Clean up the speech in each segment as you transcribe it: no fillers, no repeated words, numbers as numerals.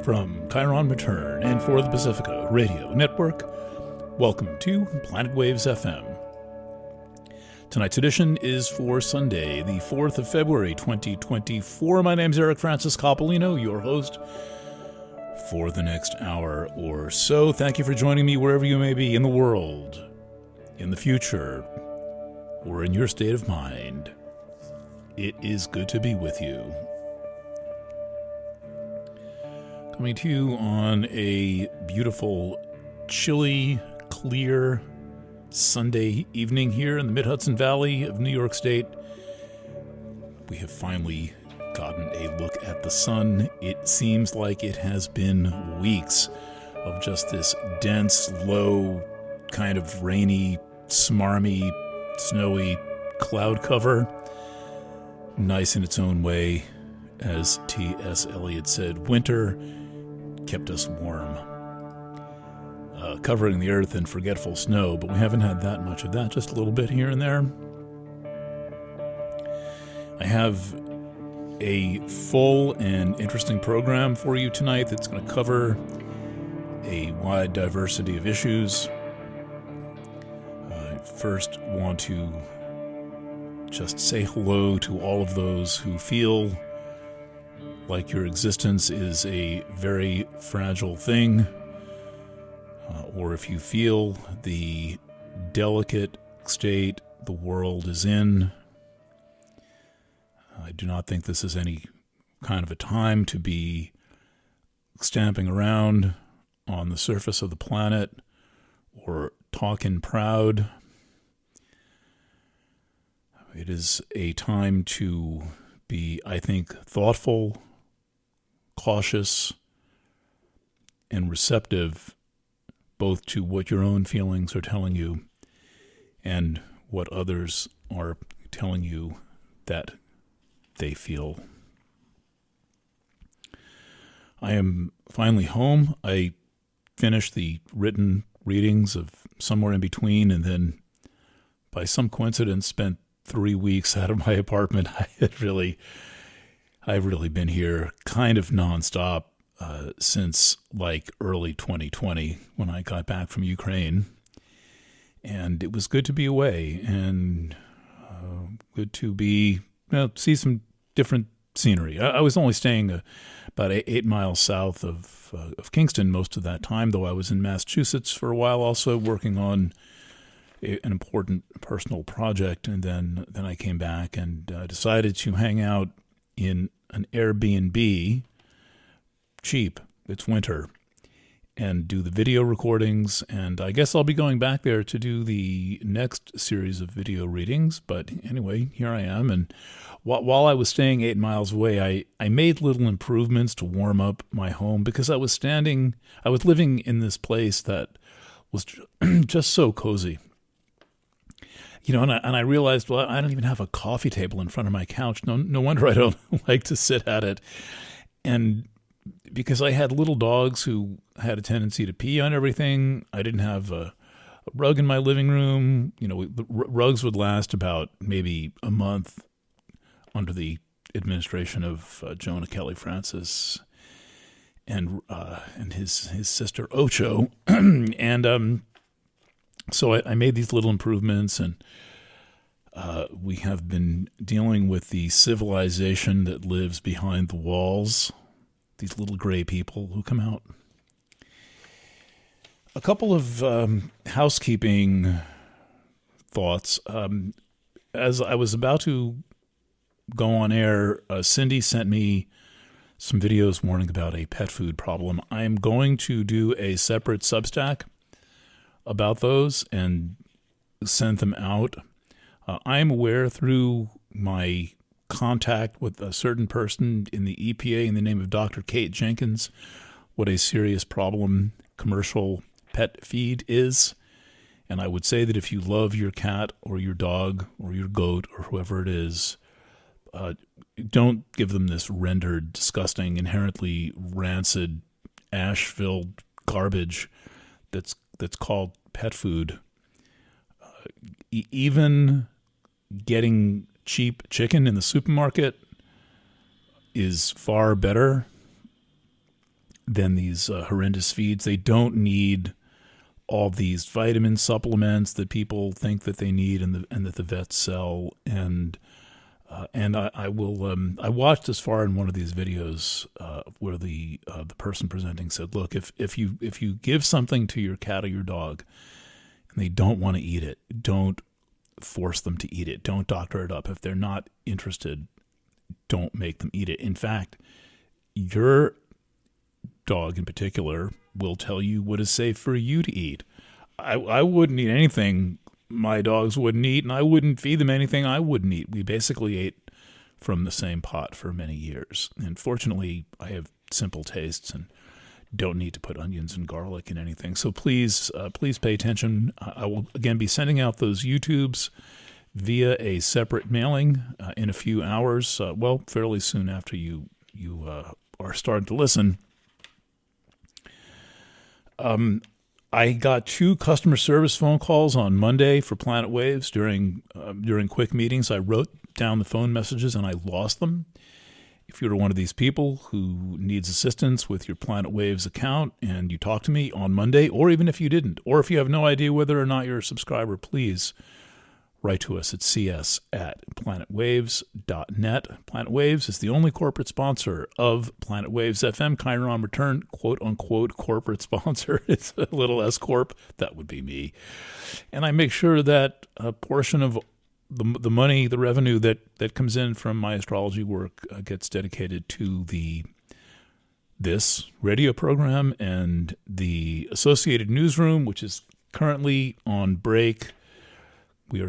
From Chiron Return and for the Pacifica Radio Network, welcome to Planet Waves FM. Tonight's edition is for Sunday, the 4th of February, 2024. My name's Eric Francis Coppolino, your host for the next hour or so. Thank you for joining me wherever you may be in the world, in the future, or in your state of mind. It is good to be with you. Coming to you on a beautiful, chilly, clear Sunday evening here in the Mid-Hudson Valley of New York State. We have finally gotten a look at the sun. It seems like it has been weeks of just this dense, low, kind of rainy, smarmy, snowy cloud cover. Nice in its own way. As T.S. Eliot said, winter kept us warm, covering the earth in forgetful snow, but we haven't had that much of that, just a little bit here and there. I have a full and interesting program for you tonight that's going to cover a wide diversity of issues. I first want to just say hello to all of those who feel like your existence is a very fragile thing, or if you feel the delicate state the world is in. I do not think this is any kind of a time to be stamping around on the surface of the planet or talking proud. It is a time to be, I think, thoughtful, cautious, and receptive both to what your own feelings are telling you and what others are telling you that they feel. I am finally home. I finished the written readings of Somewhere in Between, and then by some coincidence spent 3 weeks out of my apartment. I've really been here kind of nonstop since like early 2020 when I got back from Ukraine. And it was good to be away and good to see some different scenery. I was only staying about 8 miles south of Kingston most of that time, though I was in Massachusetts for a while also working on an important personal project. And then I came back and decided to hang out in an Airbnb, cheap, it's winter, and do the video recordings. And I guess I'll be going back there to do the next series of video readings. But anyway, here I am. And while I was staying 8 miles away, I made little improvements to warm up my home because I was living in this place that was just so cozy. You know, and I realized, well, I don't even have a coffee table in front of my couch. No wonder I don't like to sit at it. And because I had little dogs who had a tendency to pee on everything, I didn't have a rug in my living room. You know, the rugs would last about maybe a month under the administration of Jonah Kelly Francis and his sister Ocho. And so I made these little improvements, and we have been dealing with the civilization that lives behind the walls, these little gray people who come out. A couple of housekeeping thoughts. As I was about to go on air, Cindy sent me some videos warning about a pet food problem. I'm going to do a separate Substack about those and send them out. I'm aware through my contact with a certain person in the EPA in the name of Dr. Kate Jenkins what a serious problem commercial pet feed is. And I would say that if you love your cat or your dog or your goat or whoever it is, don't give them this rendered, disgusting, inherently rancid, ash-filled garbage that's called pet food. Even getting cheap chicken in the supermarket is far better than these horrendous feeds. They don't need all these vitamin supplements that people think that they need and that the vets sell. And I watched this far in one of these videos where the person presenting said, "Look, if you give something to your cat or your dog and they don't want to eat it, don't force them to eat it. Don't doctor it up. If they're not interested, don't make them eat it. In fact, your dog in particular will tell you what is safe for you to eat. I wouldn't eat anything my dogs wouldn't eat, and I wouldn't feed them anything I wouldn't eat. We basically ate from the same pot for many years. And fortunately, I have simple tastes and don't need to put onions and garlic in anything. So please pay attention. I will, again, be sending out those YouTubes via a separate mailing in a few hours, fairly soon after you are starting to listen. I got 2 customer service phone calls on Monday for Planet Waves during quick meetings. I wrote down the phone messages and I lost them. If you're one of these people who needs assistance with your Planet Waves account and you talk to me on Monday, or even if you didn't, or if you have no idea whether or not you're a subscriber, please write to us at cs@planetwaves.net. Planet Waves is the only corporate sponsor of Planet Waves FM. Chiron return, quote-unquote corporate sponsor. It's a little S-corp. That would be me. And I make sure that a portion of the money, the revenue that comes in from my astrology work gets dedicated to this radio program and the associated newsroom, which is currently on break. We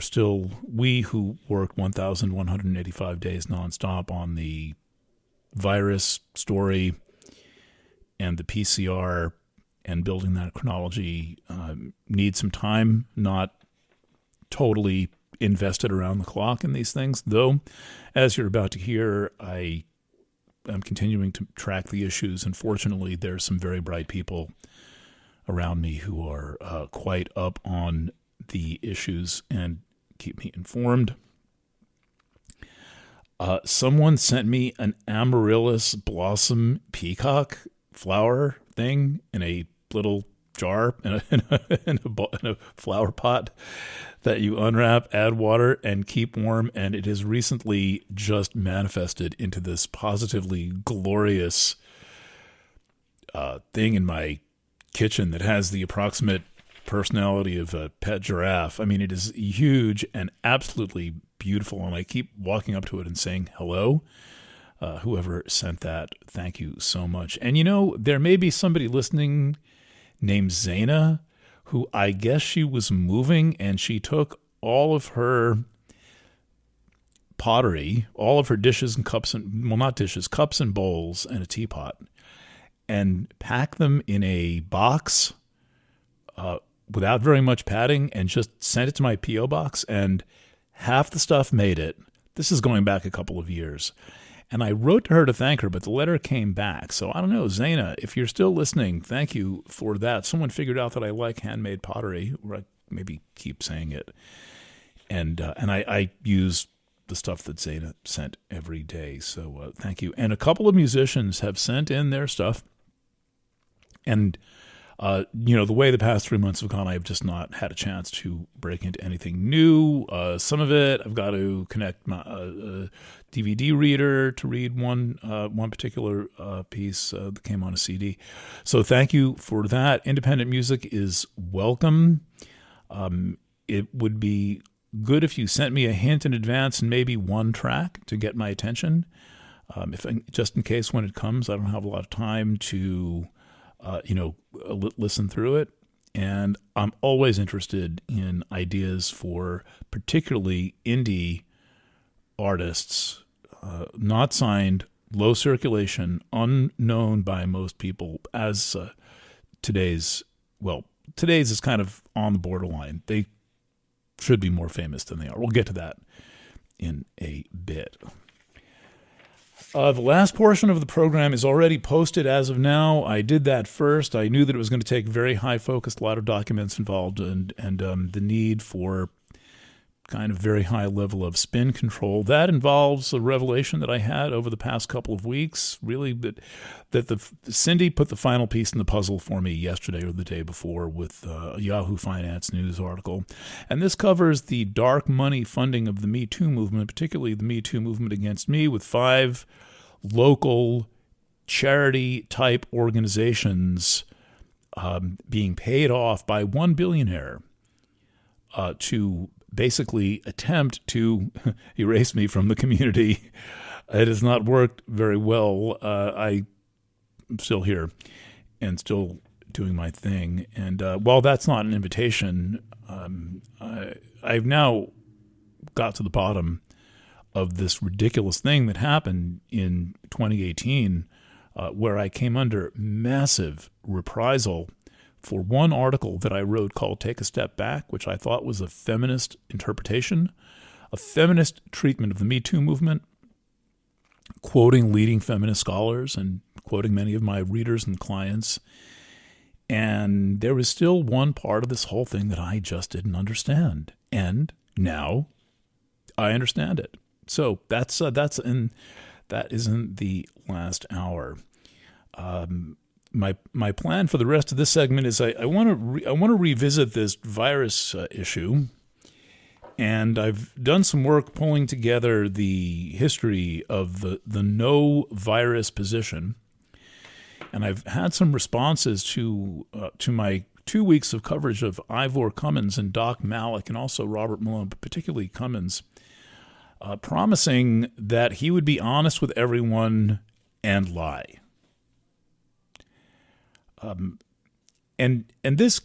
who work 1,185 days nonstop on the virus story and the PCR and building that chronology need some time, not totally invested around the clock in these things. Though, as you're about to hear, I am continuing to track the issues, and fortunately there's some very bright people around me who are quite up on the issues and keep me informed. Someone sent me an amaryllis blossom peacock flower thing in a little jar in a flower pot that you unwrap, add water, and keep warm. And it has recently just manifested into this positively glorious thing in my kitchen that has the approximate personality of a pet giraffe. I mean, it is huge and absolutely beautiful, and I keep walking up to it and saying hello. Whoever sent that, thank you so much. And there may be somebody listening named Zaina, who I guess she was moving and she took all of her pottery, all of her dishes and cups cups and bowls and a teapot, and packed them in a box without very much padding and just sent it to my P.O. box, and half the stuff made it. This is going back a couple of years. And I wrote to her to thank her, but the letter came back. So I don't know, Zaina, if you're still listening, thank you for that. Someone figured out that I like handmade pottery, or I maybe keep saying it. And I use the stuff that Zaina sent every day. So thank you. And a couple of musicians have sent in their stuff. And the way the past 3 months have gone, I've just not had a chance to break into anything new. Some of it, I've got to connect my DVD reader to read one particular piece that came on a CD. So thank you for that. Independent music is welcome. It would be good if you sent me a hint in advance and maybe one track to get my attention. Just in case when it comes, I don't have a lot of time to listen through it. And I'm always interested in ideas for particularly indie artists, not signed, low circulation, unknown by most people, as today's is kind of on the borderline. They should be more famous than they are. We'll get to that in a bit. The last portion of the program is already posted as of now. I did that first. I knew that it was going to take very high focus, a lot of documents involved, and the need for kind of very high level of spin control. That involves a revelation that I had over the past couple of weeks, really, that Cindy put the final piece in the puzzle for me yesterday or the day before with a Yahoo Finance News article. And this covers the dark money funding of the Me Too movement, particularly the Me Too movement against me, with 5 local charity-type organizations being paid off by one billionaire to basically attempt to erase me from the community. It has not worked very well. I'm still here and still doing my thing. And while that's not an invitation, I've now got to the bottom of this ridiculous thing that happened in 2018, where I came under massive reprisal for one article that I wrote called Take a Step Back, which I thought was a feminist interpretation, a feminist treatment of the Me Too movement, quoting leading feminist scholars and quoting many of my readers and clients. And there was still one part of this whole thing that I just didn't understand. And now I understand it. So that isn't the last hour. My plan for the rest of this segment is I want to revisit this virus issue, and I've done some work pulling together the history of the no virus position, and I've had some responses to my 2 weeks of coverage of Ivor Cummins and Doc Malik, and also Robert Malone, but particularly Cummins, promising that he would be honest with everyone and lie. And this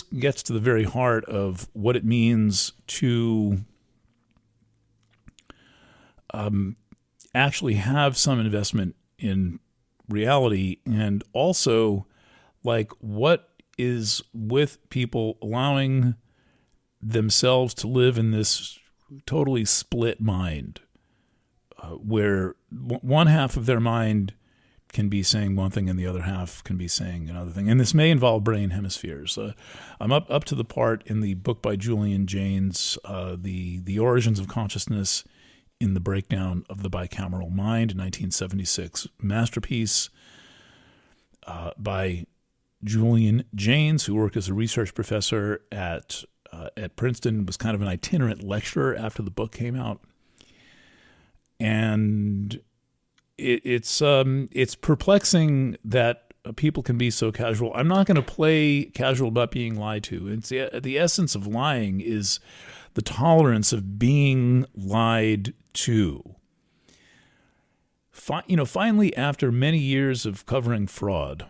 gets to the very heart of what it means to actually have some investment in reality, and also like what is with people allowing themselves to live in this totally split mind, where one half of their mind can be saying one thing and the other half can be saying another thing. And this may involve brain hemispheres. I'm up to the part in the book by Julian Jaynes, The Origins of Consciousness in the Breakdown of the Bicameral Mind, 1976 masterpiece by Julian Jaynes, who worked as a research professor at Princeton, was kind of an itinerant lecturer after the book came out. And it's perplexing that people can be so casual. I'm not going to play casual about being lied to. It's the essence of lying is the tolerance of being lied to. Finally, after many years of covering fraud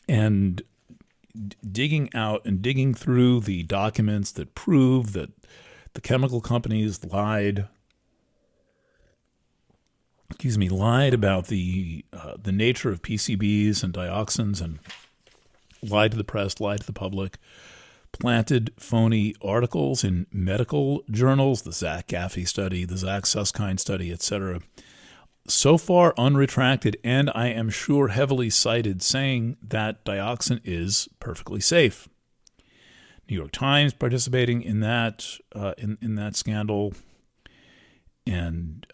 and digging out and digging through the documents that prove that the chemical companies lied about the nature of PCBs and dioxins, and lied to the press, lied to the public, planted phony articles in medical journals, the Zach Gaffey study, the Zach Susskind study, etc. So far unretracted, and I am sure heavily cited, saying that dioxin is perfectly safe. New York Times participating in that in that scandal. And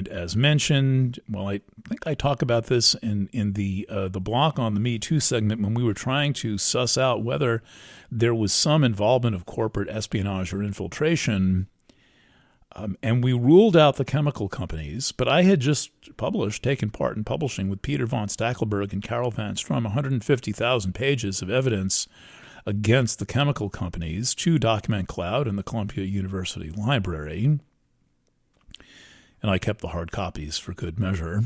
as mentioned, well, I think I talk about this in the block on the Me Too segment when we were trying to suss out whether there was some involvement of corporate espionage or infiltration, and we ruled out the chemical companies. But I had just taken part in publishing with Peter von Stackelberg and Carol Van Strum 150,000 pages of evidence against the chemical companies to Document Cloud in the Columbia University Library. And I kept the hard copies for good measure.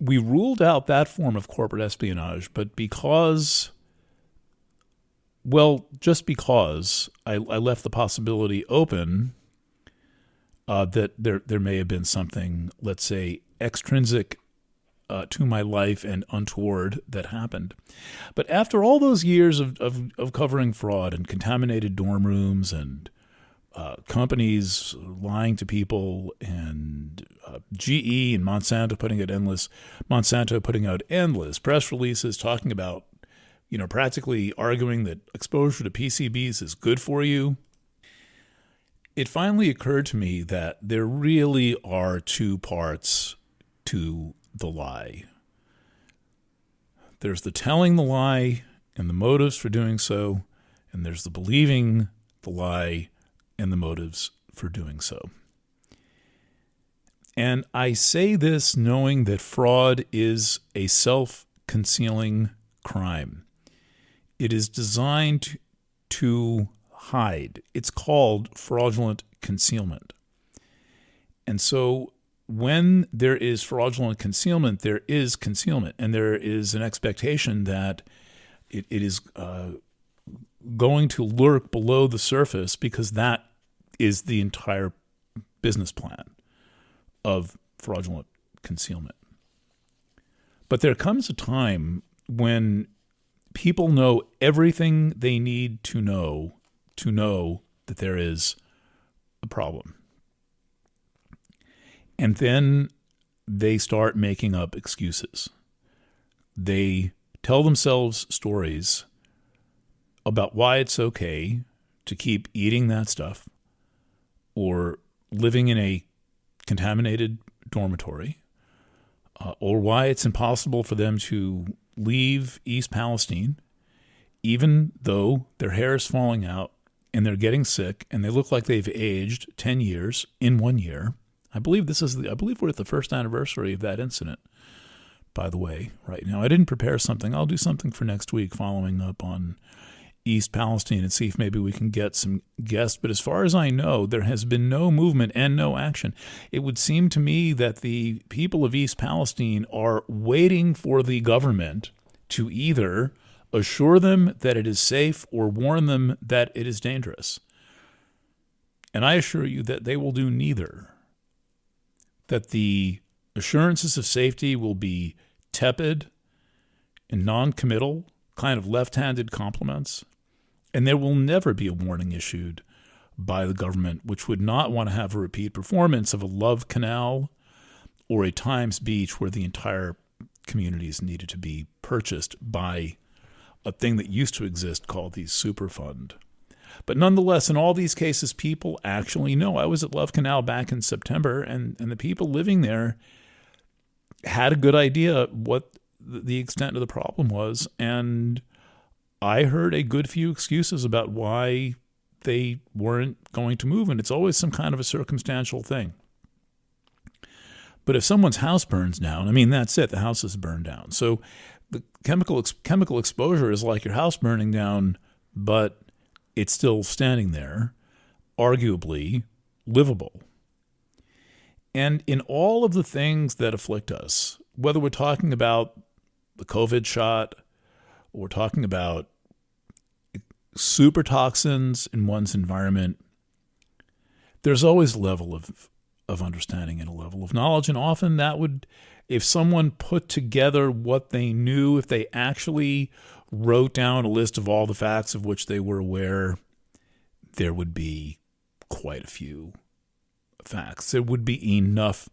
We ruled out that form of corporate espionage, but just because I left the possibility open that there may have been something, let's say, extrinsic to my life and untoward that happened. But after all those years of covering fraud and contaminated dorm rooms and companies lying to people, and GE and Monsanto putting out endless press releases talking about practically arguing that exposure to PCBs is good for you. It finally occurred to me that there really are two parts to the lie. There's the telling the lie and the motives for doing so, and there's the believing the lie and the motives for doing so. And I say this knowing that fraud is a self-concealing crime. It is designed to hide. It's called fraudulent concealment. And so when there is fraudulent concealment, there is concealment, and there is an expectation that it is going to lurk below the surface, because that is the entire business plan of fraudulent concealment. But there comes a time when people know everything they need to know that there is a problem. And then they start making up excuses. They tell themselves stories about why it's okay to keep eating that stuff or living in a contaminated dormitory, or why it's impossible for them to leave East Palestine, even though their hair is falling out and they're getting sick and they look like they've aged 10 years in 1 year. I believe we're at the first anniversary of that incident, by the way, right now. I didn't prepare something. I'll do something for next week following up on East Palestine and see if maybe we can get some guests. But as far as I know, there has been no movement and no action. It would seem to me that the people of East Palestine are waiting for the government to either assure them that it is safe or warn them that it is dangerous. And I assure you that they will do neither. That the assurances of safety will be tepid and non-committal, kind of left-handed compliments. And there will never be a warning issued by the government, which would not want to have a repeat performance of a Love Canal or a Times Beach where the entire communities needed to be purchased by a thing that used to exist called the Superfund. But nonetheless, in all these cases, people actually know. I was at Love Canal back in September, and the people living there had a good idea what the extent of the problem was, and I heard a good few excuses about why they weren't going to move, and it's always some kind of a circumstantial thing. But if someone's house burns down, I mean, that's it. The house is burned down. So the chemical exposure is like your house burning down, but it's still standing there, arguably livable. And in all of the things that afflict us, whether we're talking about the COVID shot, or we're talking about super toxins in one's environment, there's always a level of understanding and a level of knowledge. And often that would, if someone put together what they knew, if they actually wrote down a list of all the facts of which they were aware, there would be quite a few facts. There would be enough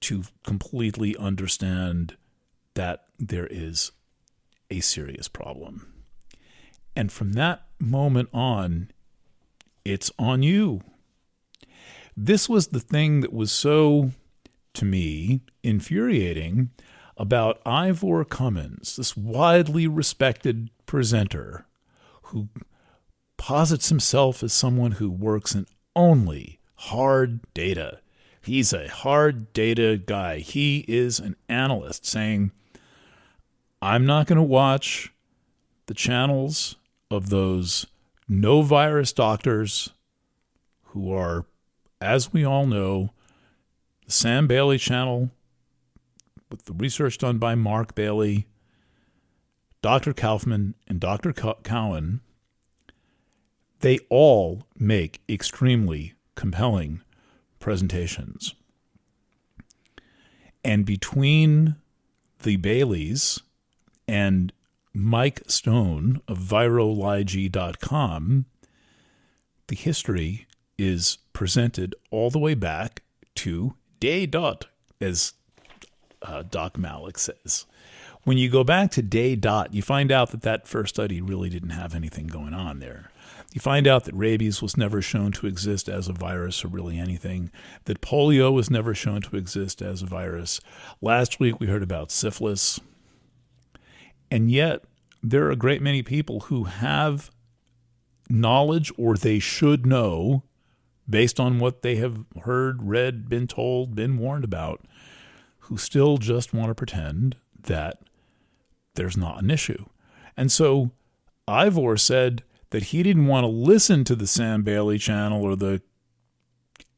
to completely understand that there is a serious problem. And from that moment on, it's on you. This was the thing that was so, to me, infuriating about Ivor Cummins, this widely respected presenter who posits himself as someone who works in only hard data. He's a hard data guy. He is an analyst saying, I'm not going to watch the channels of those no-virus doctors who are, as we all know, the Sam Bailey channel with the research done by Mark Bailey, Dr. Kaufman, and Dr. Cowan. They all make extremely compelling presentations. And between the Baileys and Mike Stone of virology.com, the history is presented all the way back to day dot, as Doc Malik says. When you go back to day dot, you find out that that first study really didn't have anything going on there. You find out that rabies was never shown to exist as a virus or really anything, that polio was never shown to exist as a virus. Last week we heard about syphilis. And yet there are a great many people who have knowledge, or they should know, based on what they have heard, read, been told, been warned about, who still just want to pretend that there's not an issue. And so Ivor said that he didn't want to listen to the Sam Bailey channel or the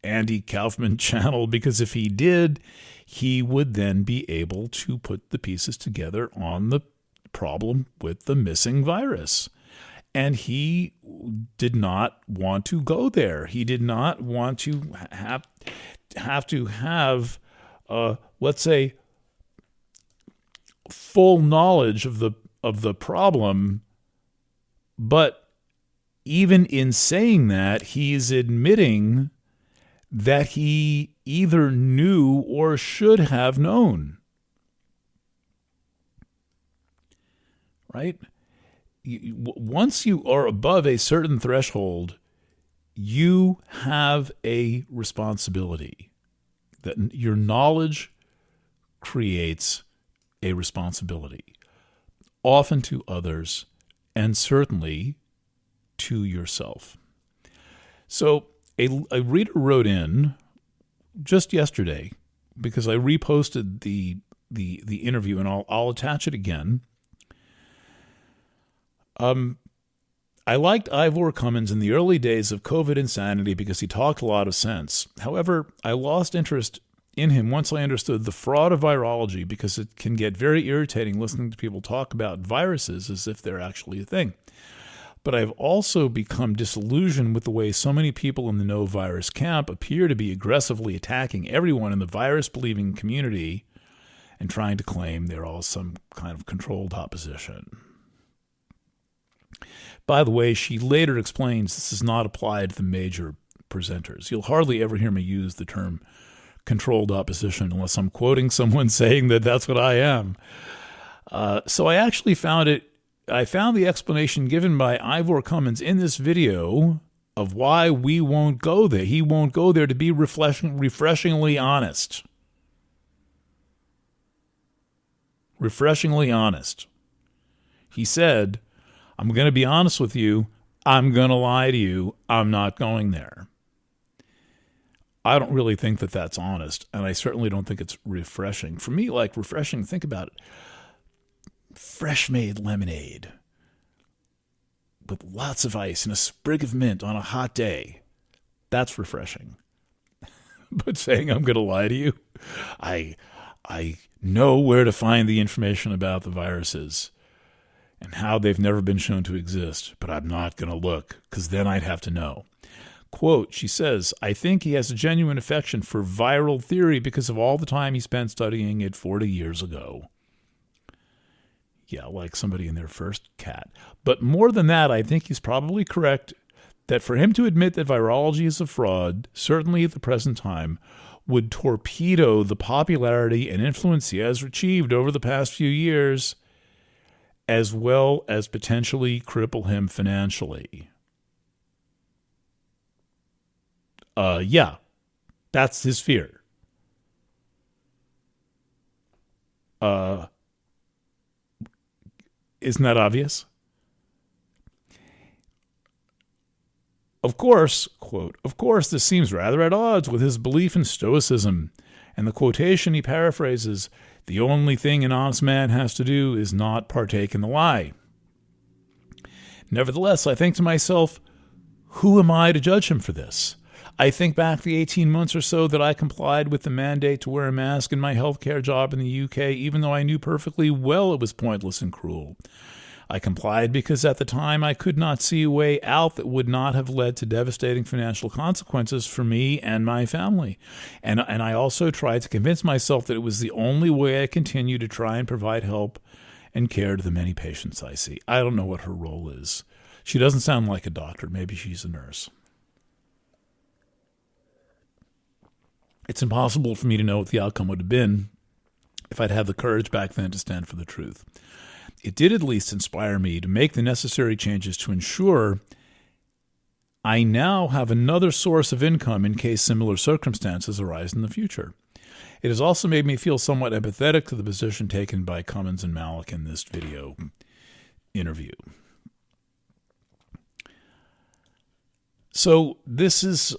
Andy Kaufman channel, because if he did, he would then be able to put the pieces together on the problem with the missing virus. And he did not want to go there. He did not want to have let's say, full knowledge of the problem. But even in saying that, he's admitting that he either knew or should have known. Right? Once you are above a certain threshold, you have a responsibility. That your knowledge creates a responsibility, often to others, and certainly to yourself. So a reader wrote in just yesterday, because I reposted the interview, and I'll attach it again. I liked Ivor Cummins in the early days of COVID insanity because he talked a lot of sense. However, I lost interest in him once I understood the fraud of virology, because it can get very irritating listening to people talk about viruses as if they're actually a thing. But I've also become disillusioned with the way so many people in the no virus camp appear to be aggressively attacking everyone in the virus-believing community and trying to claim they're all some kind of controlled opposition. By the way, she later explains this does not apply to the major presenters. You'll hardly ever hear me use the term controlled opposition unless I'm quoting someone saying that that's what I am. So I actually found the explanation given by Ivor Cummins in this video of why we won't go there. He won't go there to be refreshingly honest. Refreshingly honest. He said, I'm going to be honest with you. I'm going to lie to you. I'm not going there. I don't really think that that's honest, and I certainly don't think it's refreshing. For me, like refreshing, think about it. Fresh-made lemonade with lots of ice and a sprig of mint on a hot day. That's refreshing. But saying I'm going to lie to you, I know where to find the information about the viruses and how they've never been shown to exist, but I'm not going to look, because then I'd have to know. Quote, she says, I think he has a genuine affection for viral theory because of all the time he spent studying it 40 years ago. Yeah, like somebody in their first cat. But more than that, I think he's probably correct that for him to admit that virology is a fraud, certainly at the present time, would torpedo the popularity and influence he has achieved over the past few years, as well as potentially cripple him financially. Yeah, that's his fear. Isn't that obvious? Of course, quote, of course, this seems rather at odds with his belief in stoicism. And the quotation he paraphrases, the only thing an honest man has to do is not partake in the lie. Nevertheless, I think to myself, who am I to judge him for this? I think back the 18 months or so that I complied with the mandate to wear a mask in my healthcare job in the UK, even though I knew perfectly well it was pointless and cruel. I complied because at the time I could not see a way out that would not have led to devastating financial consequences for me and my family. And I also tried to convince myself that it was the only way I continue to try and provide help and care to the many patients I see. I don't know what her role is. She doesn't sound like a doctor. Maybe she's a nurse. It's impossible for me to know what the outcome would have been, if I'd had the courage back then to stand for the truth. It did at least inspire me to make the necessary changes to ensure I now have another source of income in case similar circumstances arise in the future. It has also made me feel somewhat empathetic to the position taken by Cummins and Malik in this video interview. So this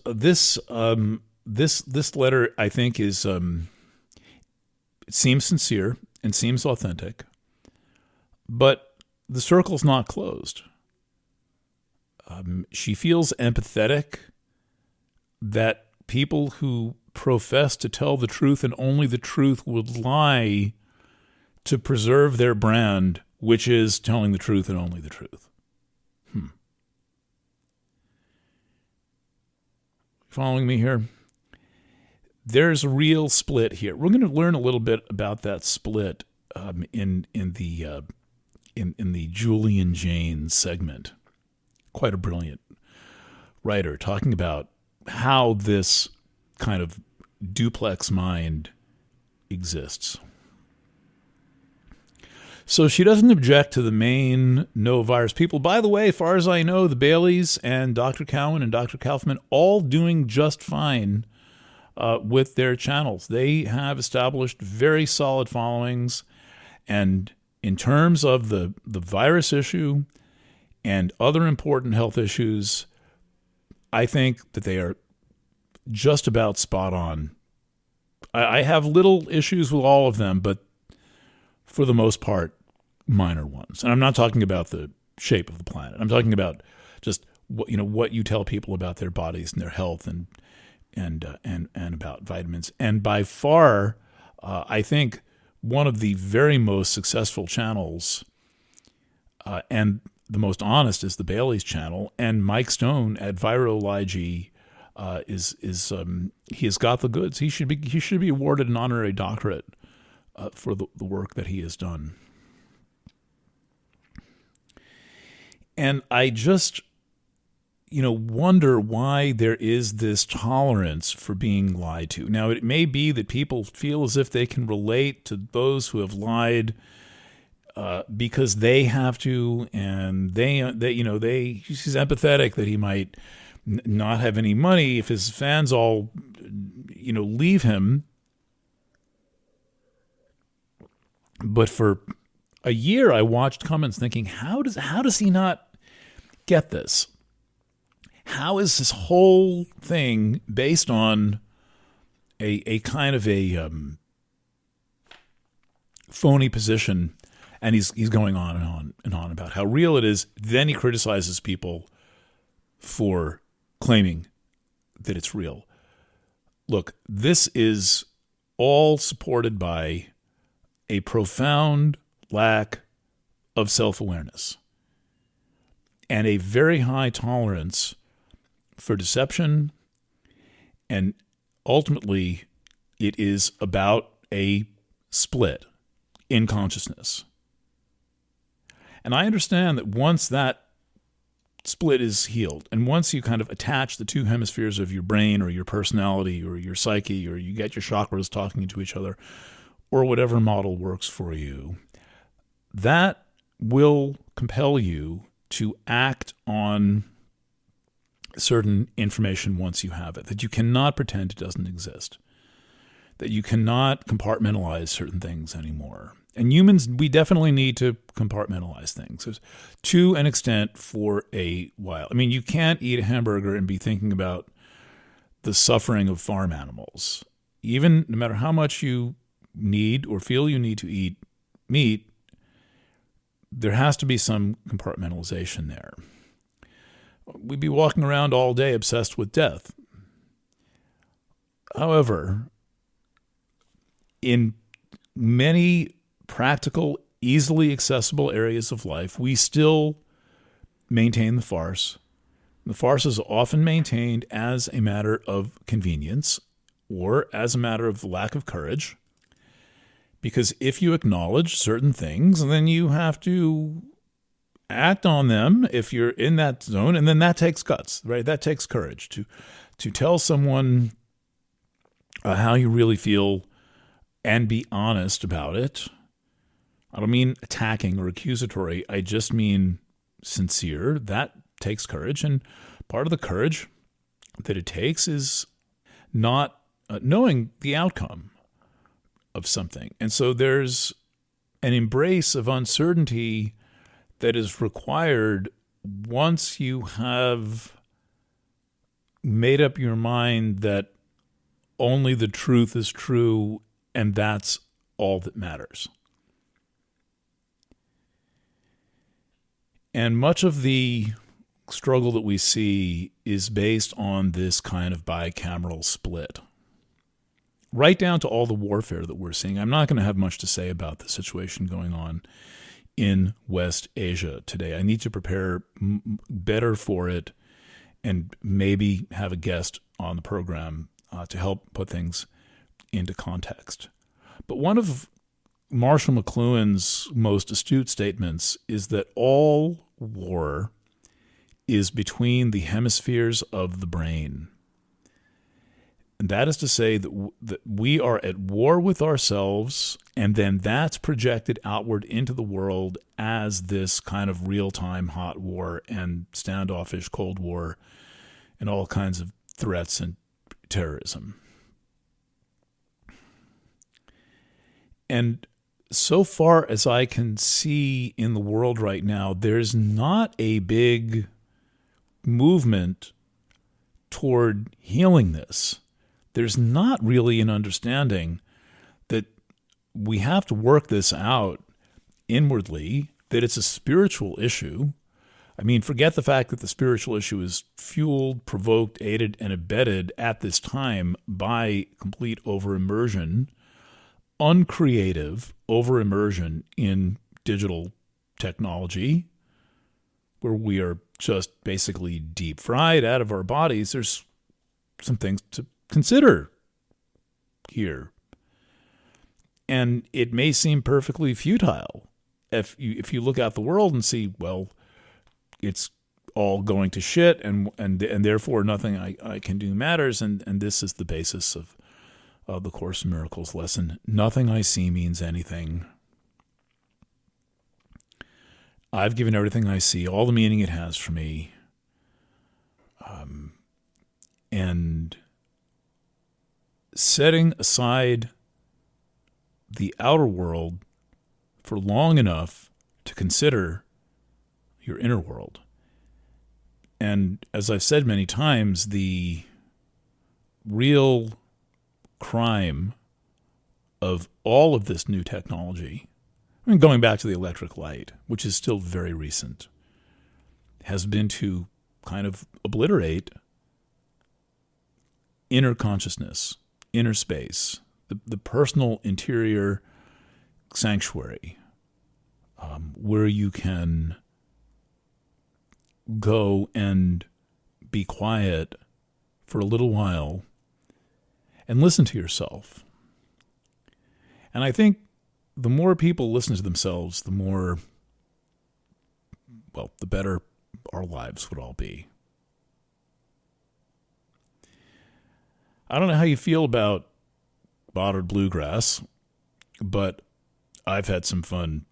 letter, I think, is it seems sincere and seems authentic, but the circle's not closed. She feels empathetic that people who profess to tell the truth and only the truth would lie to preserve their brand, which is telling the truth and only the truth. Following me here? There's a real split here. We're going to learn a little bit about that split in the Julian Jaynes segment. Quite a brilliant writer talking about how this kind of duplex mind exists. So she doesn't object to the main no virus people. By the way, as far as I know, the Baileys and Dr. Cowan and Dr. Kaufman all doing just fine with their channels. They have established very solid followings. And in terms of the virus issue and other important health issues, I think that they are just about spot on. I have little issues with all of them, but for the most part, minor ones. And I'm not talking about the shape of the planet. I'm talking about just what you tell people about their bodies and their health and about vitamins. And by far, I think one of the very most successful channels and the most honest is the Bailey's channel. And Mike Stone at Virology he has got the goods. He should be awarded an honorary doctorate for the work that he has done. And I just, wonder why there is this tolerance for being lied to. Now, it may be that people feel as if they can relate to those who have lied because they have to, and he's empathetic that he might not have any money if his fans all, leave him. But for a year, I watched Cummins thinking, how does he not get this? How is this whole thing based on a kind of a phony position? And he's going on and on and on about how real it is. Then he criticizes people for claiming that it's real. Look, this is all supported by a profound lack of self-awareness and a very high tolerance for deception. And ultimately, it is about a split in consciousness. And I understand that once that split is healed, and once you kind of attach the two hemispheres of your brain or your personality or your psyche, or you get your chakras talking to each other, or whatever model works for you, that will compel you to act on certain information once you have it, that you cannot pretend it doesn't exist, that you cannot compartmentalize certain things anymore. And humans, we definitely need to compartmentalize things to an extent for a while. I mean, you can't eat a hamburger and be thinking about the suffering of farm animals. Even no matter how much you need or feel you need to eat meat, there has to be some compartmentalization there. We'd be walking around all day obsessed with death. However, in many practical, easily accessible areas of life, we still maintain the farce. The farce is often maintained as a matter of convenience or as a matter of lack of courage. Because if you acknowledge certain things, then you have to act on them if you're in that zone, and then that takes guts, right? That takes courage to tell someone how you really feel and be honest about it. I don't mean attacking or accusatory. I just mean sincere. That takes courage. And part of the courage that it takes is not knowing the outcome of something. And so there's an embrace of uncertainty that is required once you have made up your mind that only the truth is true and that's all that matters. And much of the struggle that we see is based on this kind of bicameral split. Right down to all the warfare that we're seeing. I'm not going to have much to say about the situation going on in West Asia today. I need to prepare better for it and maybe have a guest on the program to help put things into context. But one of Marshall McLuhan's most astute statements is that all war is between the hemispheres of the brain. And that is to say that we are at war with ourselves, and then that's projected outward into the world as this kind of real-time hot war and standoffish Cold War and all kinds of threats and terrorism. And so far as I can see in the world right now, there's not a big movement toward healing this. There's not really an understanding that we have to work this out inwardly, that it's a spiritual issue. I mean, forget the fact that the spiritual issue is fueled, provoked, aided, and abetted at this time by complete over-immersion, uncreative over-immersion in digital technology, where we are just basically deep fried out of our bodies. There's some things to consider here. And it may seem perfectly futile if you look out the world and see, well, it's all going to shit and therefore nothing I can do matters. And this is the basis of the Course in Miracles lesson. Nothing I see means anything. I've given everything I see all the meaning it has for me. And setting aside the outer world for long enough to consider your inner world. And as I've said many times, the real crime of all of this new technology, I mean, going back to the electric light, which is still very recent, has been to kind of obliterate inner consciousness, inner space, the personal interior sanctuary, where you can go and be quiet for a little while and listen to yourself. And I think the more people listen to themselves, the more, well, the better our lives would all be. I don't know how you feel about modern bluegrass, but I've had some fun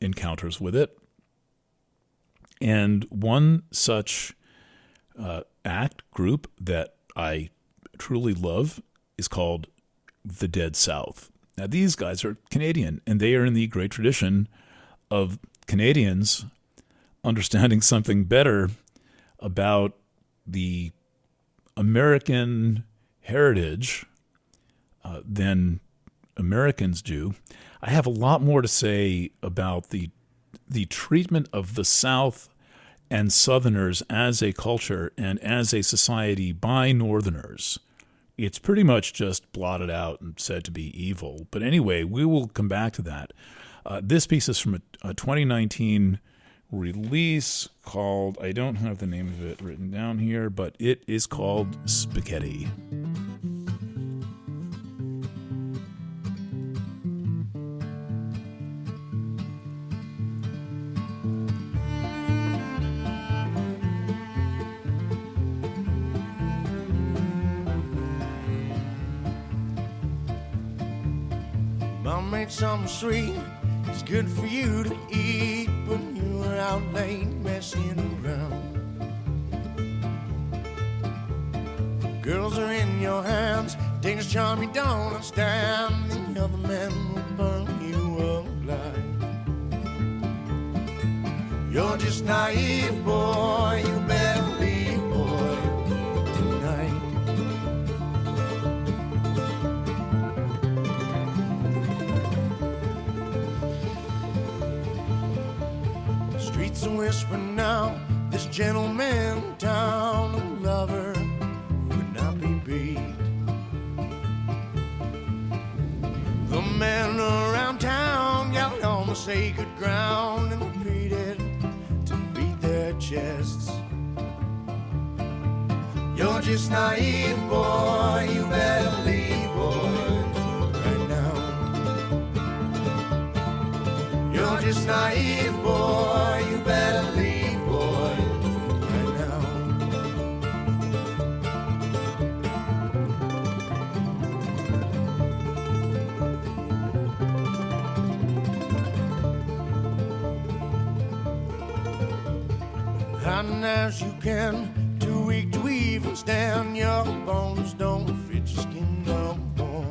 encounters with it. And one such group that I truly love is called the Dead South. Now, these guys are Canadian, and they are in the great tradition of Canadians understanding something better about the American heritage than Americans do. I have a lot more to say about the treatment of the South and Southerners as a culture and as a society by Northerners. It's pretty much just blotted out and said to be evil. But anyway, we will come back to that. This piece is from a 2019 release called, I don't have the name of it written down here, but it is called Spaghetti. Mom made something sweet, it's good for you to eat, but you were out late messing around. Girls are in your hands, dangerous charm you don't understand. The other men will burn you alive. You're just naive, boy, you better leave, boy, tonight. The streets are whispering now, this gentleman in town, a lover would not be beat. The men around town gathered on the sacred ground and repeated to beat their chests. You're just naive, boy, you better leave, boy, right now. You're just naive, boy, you better leave, boy, right now. Hiding as you can, too weak to even stand. Your bones don't fit your skin no more.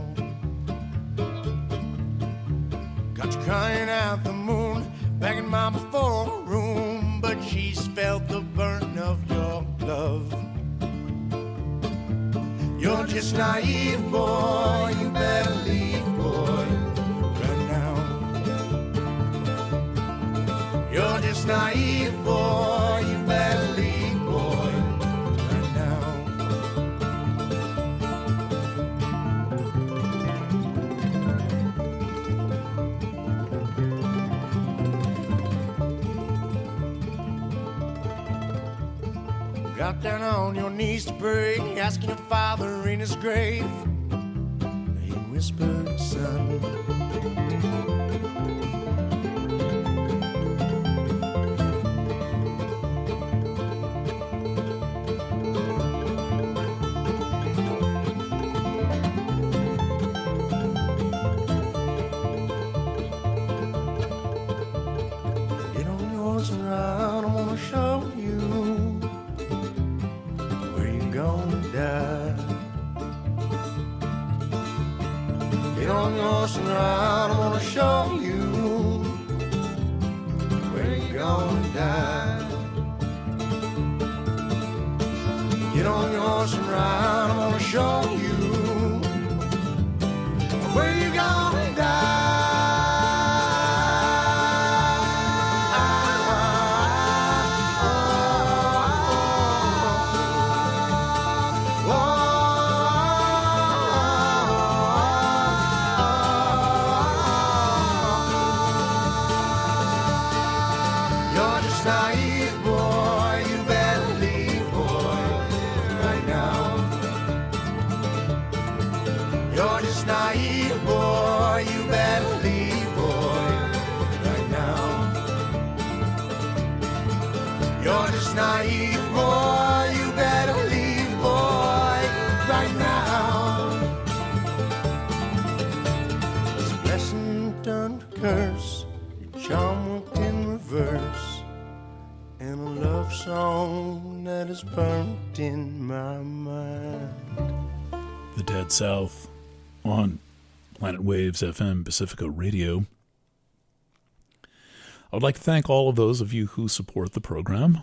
Got you crying at the moon, begging mama for a room, but she's felt the burn of your love. You're just naive, boy, you better leave, boy, right now. You're just naive, boy, you better leave, boy, right now. Got down on your knees to pray, asking your father in his grave. He whispered, son, get on yours and ride, I wanna show you where you're gonna die. Get on yours and ride, I wanna show you where you're gonna die. Get on yours and ride, I wanna show you where you're gonna die. You're just naive, boy, you better leave, boy, right now. You're just naive, boy, you better leave, boy, right now. You're just naive, boy, you better leave, boy, right now. It's a blessing turned to curse, your charm worked in reverse, and a love song that is burnt in my mind. The Dead South on Planet Waves FM Pacifica Radio. I would like to thank all of those of you who support the program,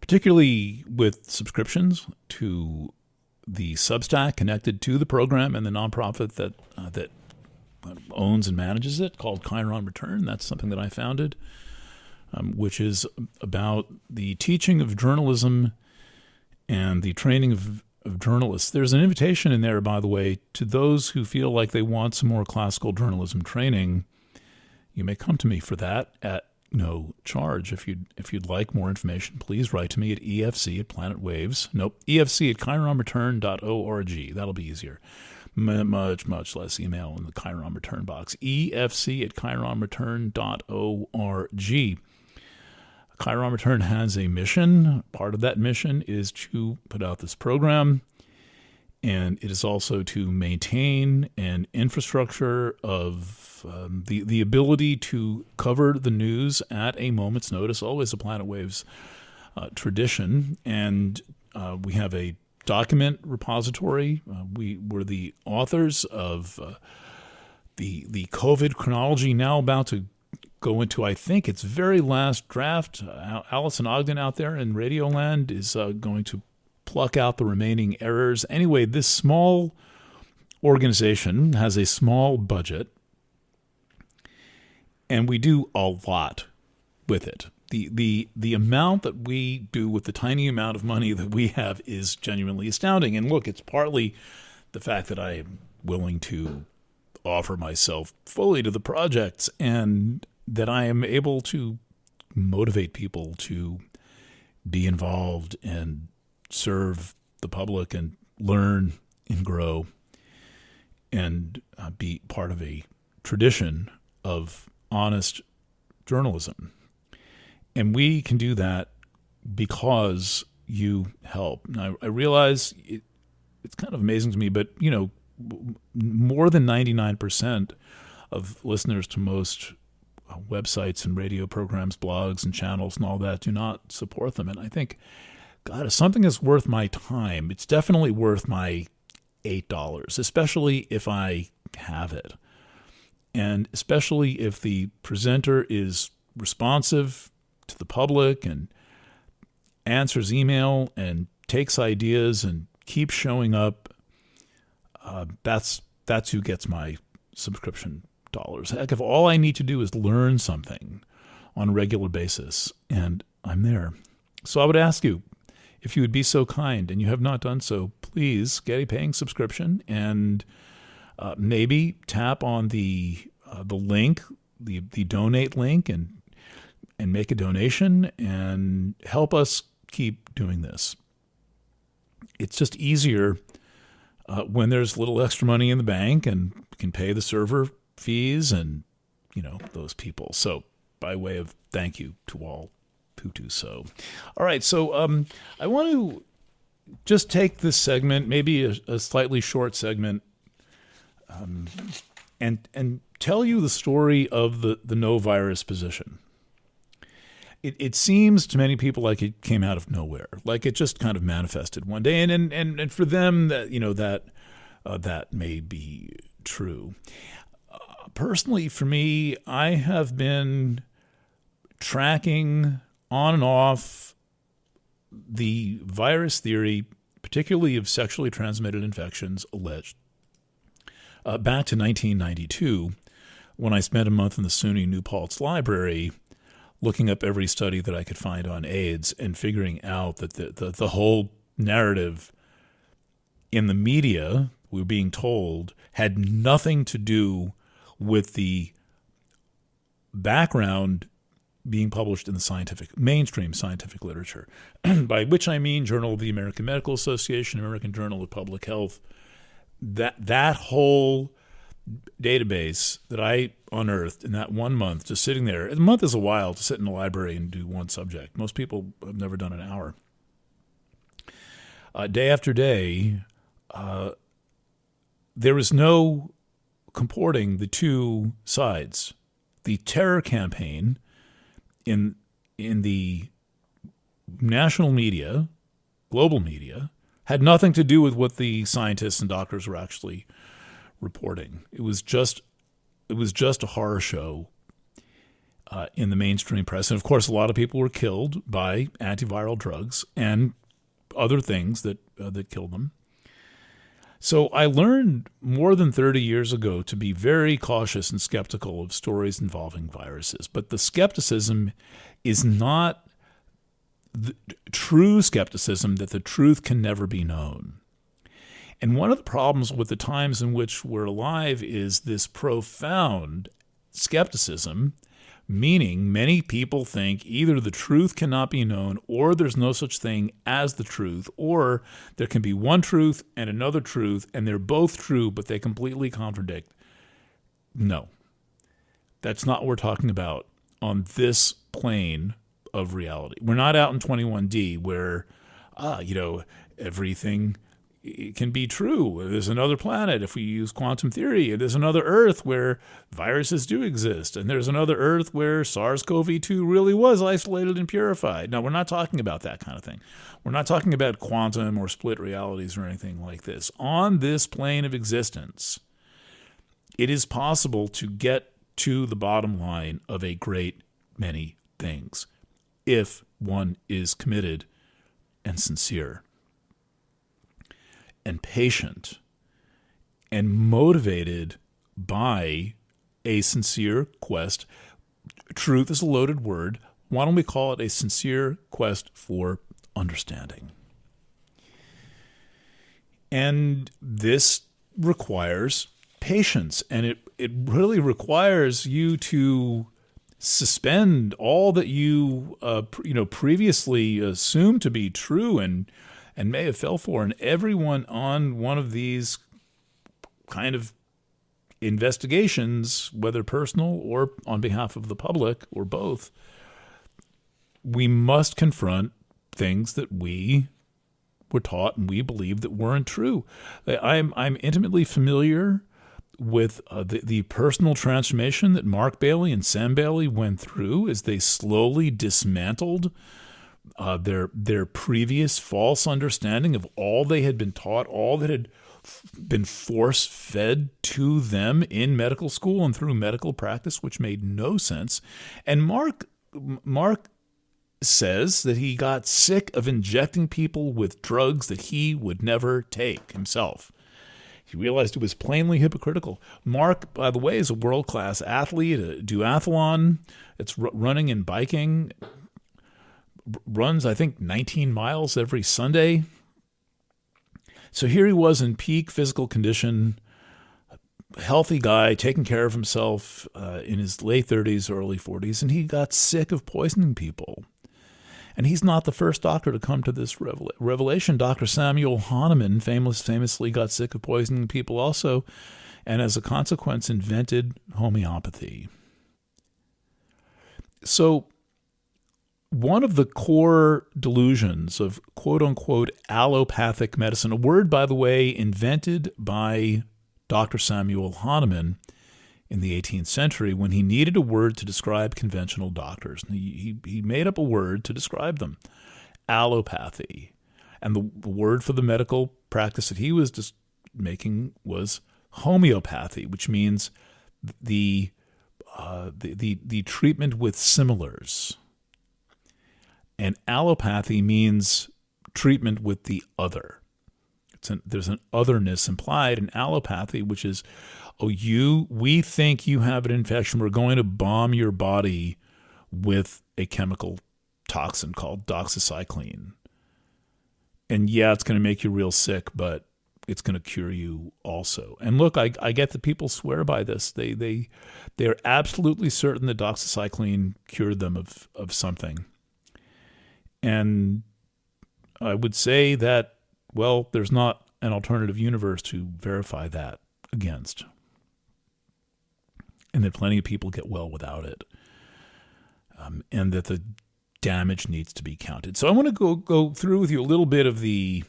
particularly with subscriptions to the Substack connected to the program and the nonprofit that owns and manages it, called Chiron Return. That's something that I founded, which is about the teaching of journalism and the training of journalists. There's an invitation in there, by the way, to those who feel like they want some more classical journalism training. You may come to me for that at no charge. If you'd like more information, please write to me at efc@chironreturn.org. That'll be easier. Much less email in the Chiron Return box. efc@chironreturn.org. Chiron Return has a mission. Part of that mission is to put out this program And it is also to maintain an infrastructure of the ability to cover the news at a moment's notice, always a Planet Waves tradition. And we have a document repository. We're the authors of the COVID chronology, now about to go into, I think, its very last draft. Allison Ogden out there in Radioland is going to pluck out the remaining errors. Anyway, this small organization has a small budget, and we do a lot with it. The amount that we do with the tiny amount of money that we have is genuinely astounding. And look, it's partly the fact that I am willing to offer myself fully to the projects, and that I am able to motivate people to be involved and serve the public and learn and grow and be part of a tradition of honest journalism. And we can do that because you help. Now, I realize it's kind of amazing to me, but, more than 99% of listeners to most websites and radio programs, blogs and channels and all that do not support them. And I think, God, if something is worth my time, it's definitely worth my $8, especially if I have it. And especially if the presenter is responsive to the public and answers email and takes ideas and keeps showing up, that's who gets my subscription dollars. Heck, if all I need to do is learn something on a regular basis, and I'm there. So I would ask you, if you would be so kind, and you have not done so, please get a paying subscription and maybe tap on the link, the donate link, and make a donation and help us keep doing this. It's just easier when there's a little extra money in the bank and we can pay the server fees and, those people. So by way of thank you to all who do so. All right, so I want to just take this segment, maybe a slightly short segment, and tell you the story of the no virus position. It seems to many people like it came out of nowhere, like it just kind of manifested one day, and for them that that may be true. Personally, for me, I have been tracking on and off the virus theory, particularly of sexually transmitted infections alleged, back to 1992, when I spent a month in the SUNY New Paltz Library looking up every study that I could find on AIDS and figuring out that the whole narrative in the media, we were being told, had nothing to do with the background being published in the mainstream scientific literature, by which I mean Journal of the American Medical Association, American Journal of Public Health. That whole database that I unearthed in that 1 month, just sitting there. A month is a while to sit in a library and do one subject. Most people have never done an hour. Day after day, there was no comporting the two sides. The terror campaign in the national media, global media, had nothing to do with what the scientists and doctors were actually reporting. It was just a horror show in the mainstream press. And of course, a lot of people were killed by antiviral drugs and other things that killed them. So I learned more than 30 years ago to be very cautious and skeptical of stories involving viruses. But the skepticism is not the true skepticism that the truth can never be known. And one of the problems with the times in which we're alive is this profound skepticism, meaning many people think either the truth cannot be known or there's no such thing as the truth, or there can be one truth and another truth, and they're both true, but they completely contradict. No, that's not what we're talking about on this plane of reality. We're not out in 21D where, everything it can be true. There's another planet if we use quantum theory. There's another Earth where viruses do exist. And there's another Earth where SARS-CoV-2 really was isolated and purified. Now, we're not talking about that kind of thing. We're not talking about quantum or split realities or anything like this. On this plane of existence, it is possible to get to the bottom line of a great many things if one is committed and sincere and patient and motivated by a sincere quest. Truth is a loaded word. Why don't we call it a sincere quest for understanding? And this requires patience, and it really requires you to suspend all that you previously assumed to be true and may have fell for. And everyone on one of these kind of investigations, whether personal or on behalf of the public or both, we must confront things that we were taught and we believe that weren't true. I'm intimately familiar with the personal transformation that Mark Bailey and Sam Bailey went through as they slowly dismantled their previous false understanding of all they had been taught, all that had been force-fed to them in medical school and through medical practice, which made no sense. And Mark says that he got sick of injecting people with drugs that he would never take himself. He realized it was plainly hypocritical. Mark, by the way, is a world-class athlete, a duathlon. It's running and biking. Runs, I think, 19 miles every Sunday. So here he was in peak physical condition, healthy guy, taking care of himself in his late 30s, early 40s, and he got sick of poisoning people. And he's not the first doctor to come to this revelation. Dr. Samuel Hahnemann famously got sick of poisoning people also, and as a consequence invented homeopathy. So one of the core delusions of quote-unquote allopathic medicine, a word, by the way, invented by Dr. Samuel Hahnemann in the 18th century when he needed a word to describe conventional doctors. He made up a word to describe them, allopathy. And the word for the medical practice that he was just making was homeopathy, which means the treatment with similars. And allopathy means treatment with the other. There's an otherness implied in allopathy, which is, we think you have an infection. We're going to bomb your body with a chemical toxin called doxycycline. And yeah, it's going to make you real sick, but it's going to cure you also. And look, I get that people swear by this. They're absolutely certain that doxycycline cured them of something. And I would say that, well, there's not an alternative universe to verify that against. And that plenty of people get well without it. And that the damage needs to be counted. So I want to go through with you a little bit of the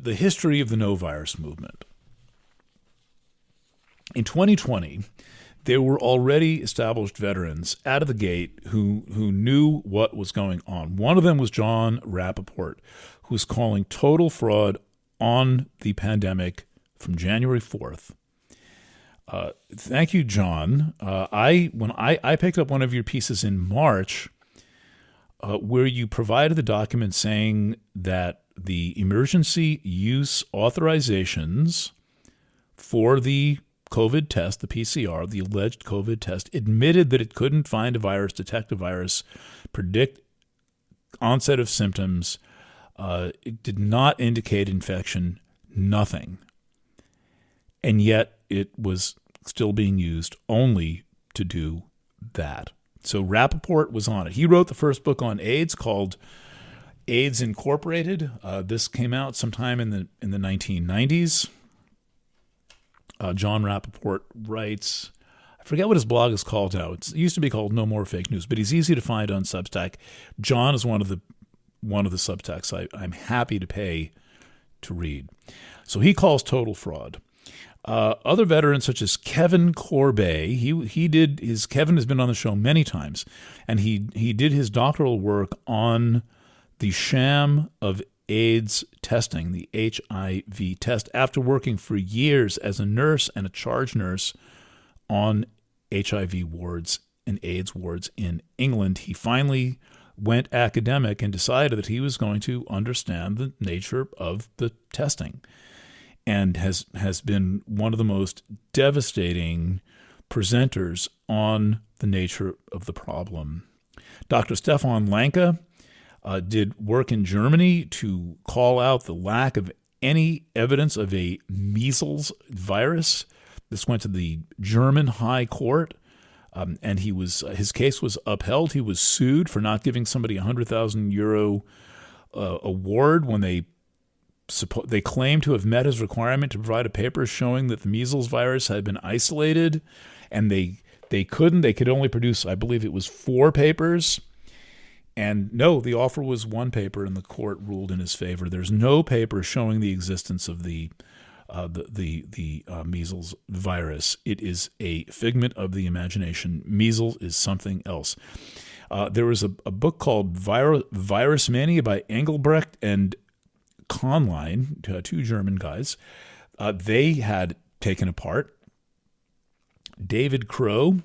history of the no virus movement. In 2020, there were already established veterans out of the gate who knew what was going on. One of them was John Rappaport, who was calling total fraud on the pandemic from January 4th. Thank you, John. When I picked up one of your pieces in March, where you provided the document saying that the emergency use authorizations for the COVID test, the PCR, the alleged COVID test, admitted that it couldn't find a virus, detect a virus, predict onset of symptoms. It did not indicate infection, nothing. And yet it was still being used only to do that. So Rappaport was on it. He wrote the first book on AIDS called AIDS Incorporated. This came out sometime in the 1990s. John Rappaport writes, I forget what his blog is called now. It used to be called No More Fake News, but he's easy to find on Substack. John is one of the Substacks I'm happy to pay to read. So he calls total fraud. Other veterans such as Kevin Corbet, Kevin has been on the show many times, and he did his doctoral work on the sham of AIDS testing, the HIV test, after working for years as a nurse and a charge nurse on HIV wards and AIDS wards in England. He finally went academic and decided that he was going to understand the nature of the testing, and has been one of the most devastating presenters on the nature of the problem. Dr. Stefan Lanka did work in Germany to call out the lack of any evidence of a measles virus. This went to the German High Court, and his case was upheld. He was sued for not giving somebody a €100,000 award when they claimed to have met his requirement to provide a paper showing that the measles virus had been isolated, and they couldn't. They could only produce, I believe it was 4 papers. And no, the offer was 1 paper, and the court ruled in his favor. There's no paper showing the existence of the measles virus. It is a figment of the imagination. Measles is something else. There was a book called Virus Mania by Engelbrecht and Conline, 2 German guys. They had taken apart David Crow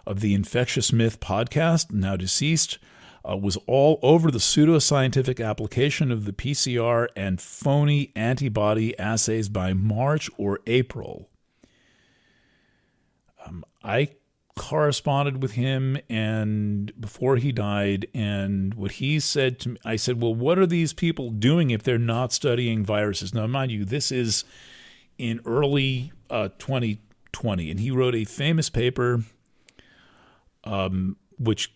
of the Infectious Myth podcast, now deceased, was all over the pseudoscientific application of the PCR and phony antibody assays by March or April. I corresponded with him and before he died, and what he said to me, I said, well, what are these people doing if they're not studying viruses? Now, mind you, this is in early 2020, and he wrote a famous paper which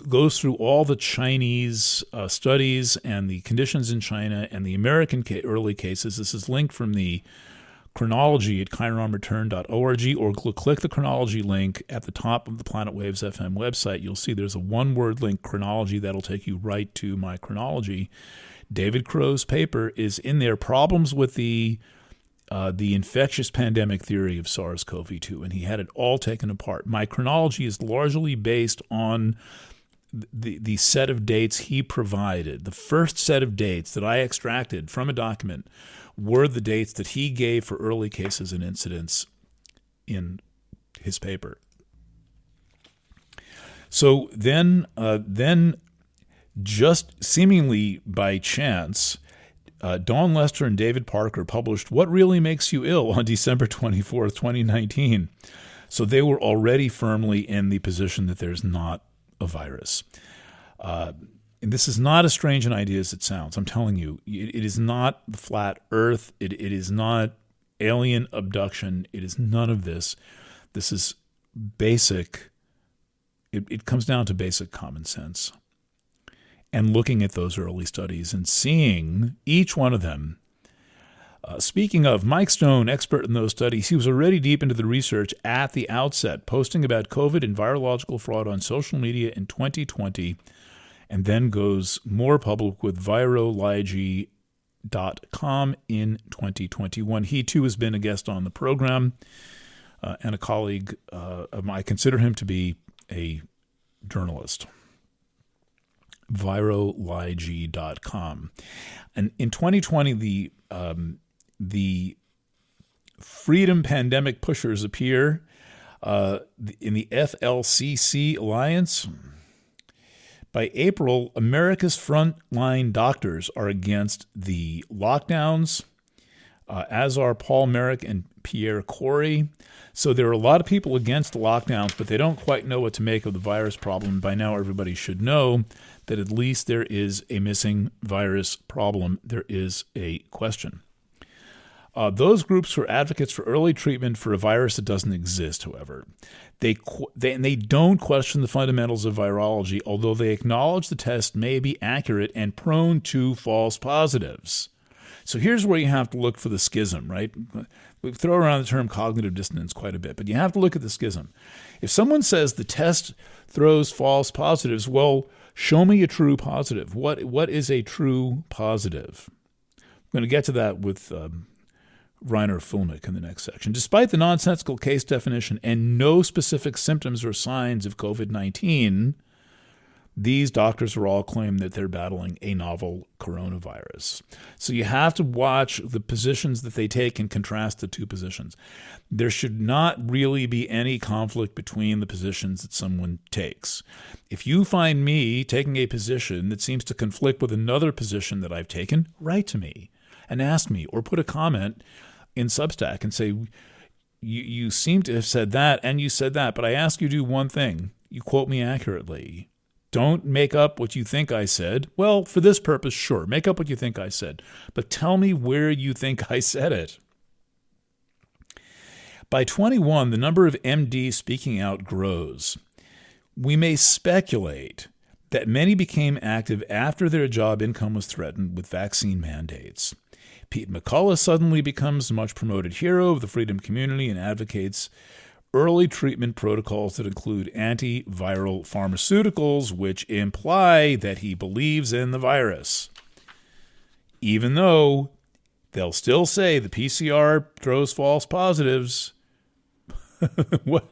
goes through all the Chinese studies and the conditions in China and the American early cases. This is linked from the chronology at chironreturn.org, or click the chronology link at the top of the Planet Waves FM website. You'll see there's a 1-word link, chronology, that'll take you right to my chronology. David Crow's paper is in there, Problems with the infectious pandemic theory of SARS-CoV-2, and he had it all taken apart. My chronology is largely based on the set of dates he provided. The first set of dates that I extracted from a document were the dates that he gave for early cases and incidents in his paper. So then just seemingly by chance, Dawn Lester and David Parker published What Really Makes You Ill on December 24th, 2019. So they were already firmly in the position that there's not a virus. And this is not as strange an idea as it sounds. I'm telling you, it is not the flat earth. It is not alien abduction. It is none of this. This is basic. It comes down to basic common sense. And looking at those early studies and seeing each one of them. Speaking of, Mike Stone, expert in those studies, he was already deep into the research at the outset, posting about COVID and virological fraud on social media in 2020, and then goes more public with virology.com in 2021. He, too, has been a guest on the program and a colleague of mine. I consider him to be a journalist. virology.com. And in 2020, the freedom pandemic pushers appear in the FLCC Alliance. By April, America's frontline doctors are against the lockdowns, as are Paul Merrick and Pierre Corey. So there are a lot of people against the lockdowns, but they don't quite know what to make of the virus problem. By now, everybody should know that at least there is a missing virus problem. There is a question. Those groups are advocates for early treatment for a virus that doesn't exist, however. They don't question the fundamentals of virology, although they acknowledge the test may be accurate and prone to false positives. So here's where you have to look for the schism, right? We throw around the term cognitive dissonance quite a bit, but you have to look at the schism. If someone says the test throws false positives, well, show me a true positive. What is a true positive? going to get to that with Reiner Fuellmich in the next section. Despite the nonsensical case definition and no specific symptoms or signs of COVID-19, these doctors are all claiming that they're battling a novel coronavirus. So you have to watch the positions that they take and contrast the two positions. There should not really be any conflict between the positions that someone takes. If you find me taking a position that seems to conflict with another position that I've taken, write to me and ask me, or put a comment in Substack and say, you seem to have said that and you said that, but I ask you to do one thing. You quote me accurately. Don't make up what you think I said. Well, for this purpose, sure, make up what you think I said. But tell me where you think I said it. By 21, the number of MDs speaking out grows. We may speculate that many became active after their job income was threatened with vaccine mandates. Pete McCullough suddenly becomes a much promoted hero of the freedom community and advocates early treatment protocols that include antiviral pharmaceuticals, which imply that he believes in the virus. Even though they'll still say the PCR throws false positives. What?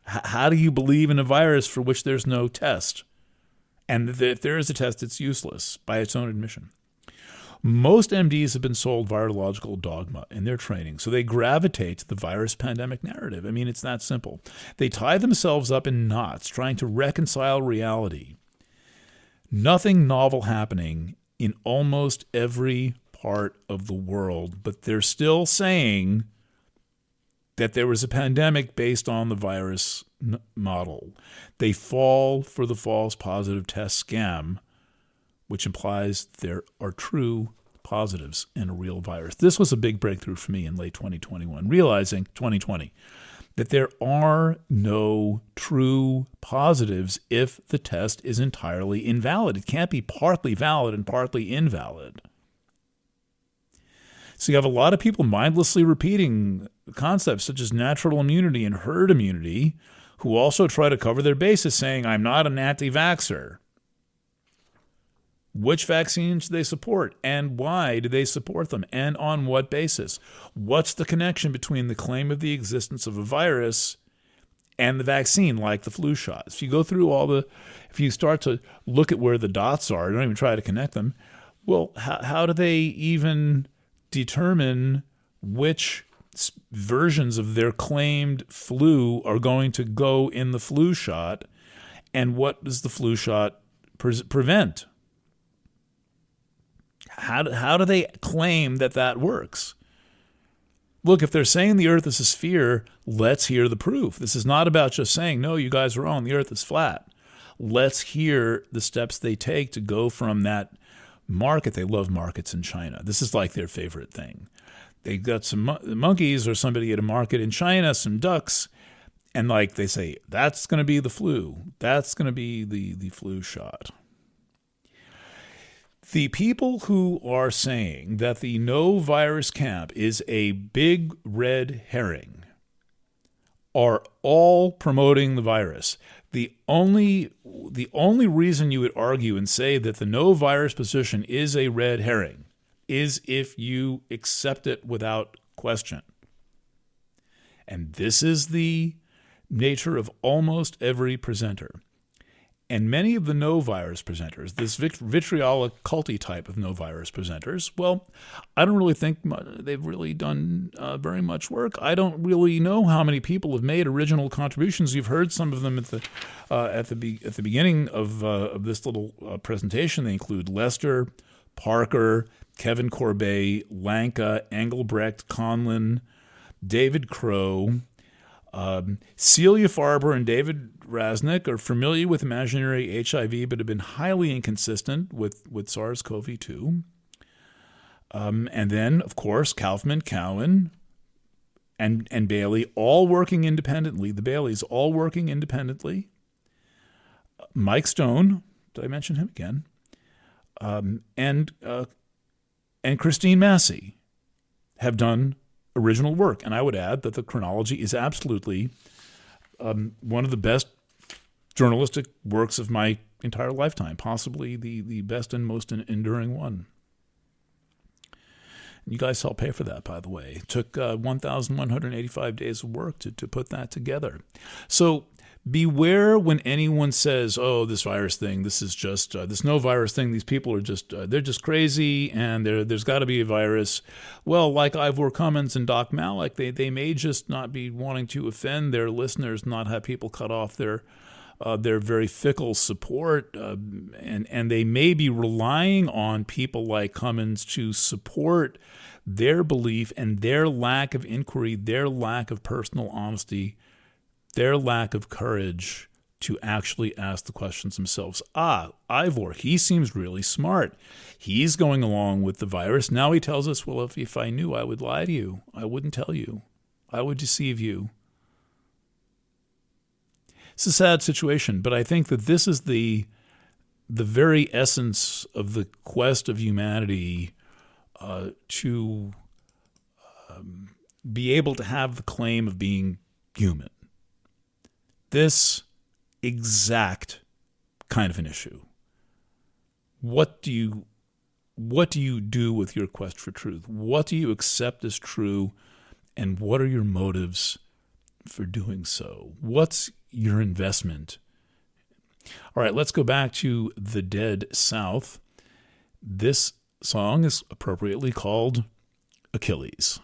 How do you believe in a virus for which there's no test? And if there is a test, it's useless by its own admission. Most MDs have been sold virological dogma in their training, so they gravitate to the virus pandemic narrative. I mean, it's that simple. They tie themselves up in knots trying to reconcile reality. Nothing novel happening in almost every part of the world, but they're still saying that there was a pandemic based on the virus model. They fall for the false positive test scam, which implies there are true positives in a real virus. This was a big breakthrough for me in late 2021, realizing 2020 that there are no true positives if the test is entirely invalid. It can't be partly valid and partly invalid. So you have a lot of people mindlessly repeating concepts such as natural immunity and herd immunity who also try to cover their bases saying, I'm not an anti-vaxxer. Which vaccines do they support, and why do they support them, and on what basis? What's the connection between the claim of the existence of a virus and the vaccine, like the flu shot? If you go through if you start to look at where the dots are, don't even try to connect them, well, how do they even determine which versions of their claimed flu are going to go in the flu shot, and what does the flu shot prevent? How do they claim that works? Look, if they're saying the earth is a sphere, let's hear the proof. This is not about just saying, no, you guys are wrong, the earth is flat. Let's hear the steps they take to go from that market. They love markets in China. This is like their favorite thing. They got some monkeys or somebody at a market in China, some ducks, and like they say, that's going to be the flu. That's going to be the flu shot. The people who are saying that the no virus camp is a big red herring are all promoting the virus. The only reason you would argue and say that the no virus position is a red herring is if you accept it without question. And this is the nature of almost every presenter. And many of the no-virus presenters, this vitriolic, culty type of no-virus presenters, well, I don't really think they've really done very much work. I don't really know how many people have made original contributions. You've heard some of them at the beginning of this little presentation. They include Lester, Parker, Kevin Corbet, Lanka, Engelbrecht, Conlin, David Crow, Celia Farber and David Raznick are familiar with imaginary HIV, but have been highly inconsistent with SARS-CoV-2. And then, of course, Kaufman, Cowan, and Bailey, all working independently. The Baileys all working independently. Mike Stone, did I mention him again? And Christine Massey have done original work. And I would add that the chronology is absolutely one of the best journalistic works of my entire lifetime, possibly the best and most enduring one. You guys helped pay for that, by the way. It took 1,185 days of work to put that together. So beware when anyone says, oh, this virus thing, this is just, this no virus thing, these people are just, they're just crazy and there's got to be a virus. Well, like Ivor Cummins and Doc Malik, they may just not be wanting to offend their listeners, not have people cut off their very fickle support, and they may be relying on people like Cummins to support their belief and their lack of inquiry, their lack of personal honesty, their lack of courage to actually ask the questions themselves. Ivor, he seems really smart. He's going along with the virus. Now he tells us, well, if I knew, I would lie to you. I wouldn't tell you. I would deceive you. It's a sad situation, but I think that this is the very essence of the quest of humanity to be able to have the claim of being human. This exact kind of an issue. What do you do with your quest for truth? What do you accept as true, and what are your motives for doing so? What's your investment? All right, let's go back to the Dead South. This song is appropriately called Achilles.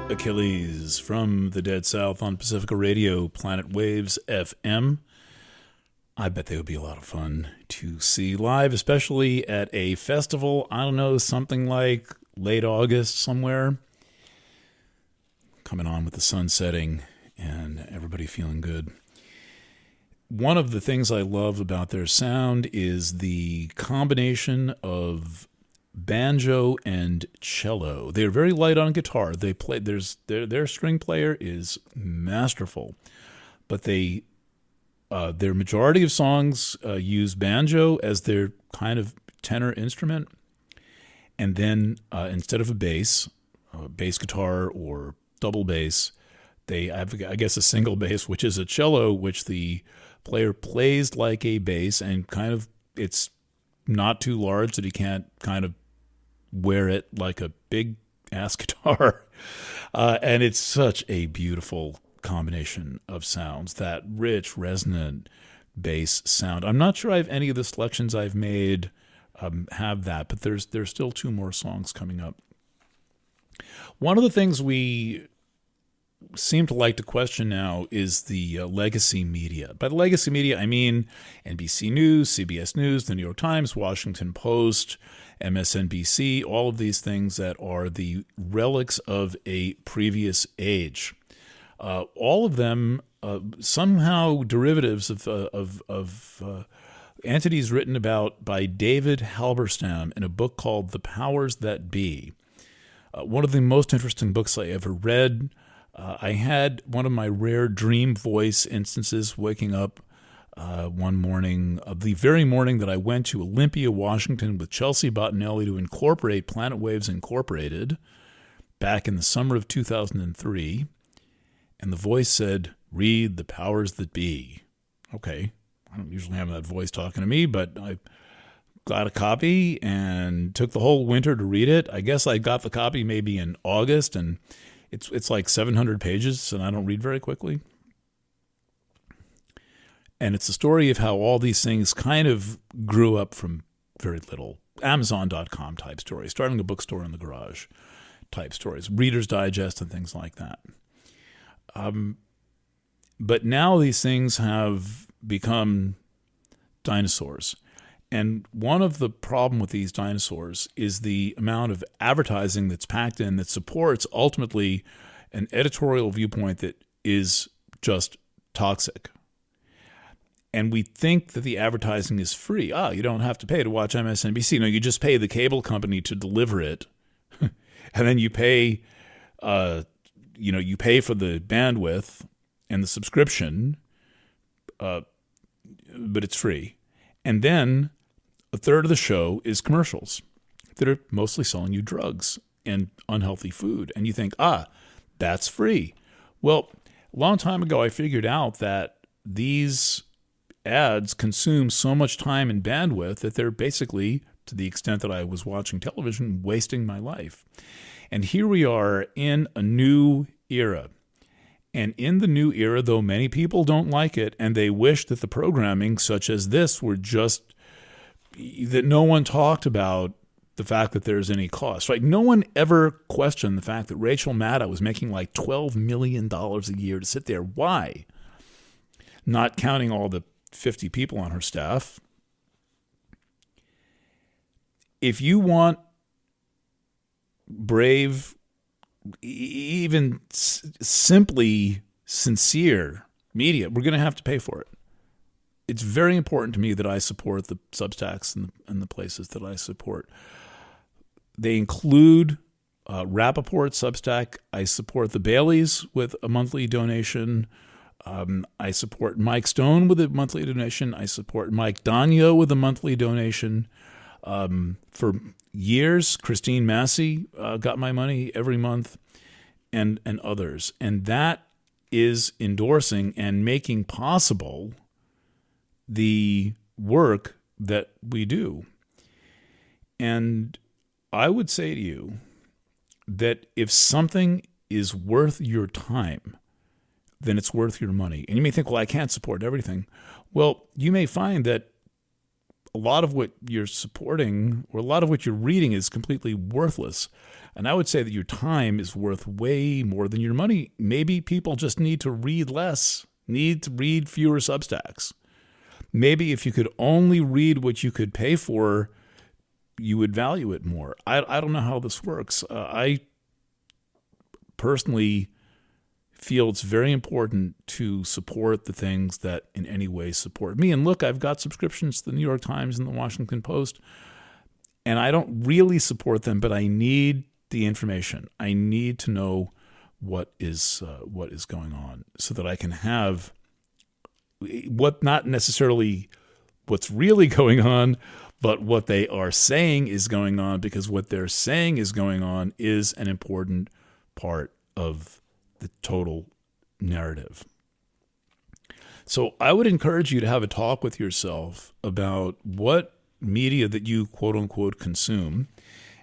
Achilles from the Dead South on Pacifica Radio, Planet Waves FM. I bet they would be a lot of fun to see live, especially at a festival. I don't know, something like late August somewhere. Coming on with the sun setting and everybody feeling good. One of the things I love about their sound is the combination of banjo and cello. They're very light on guitar. They play. Their string player is masterful, but their majority of songs use banjo as their kind of tenor instrument, and then instead of a bass guitar or double bass, they have, I guess, a single bass, which is a cello, which the player plays like a bass, and kind of it's not too large that he can't kind of wear it like a big ass guitar. And it's such a beautiful combination of sounds, that rich, resonant bass sound. I'm not sure I have any of the selections I've made have that. But there's still 2 more songs coming up. One of the things we seem to like to question now is the legacy media. By the legacy media, I mean NBC News, CBS News, the New York Times, Washington Post, MSNBC, all of these things that are the relics of a previous age. All of them somehow derivatives of entities written about by David Halberstam in a book called The Powers That Be. One of the most interesting books I ever read. I had one of my rare dream voice instances waking up one morning, the very morning that I went to Olympia, Washington with Chelsea Bottinelli to incorporate Planet Waves Incorporated back in the summer of 2003. And the voice said, "Read The Powers That Be." Okay, I don't usually have that voice talking to me, but I got a copy and took the whole winter to read it. I guess I got the copy maybe in August, and it's like 700 pages, and I don't read very quickly. And it's a story of how all these things kind of grew up from very little. Amazon.com type stories, starting a bookstore in the garage type stories, Reader's Digest and things like that. But now these things have become dinosaurs. And one of the problem with these dinosaurs is the amount of advertising that's packed in that supports ultimately an editorial viewpoint that is just toxic. And we think that the advertising is free. You don't have to pay to watch MSNBC. No, you just pay the cable company to deliver it. And then you pay, you pay for the bandwidth and the subscription, but it's free. And then a third of the show is commercials that are mostly selling you drugs and unhealthy food. And you think, that's free. Well, a long time ago, I figured out that these ads consume so much time and bandwidth that they're basically, to the extent that I was watching television, wasting my life. And here we are in a new era. And in the new era, though many people don't like it, and they wish that the programming such as this were just, that no one talked about the fact that there's any cost, right? No one ever questioned the fact that Rachel Maddow was making like $12 million a year to sit there. Why? Not counting all the 50 people on her staff. If you want brave, even simply sincere media, we're going to have to pay for it. It's very important to me that I support the Substacks and the places that I support. They include Rappaport Substack. I support the Baileys with a monthly donation. I support Mike Stone with a monthly donation. I support Mike Dagno with a monthly donation. For years, Christine Massey got my money every month, and others. And that is endorsing and making possible the work that we do. And I would say to you that if something is worth your time, then it's worth your money. And you may think, well, I can't support everything. Well, you may find that a lot of what you're supporting or a lot of what you're reading is completely worthless. And I would say that your time is worth way more than your money. Maybe people just need to read less, need to read fewer Substacks. Maybe if you could only read what you could pay for, you would value it more. I don't know how this works. I personally feel it's very important to support the things that in any way support me. And look, I've got subscriptions to the New York Times and the Washington Post, and I don't really support them, but I need the information. I need to know what is going on so that I can have not necessarily what's really going on, but what they are saying is going on, because what they're saying is going on is an important part of the total narrative. So I would encourage you to have a talk with yourself about what media that you quote unquote consume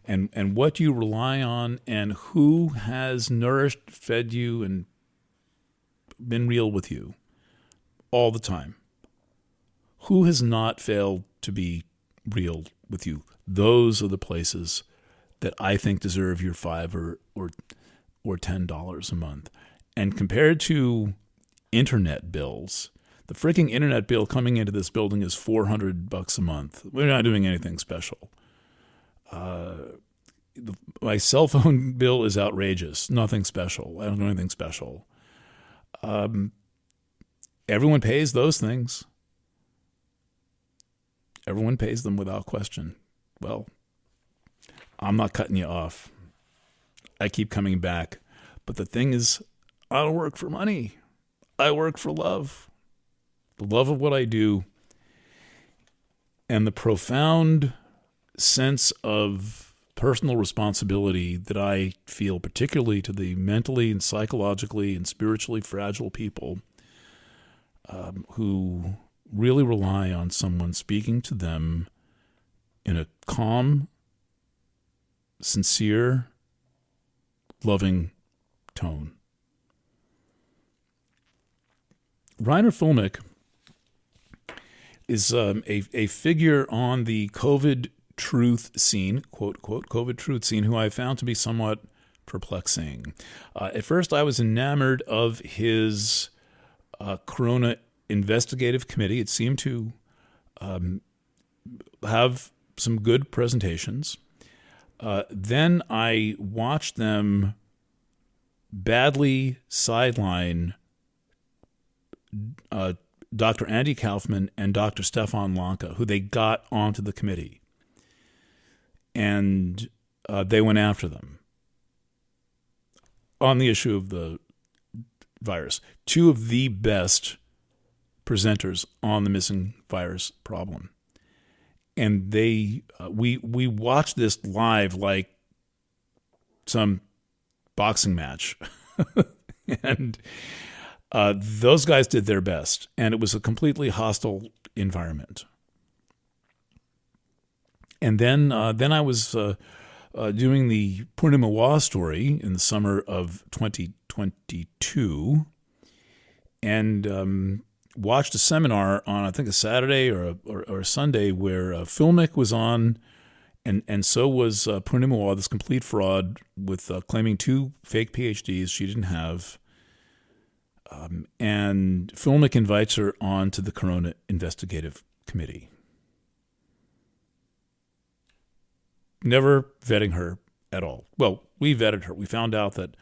and what you rely on and who has nourished, fed you, and been real with you all the time. Who has not failed to be real with you. Those are the places that I think deserve your $5 or $10 a month. And compared to internet bills, the freaking internet bill coming into this building is $400 a month. We're not doing anything special. My cell phone bill is outrageous. Nothing special. I don't do anything special. Everyone pays those things. Everyone pays them without question. Well, I'm not cutting you off. I keep coming back. But the thing is, I don't work for money. I work for love. The love of what I do and the profound sense of personal responsibility that I feel, particularly to the mentally and psychologically and spiritually fragile people who really rely on someone speaking to them in a calm, sincere, loving tone. Reiner Fuellmich is a figure on the COVID truth scene, quote, quote, COVID truth scene, who I found to be somewhat perplexing. At first, I was enamored of his Corona investigative committee. It seemed to have some good presentations. Then I watched them badly sideline Dr. Andy Kaufman and Dr. Stefan Lanka, who they got onto the committee. And they went after them on the issue of the virus. Two of the best presenters on the missing virus problem. And we watched this live like some boxing match. And those guys did their best, and it was a completely hostile environment. And then I was doing the Purnima Wah story in the summer of 2022, and watched a seminar on, I think, a Saturday or a Sunday where Fuellmich was on, and so was Purnima Wah, this complete fraud with claiming 2 fake PhDs she didn't have. And Fuellmich invites her on to the Corona Investigative Committee. Never vetting her at all. Well, we vetted her. We found out that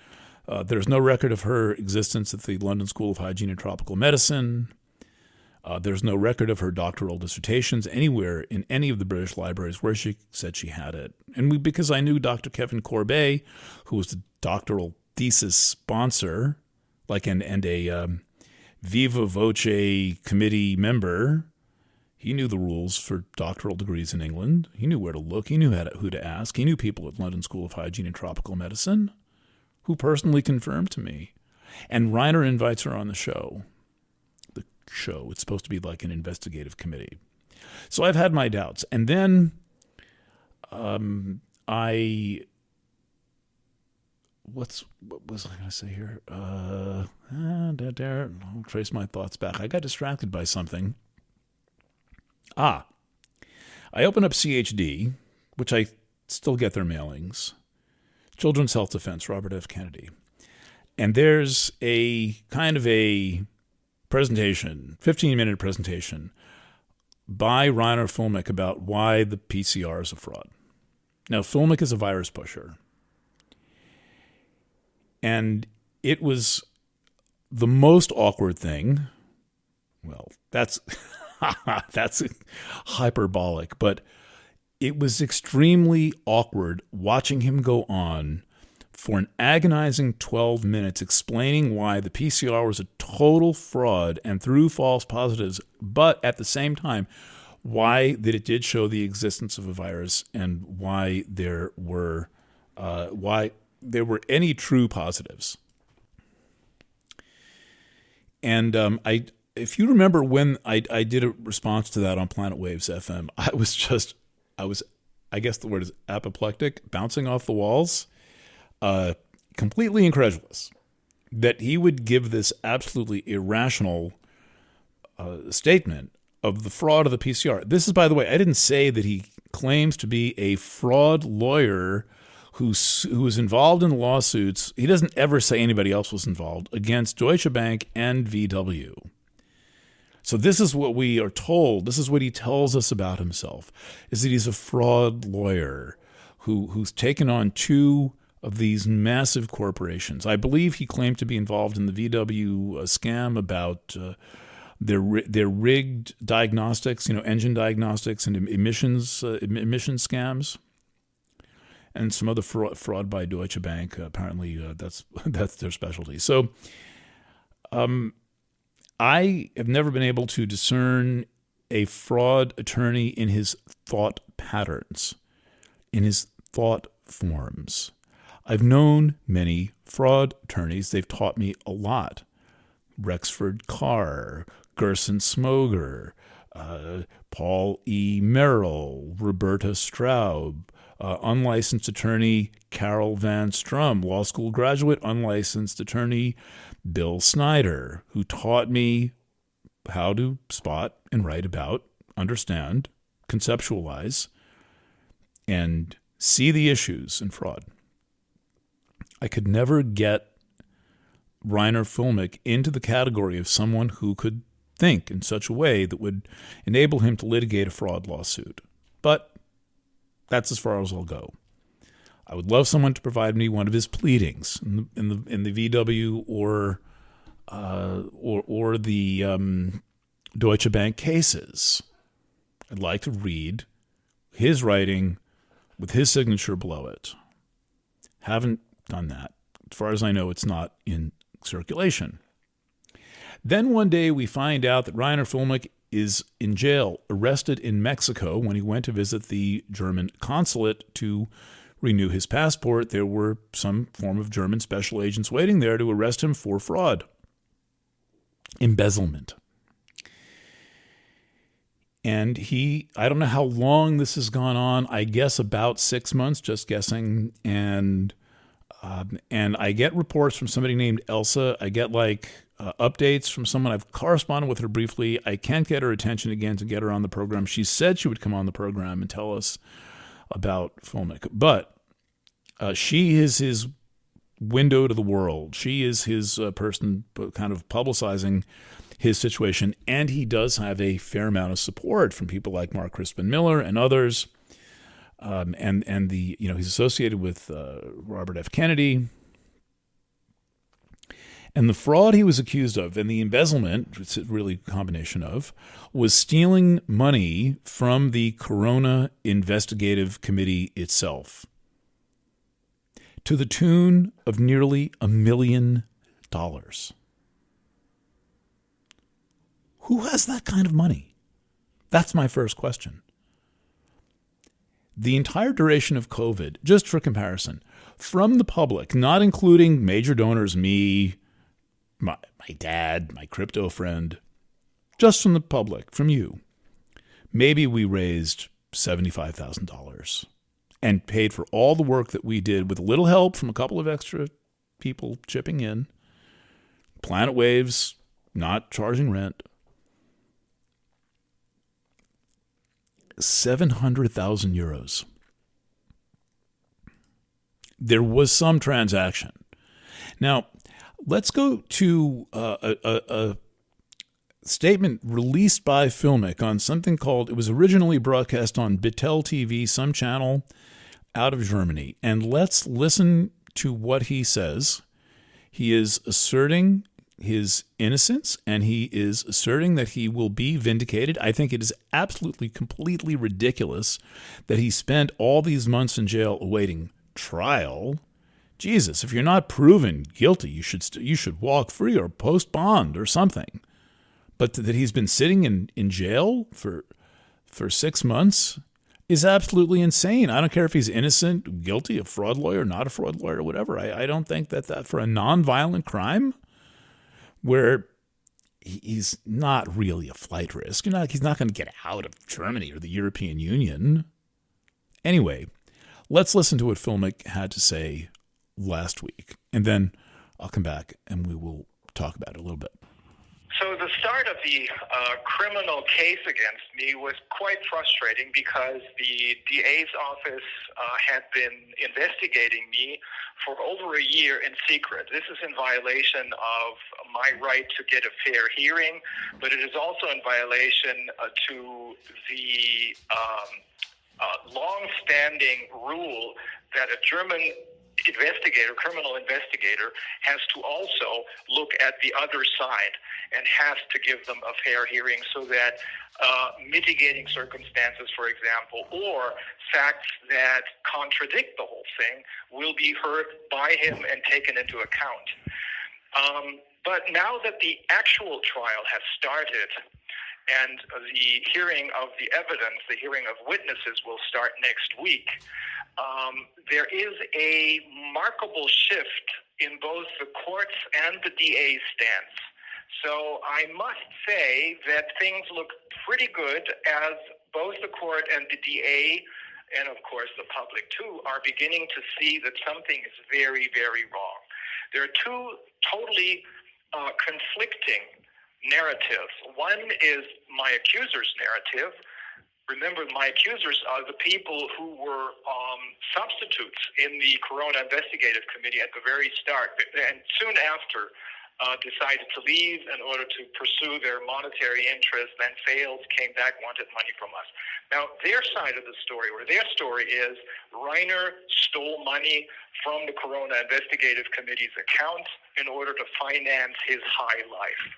there's no record of her existence at the London School of Hygiene and Tropical Medicine. There's no record of her doctoral dissertations anywhere in any of the British libraries where she said she had it. And because I knew Dr. Kevin Corbet, who was the doctoral thesis sponsor, and a Viva Voce committee member, he knew the rules for doctoral degrees in England. He knew where to look. He knew who to ask. He knew people at London School of Hygiene and Tropical Medicine who personally confirmed to me. And Reiner invites her on the show. The show, it's supposed to be like an investigative committee. So I've had my doubts. And then what was I going to say here? I'll trace my thoughts back. I got distracted by something. I opened up CHD, which I still get their mailings. Children's Health Defense, Robert F. Kennedy. And there's a kind of a presentation, 15-minute presentation by Reiner Fuellmich about why the PCR is a fraud. Now, Fuellmich is a virus pusher. And it was the most awkward thing. Well, that's hyperbolic, but it was extremely awkward watching him go on for an agonizing 12 minutes explaining why the PCR was a total fraud and threw false positives, but at the same time, why that it did show the existence of a virus and why there were any true positives. And if you remember when I did a response to that on Planet Waves FM, I guess the word is apoplectic, bouncing off the walls, completely incredulous that he would give this absolutely irrational statement of the fraud of the PCR. This is, by the way, I didn't say that he claims to be a fraud lawyer who was involved in lawsuits. He doesn't ever say anybody else was involved, against Deutsche Bank and VW. So this is what we are told. This is what he tells us about himself, is that he's a fraud lawyer who's taken on two of these massive corporations. I believe he claimed to be involved in the VW scam about their rigged diagnostics, engine diagnostics and emissions scams, and some other fraud by Deutsche Bank. Apparently, that's their specialty. So, I have never been able to discern a fraud attorney in his thought patterns, in his thought forms. I've known many fraud attorneys. They've taught me a lot. Rexford Carr, Gerson Smoger, Paul E. Merrill, Roberta Straub, unlicensed attorney Carol Van Strum, law school graduate, unlicensed attorney Bill Snyder, who taught me how to spot and write about, understand, conceptualize, and see the issues in fraud. I could never get Reiner Fuellmich into the category of someone who could think in such a way that would enable him to litigate a fraud lawsuit. But that's as far as I'll go. I would love someone to provide me one of his pleadings in the VW or the Deutsche Bank cases. I'd like to read his writing with his signature below it. Haven't done that. As far as I know, it's not in circulation. Then one day we find out that Reiner Fuellmich is in jail, arrested in Mexico when he went to visit the German consulate to renew his passport. There were some form of German special agents waiting there to arrest him for fraud, embezzlement. And I don't know how long this has gone on. I guess about 6 months, just guessing. And I get reports from somebody named Elsa. I get updates from someone. I've corresponded with her briefly. I can't get her attention again to get her on the program. She said she would come on the program and tell us about Fuellmich. But she is his window to the world. She is his person kind of publicizing his situation. And he does have a fair amount of support from people like Mark Crispin Miller and others. And he's associated with Robert F. Kennedy. And the fraud he was accused of, and the embezzlement, it's really a combination of, was stealing money from the Corona Investigative Committee itself to the tune of nearly $1 million. Who has that kind of money? That's my first question. The entire duration of COVID, just for comparison, from the public, not including major donors, me, my dad, my crypto friend, just from the public, from you, maybe we raised $75,000 and paid for all the work that we did with a little help from a couple of extra people chipping in, Planet Waves not charging rent, 700,000 euros. There was some transaction. Now, let's go to a statement released by Fuellmich on something called, it was originally broadcast on Bitel TV, some channel out of Germany. And let's listen to what he says. He is asserting his innocence, and he is asserting that he will be vindicated. I think it is absolutely, completely ridiculous that he spent all these months in jail awaiting trial. Jesus, if you're not proven guilty, you should walk free or post bond or something. But that he's been sitting in jail for 6 months is absolutely insane. I don't care if he's innocent, guilty, a fraud lawyer, not a fraud lawyer, whatever. I don't think that for a nonviolent crime where he's not really a flight risk, he's not going to get out of Germany or the European Union. Anyway, let's listen to what Fuellmich had to say last week, and then I'll come back and we will talk about it a little bit. So the start of the criminal case against me was quite frustrating because the DA's office had been investigating me for over a year in secret. This is in violation of my right to get a fair hearing, but it is also in violation to the long-standing rule that a German criminal investigator, has to also look at the other side and has to give them a fair hearing so that mitigating circumstances, for example, or facts that contradict the whole thing will be heard by him and taken into account. But now that the actual trial has started, and the hearing of the evidence, the hearing of witnesses will start next week, there is a remarkable shift in both the courts and the DA's stance. So I must say that things look pretty good as both the court and the DA, and of course the public too, are beginning to see that something is very, very wrong. There are two totally conflicting narratives. One is my accuser's narrative. Remember, my accusers are the people who were substitutes in the Corona Investigative Committee at the very start, and soon after decided to leave in order to pursue their monetary interests, then failed, came back, wanted money from us. Now, their side of the story, or their story is, Reiner stole money from the Corona Investigative Committee's account in order to finance his high life.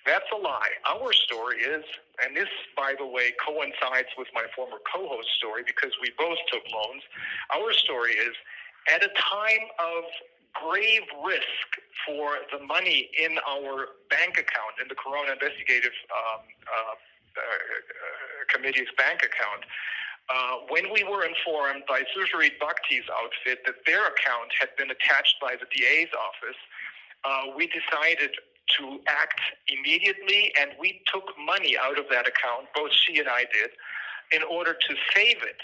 That's a lie. Our story is, and this, by the way, coincides with my former co-host story because we both took loans. Our story is, at a time of grave risk for the money in our bank account, in the Corona Investigative Committee's bank account, when we were informed by Sujarit Bhakti's outfit that their account had been attached by the DA's office, we decided to act immediately, and we took money out of that account, both she and I did, in order to save it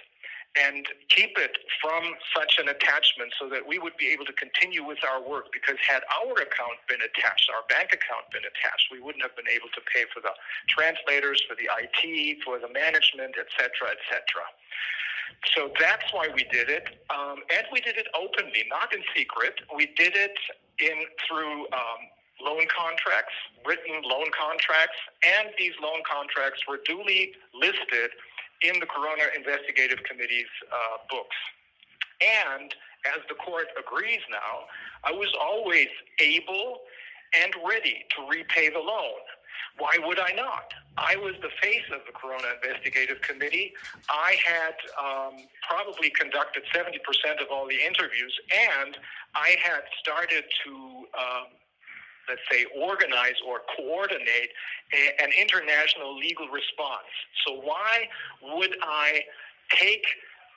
and keep it from such an attachment so that we would be able to continue with our work, because had our account been attached, our bank account been attached, we wouldn't have been able to pay for the translators, for the IT, for the management, et cetera, et cetera. So that's why we did it, and we did it openly, not in secret. We did it through loan contracts, written loan contracts, and these loan contracts were duly listed in the Corona Investigative Committee's books. And as the court agrees now, I was always able and ready to repay the loan. Why would I not? I was the face of the Corona Investigative Committee. I had probably conducted 70% of all the interviews, and I had started to let's say, organize or coordinate an international legal response. So why would I take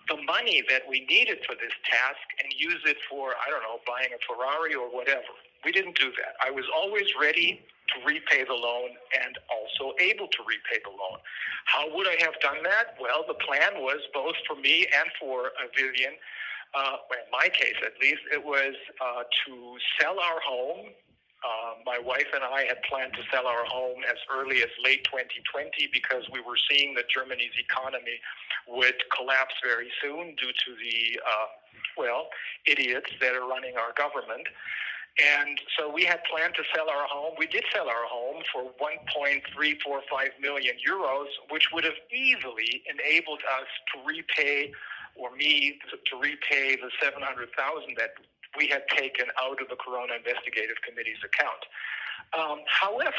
the money that we needed for this task and use it for, I don't know, buying a Ferrari or whatever? We didn't do that. I was always ready to repay the loan and also able to repay the loan. How would I have done that? Well, the plan was, both for me and for Vivian, in my case at least, it was to sell our home. My wife and I had planned to sell our home as early as late 2020 because we were seeing that Germany's economy would collapse very soon due to the, idiots that are running our government. And so we had planned to sell our home. We did sell our home for 1.345 million euros, which would have easily enabled us to repay, or me to repay the 700,000 that we had taken out of the Corona Investigative Committee's account. However,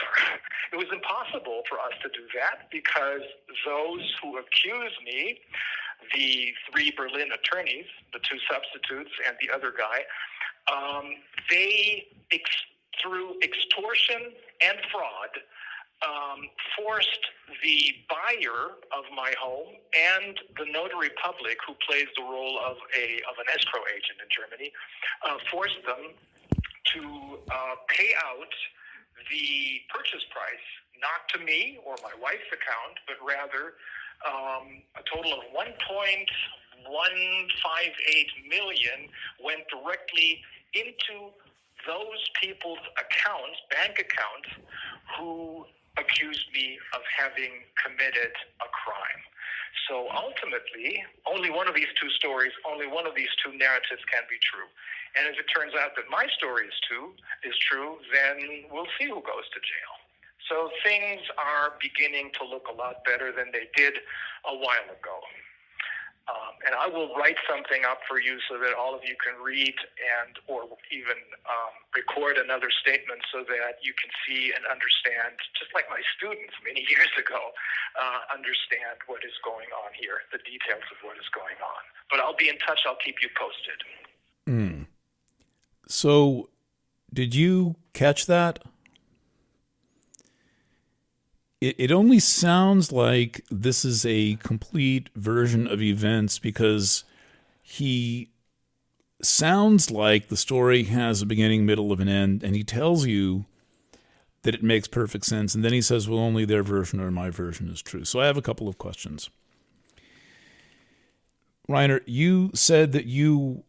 it was impossible for us to do that because those who accused me, the three Berlin attorneys, the two substitutes and the other guy, they, through extortion and fraud, forced the buyer of my home and the notary public, who plays the role of an escrow agent in Germany, forced them to pay out the purchase price, not to me or my wife's account, but rather a total of 1.158 million went directly into those people's accounts, bank accounts, who accused me of having committed a crime. So ultimately, only one of these two stories, only one of these two narratives can be true. And if it turns out that my story is true, then we'll see who goes to jail. So things are beginning to look a lot better than they did a while ago. And I will write something up for you so that all of you can read or even record another statement so that you can see and understand, just like my students many years ago, understand what is going on here, the details of what is going on. But I'll be in touch. I'll keep you posted. So, did you catch that? It only sounds like this is a complete version of events because he sounds like the story has a beginning, middle, of an end, and he tells you that it makes perfect sense, and then he says, well, only their version or my version is true. So I have a couple of questions. Reiner, you said that you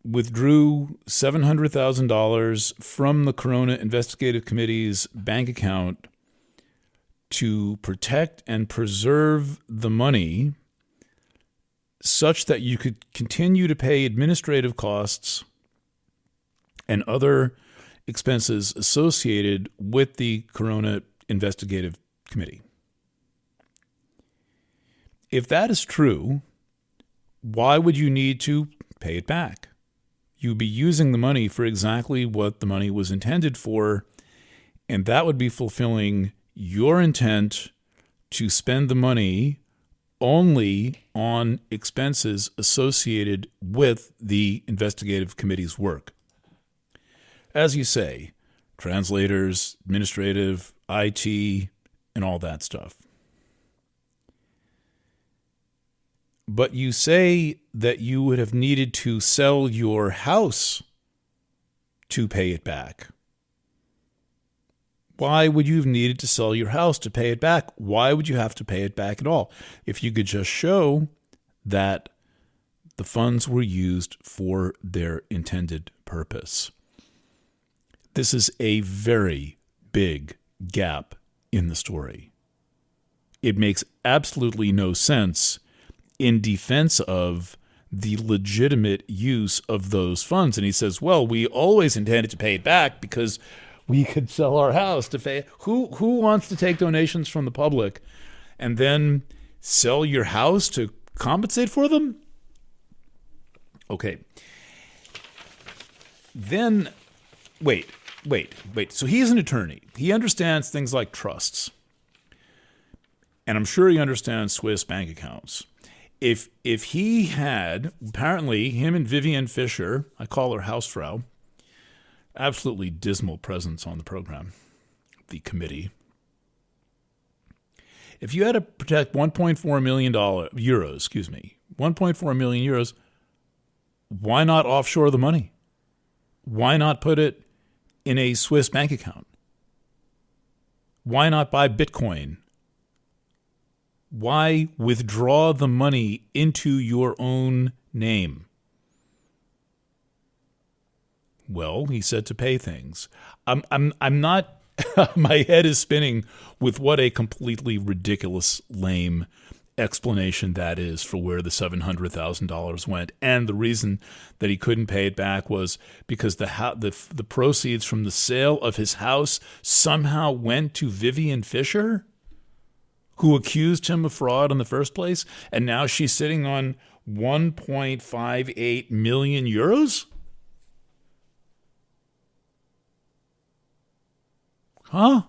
withdrew $700,000 from the Corona Investigative Committee's bank account to protect and preserve the money such that you could continue to pay administrative costs and other expenses associated with the Corona Investigative Committee. If that is true, why would you need to pay it back? You'd be using the money for exactly what the money was intended for, and that would be fulfilling your intent to spend the money only on expenses associated with the investigative committee's work. As you say, translators, administrative, IT, and all that stuff. But you say that you would have needed to sell your house to pay it back. Why would you have needed to sell your house to pay it back? Why would you have to pay it back at all? If you could just show that the funds were used for their intended purpose. This is a very big gap in the story. It makes absolutely no sense in defense of the legitimate use of those funds. And he says, well, we always intended to pay it back because we could sell our house to pay. Who wants to take donations from the public and then sell your house to compensate for them? Okay. Then, wait. So he's an attorney. He understands things like trusts. And I'm sure he understands Swiss bank accounts. If he had, apparently, him and Vivian Fisher, I call her Hausfrau, absolutely dismal presence on the program, the committee. If you had to protect 1.4 million euros, 1.4 million euros, why not offshore the money? Why not put it in a Swiss bank account? Why not buy Bitcoin? Why withdraw the money into your own name? Well, he said to pay things. I'm not. My head is spinning with what a completely ridiculous, lame explanation that is for where the $700,000 went. And the reason that he couldn't pay it back was because the proceeds from the sale of his house somehow went to Vivian Fisher, who accused him of fraud in the first place, and now she's sitting on 1.58 million euros? Huh?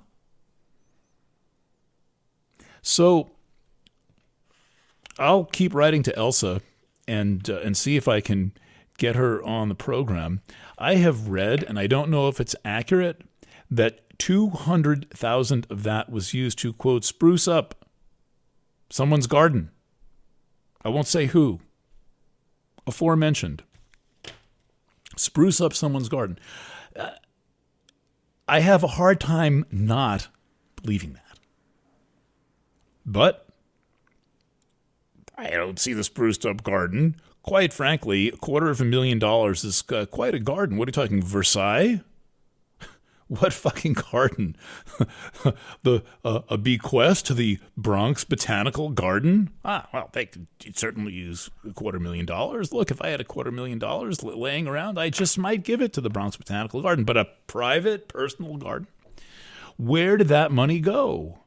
So I'll keep writing to Elsa and see if I can get her on the program. I have read, and I don't know if it's accurate, that 200,000 of that was used to, quote, spruce up someone's garden. I won't say who. Aforementioned. Spruce up someone's garden. I have a hard time not believing that. But I don't see the spruced up garden. Quite frankly, $250,000 is quite a garden. What are you talking, Versailles? What fucking garden? A bequest to the Bronx Botanical Garden? Well, they could certainly use $250,000. Look, if I had $250,000 laying around, I just might give it to the Bronx Botanical Garden. But a private, personal garden? Where did that money go?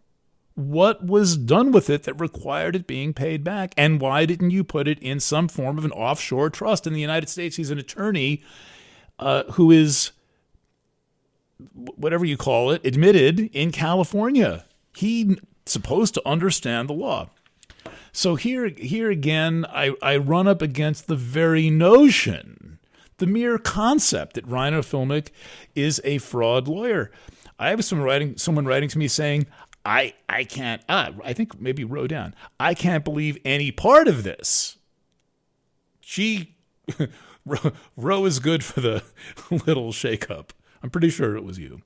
What was done with it that required it being paid back? And why didn't you put it in some form of an offshore trust? In the United States, he's an attorney who is, whatever you call it, admitted in California. He's supposed to understand the law. So here again, I run up against the very notion, the mere concept that Reiner Fuellmich is a fraud lawyer. I have someone writing to me saying, I can't, I think maybe wrote down, I can't believe any part of this. Roe is good for the little shakeup. I'm pretty sure it was you.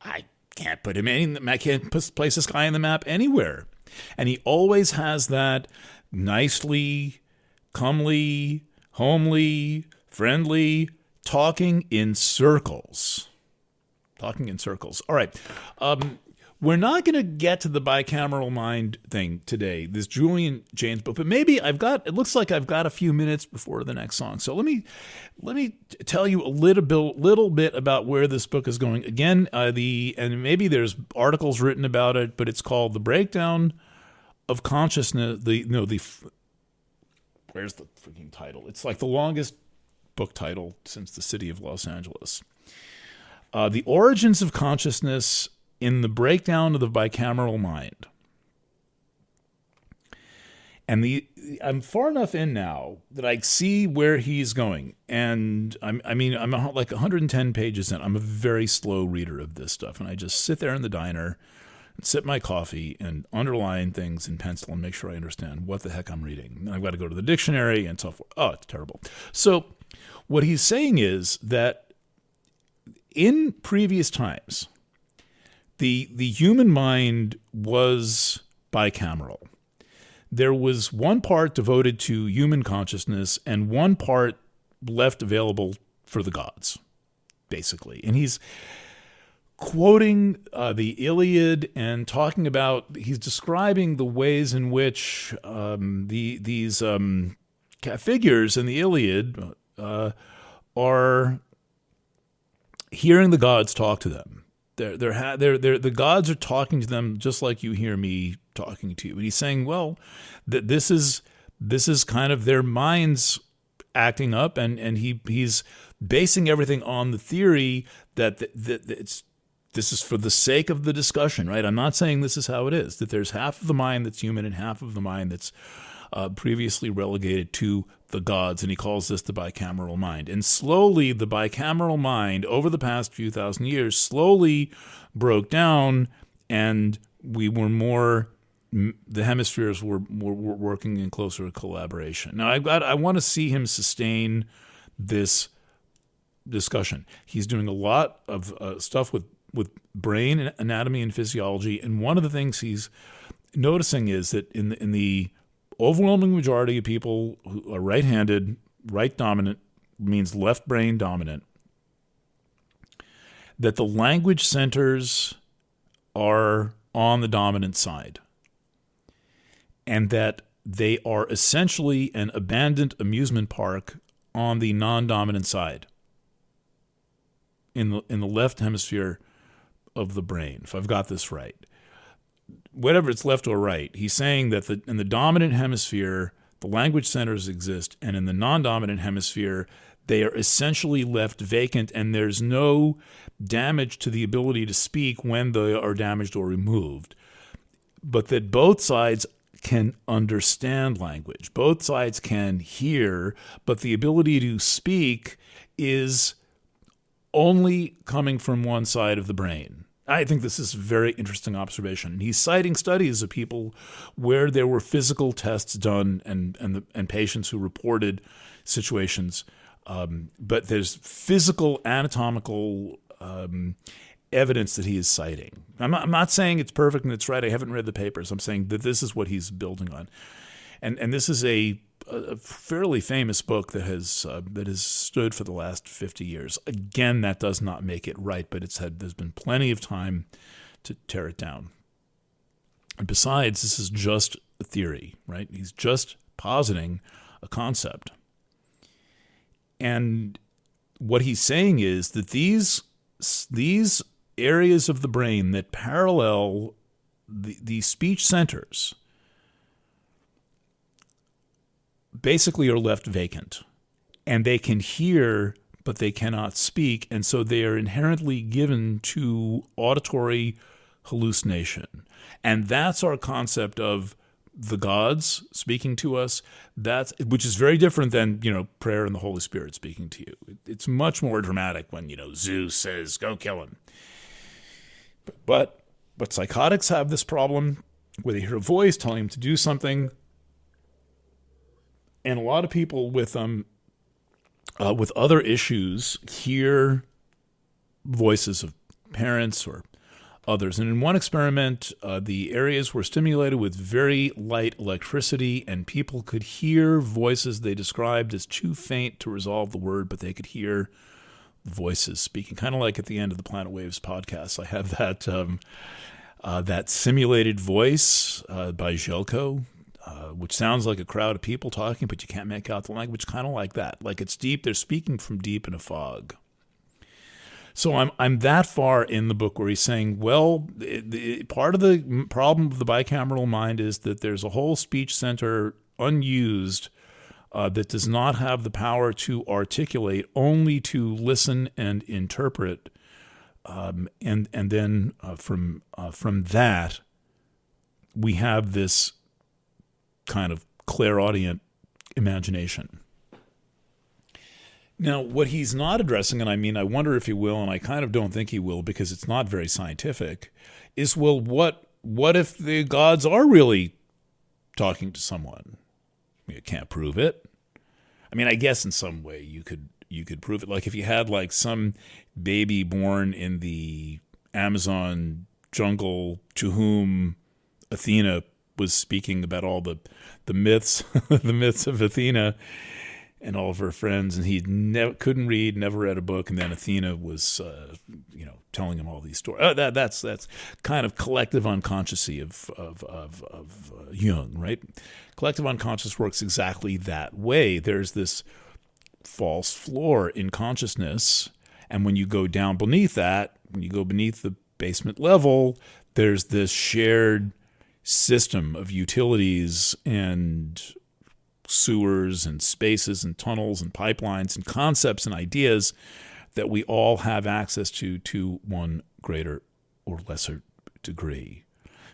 I can't put him in. I can't place this guy on the map anywhere. And he always has that nicely, comely, homely, friendly, talking in circles. All right. We're not going to get to the bicameral mind thing today, this Julian Jaynes book, but maybe it looks like I've got a few minutes before the next song. So let me tell you a little bit about where this book is going. Again, and maybe there's articles written about it, but it's called The Breakdown of Consciousness. Where's the freaking title? It's like the longest book title since the city of Los Angeles. The Origins of Consciousness in the Breakdown of the Bicameral Mind. And I'm far enough in now that I see where he's going. And I'm like 110 pages in. I'm a very slow reader of this stuff. And I just sit there in the diner and sip my coffee and underline things in pencil and make sure I understand what the heck I'm reading. And I've got to go to the dictionary and so forth. Oh, it's terrible. So what he's saying is that in previous times, the human mind was bicameral. There was one part devoted to human consciousness and one part left available for the gods, basically. And he's quoting the Iliad and talking about, he's describing the ways in which these figures in the Iliad are hearing the gods talk to them. The gods are talking to them just like you hear me talking to you. And he's saying, well, that this is kind of their minds acting up, and he's basing everything on the theory that this is for the sake of the discussion, right? I'm not saying this is how it is, that there's half of the mind that's human and half of the mind that's previously relegated to the gods, and he calls this the bicameral mind. And slowly, the bicameral mind, over the past few thousand years, slowly broke down, and the hemispheres were working in closer collaboration. Now, I want to see him sustain this discussion. He's doing a lot of stuff with brain anatomy and physiology, and one of the things he's noticing is that in the overwhelming majority of people who are right-handed, right dominant, means left brain dominant, that the language centers are on the dominant side, and that they are essentially an abandoned amusement park on the non-dominant side, in the left hemisphere of the brain, if I've got this right. Whatever it's left or right, he's saying that in the dominant hemisphere, the language centers exist, and in the non-dominant hemisphere, they are essentially left vacant, and there's no damage to the ability to speak when they are damaged or removed. But that both sides can understand language. Both sides can hear, but the ability to speak is only coming from one side of the brain. I think this is a very interesting observation. He's citing studies of people where there were physical tests done and patients who reported situations, but there's physical anatomical evidence that he is citing. I'm not saying it's perfect and it's right. I haven't read the papers. I'm saying that this is what he's building on. And this is a a fairly famous book that has stood for the last 50 years. Again, that does not make it right, but there's been plenty of time to tear it down. And besides, this is just a theory, right? He's just positing a concept. And what he's saying is that these areas of the brain that parallel the speech centers basically are left vacant, and they can hear, but they cannot speak, and so they are inherently given to auditory hallucination. And that's our concept of the gods speaking to us, which is very different than, prayer and the Holy Spirit speaking to you. It's much more dramatic when, Zeus says, go kill him. But psychotics have this problem where they hear a voice telling them to do something. And a lot of people with other issues hear voices of parents or others. And in one experiment, the areas were stimulated with very light electricity, and people could hear voices they described as too faint to resolve the word, but they could hear voices speaking. Kind of like at the end of the Planet Waves podcast, I have that simulated voice by Jelko, which sounds like a crowd of people talking, but you can't make out the language, kind of like that. Like it's deep. They're speaking from deep in a fog. So I'm that far in the book where he's saying, well, part of the problem of the bicameral mind is that there's a whole speech center unused that does not have the power to articulate, only to listen and interpret. And then from that, we have this kind of clairaudient imagination. Now, what he's not addressing, and I wonder if he will, and I kind of don't think he will because it's not very scientific, is, well, what if the gods are really talking to someone? You can't prove it. I guess in some way you could prove it. Like if you had like some baby born in the Amazon jungle to whom Athena was speaking about all the myths, the myths of Athena and all of her friends, and he couldn't read, never read a book, and then Athena was, telling him all these stories. That's kind of collective unconsciousy of Jung, right? Collective unconscious works exactly that way. There's this false floor in consciousness, and when you go down beneath that, when you go beneath the basement level, there's this shared system of utilities and sewers and spaces and tunnels and pipelines and concepts and ideas that we all have access to one greater or lesser degree.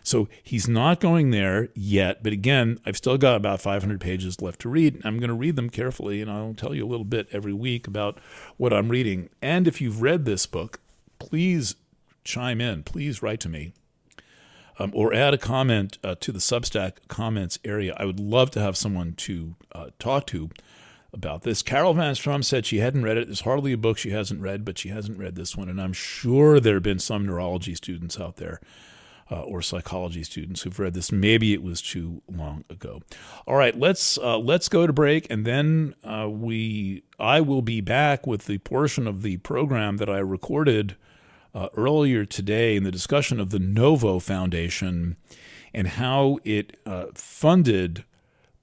So he's not going there yet, but again, I've still got about 500 pages left to read. I'm going to read them carefully, and I'll tell you a little bit every week about what I'm reading. And if you've read this book, please chime in. Please write to me. Or add a comment to the Substack comments area. I would love to have someone to talk to about this. Carol Van Strom said she hadn't read it. There's hardly a book she hasn't read, but she hasn't read this one. And I'm sure there have been some neurology students out there or psychology students who've read this. Maybe it was too long ago. All right, let's go to break, and then I will be back with the portion of the program that I recorded earlier today in the discussion of the Novo Foundation and how it funded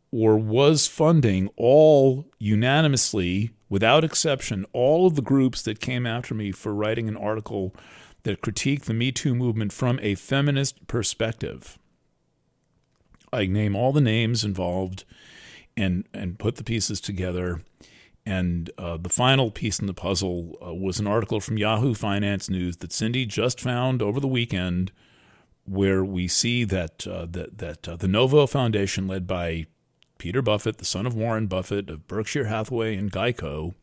or was funding all unanimously, without exception, all of the groups that came after me for writing an article that critiqued the Me Too movement from a feminist perspective. I name all the names involved and put the pieces together. And the final piece in the puzzle was an article from Yahoo Finance News that Cindy just found over the weekend, where we see that the Novo Foundation, led by Peter Buffett, the son of Warren Buffett of Berkshire Hathaway and Geico,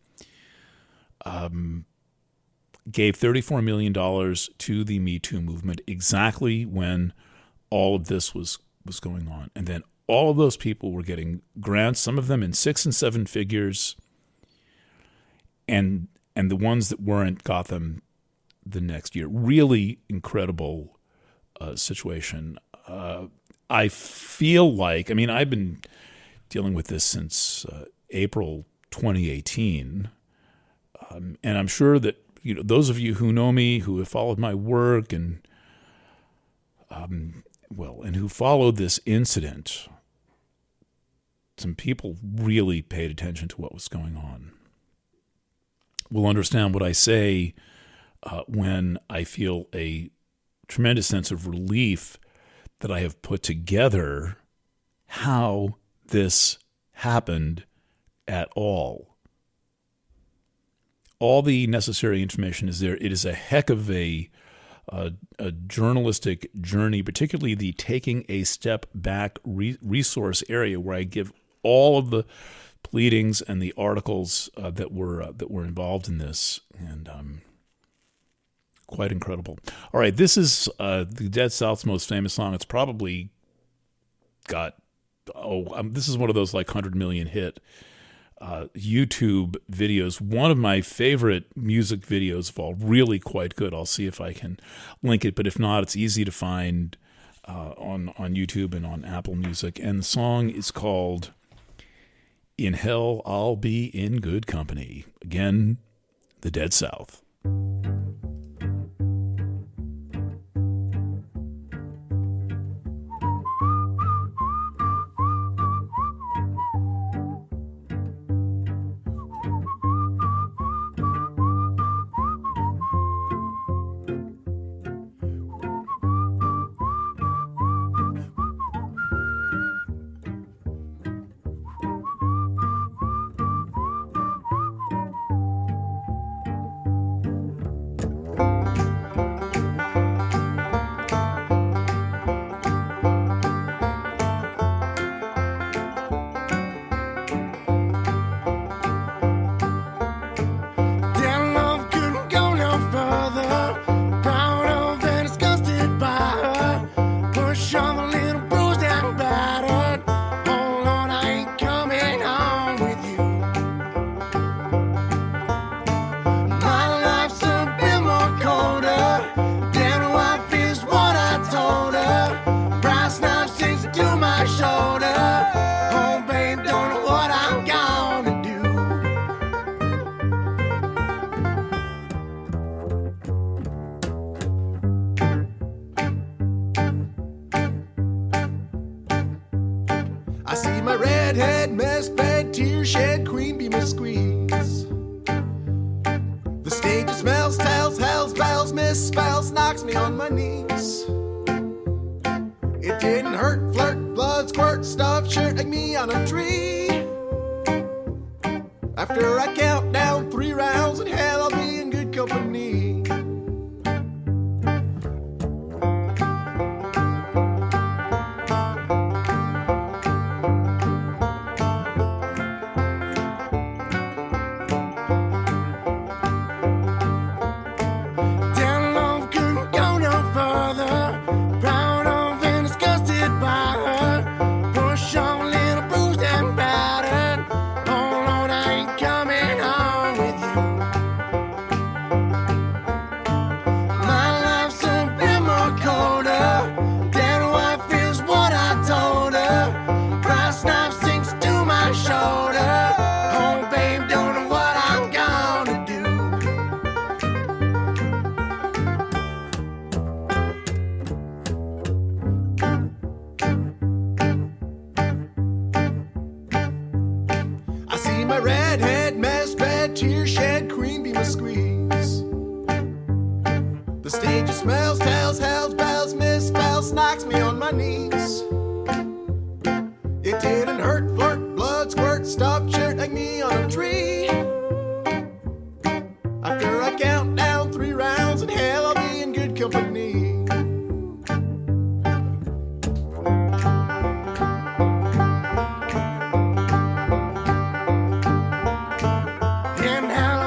gave $34 million to the Me Too movement exactly when all of this was going on. And then all of those people were getting grants, some of them in 6 and 7 figures, and the ones that weren't got them the next year. Really incredible situation. I feel like, I've been dealing with this since April 2018. And I'm sure that those of you who know me, who have followed my work, and who followed this incident, some people really paid attention to what was going on. Will understand what I say when I feel a tremendous sense of relief that I have put together how this happened at all. All the necessary information is there. It is a heck of a journalistic journey, particularly the taking a step back resource area where I give all of the pleadings and the articles that were involved in this, and quite incredible. All right, this is the Dead South's most famous song. It's probably got this is one of those like 100 million hit YouTube videos. One of my favorite music videos of all. Really quite good. I'll see if I can link it, but if not, it's easy to find on YouTube and on Apple Music. And the song is called "In Hell I'll Be in Good Company." Again, the Dead South. I see my redhead, mess bed, tear shed, queen bee must squeeze. The stage smells, tells, hells, bells, misspells, knocks me on my knees. It didn't hurt, flirt, blood, squirt, stuff, shirt like me on a tree. After I count down 3 rounds in hell, I'll be in good company. Smells, tells, hells, bells, misspells, knocks me on my knees. It didn't hurt, flirt, blood, squirt, stuff, shirt like me on a tree. After I count down 3 rounds in hell, I'll be in good company. In hell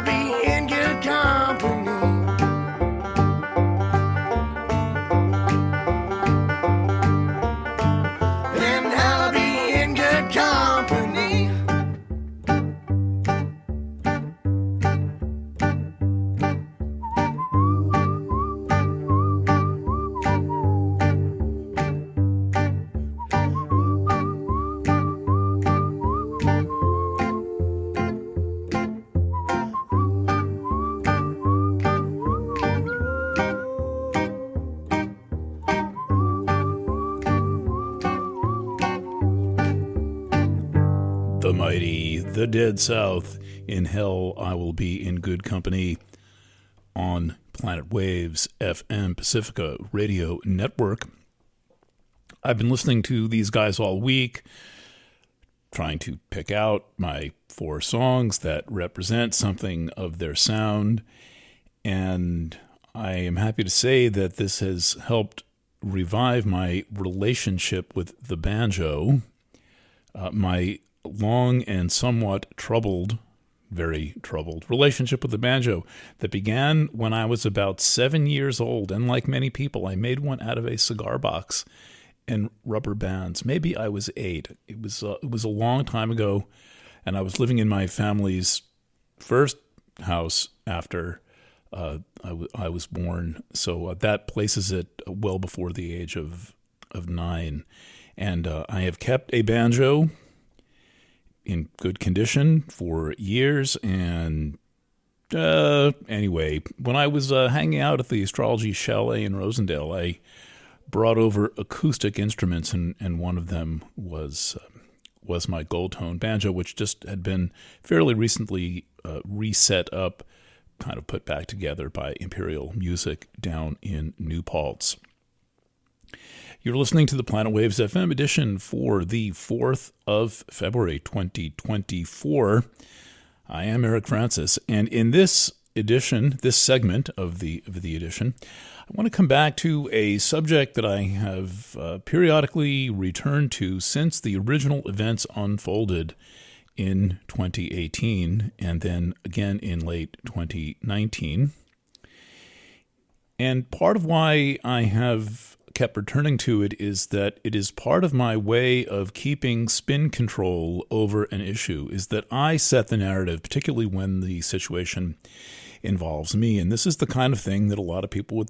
The Dead South. In Hell, I Will Be in Good Company on Planet Waves FM Pacifica Radio Network. I've been listening to these guys all week, trying to pick out my 4 songs that represent something of their sound, and I am happy to say that this has helped revive my relationship with the banjo. My long and somewhat troubled, very troubled relationship with the banjo that began when I was about 7 years old. And like many people, I made one out of a cigar box and rubber bands. Maybe I was 8. It was a long time ago, and I was living in my family's first house after I was born. So that places it well before the age of 9. And I have kept a banjo in good condition for years. And anyway, when I was hanging out at the Astrology Chalet in Rosendale, I brought over acoustic instruments, and one of them was my gold tone banjo, which just had been fairly recently reset up, kind of put back together by Imperial Music down in New Paltz. You're listening to the Planet Waves FM edition for the 4th of February, 2024. I am Eric Francis, and in this edition, this segment of the edition, I want to come back to a subject that I have periodically returned to since the original events unfolded in 2018, and then again in late 2019. And part of why I have kept returning to it is that it is part of my way of keeping spin control over an issue, is that I set the narrative, particularly when the situation involves me. And this is the kind of thing that a lot of people would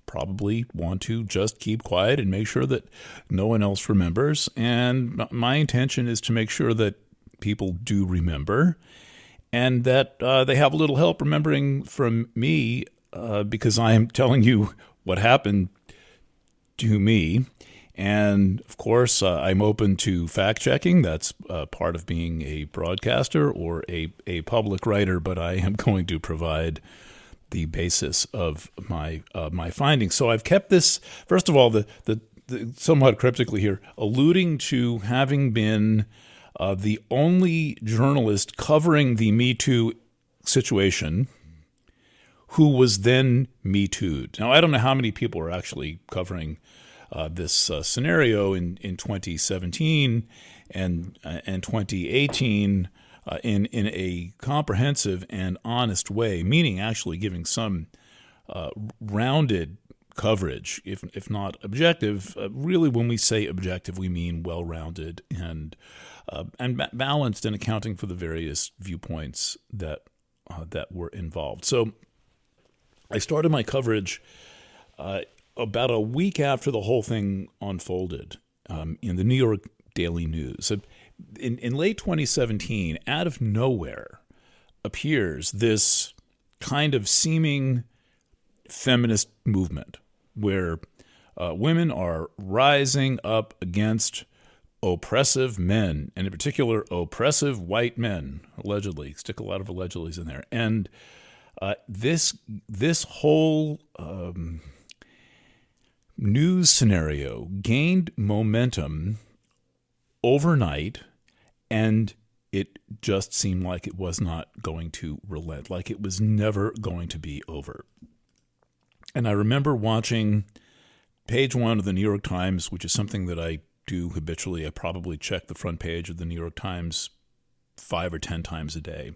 probably want to just keep quiet and make sure that no one else remembers. And my intention is to make sure that people do remember, and that they have a little help remembering from me, because I am telling you what happened to me. And of course, I'm open to fact-checking. That's part of being a broadcaster or a public writer, but I am going to provide the basis of my findings. So I've kept this, first of all, the somewhat cryptically here, alluding to having been the only journalist covering the Me Too situation who was then Me Too'd. Now, I don't know how many people are actually covering this scenario in 2017 and 2018 in a comprehensive and honest way, meaning actually giving some rounded coverage, if not objective. Really, when we say objective, we mean well-rounded and balanced, and accounting for the various viewpoints that were involved. So I started my coverage about a week after the whole thing unfolded in the New York Daily News. In late 2017, out of nowhere, appears this kind of seeming feminist movement where women are rising up against oppressive men, and in particular, oppressive white men, allegedly. Stick a lot of allegedlys in there. And this whole news scenario gained momentum overnight, and it just seemed like it was not going to relent, like it was never going to be over. And I remember watching page 1 of the New York Times, which is something that I do habitually. I probably check the front page of the New York Times 5 or 10 times a day.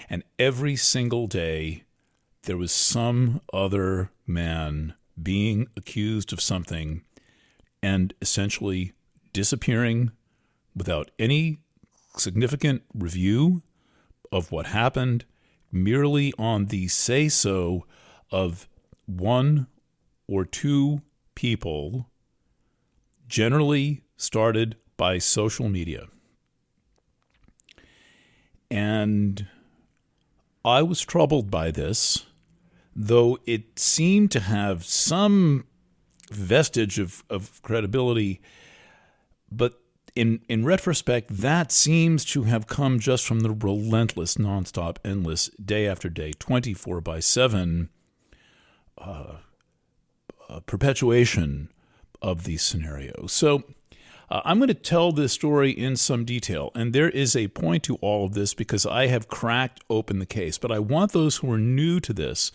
And every single day, there was some other man being accused of something and essentially disappearing without any significant review of what happened, merely on the say-so of one or two people, generally started by social media. And I was troubled by this, though it seemed to have some vestige of credibility, but in retrospect, that seems to have come just from the relentless, nonstop, endless, day after day, 24/7 perpetuation of these scenarios. So I'm going to tell this story in some detail, and there is a point to all of this because I have cracked open the case, but I want those who are new to this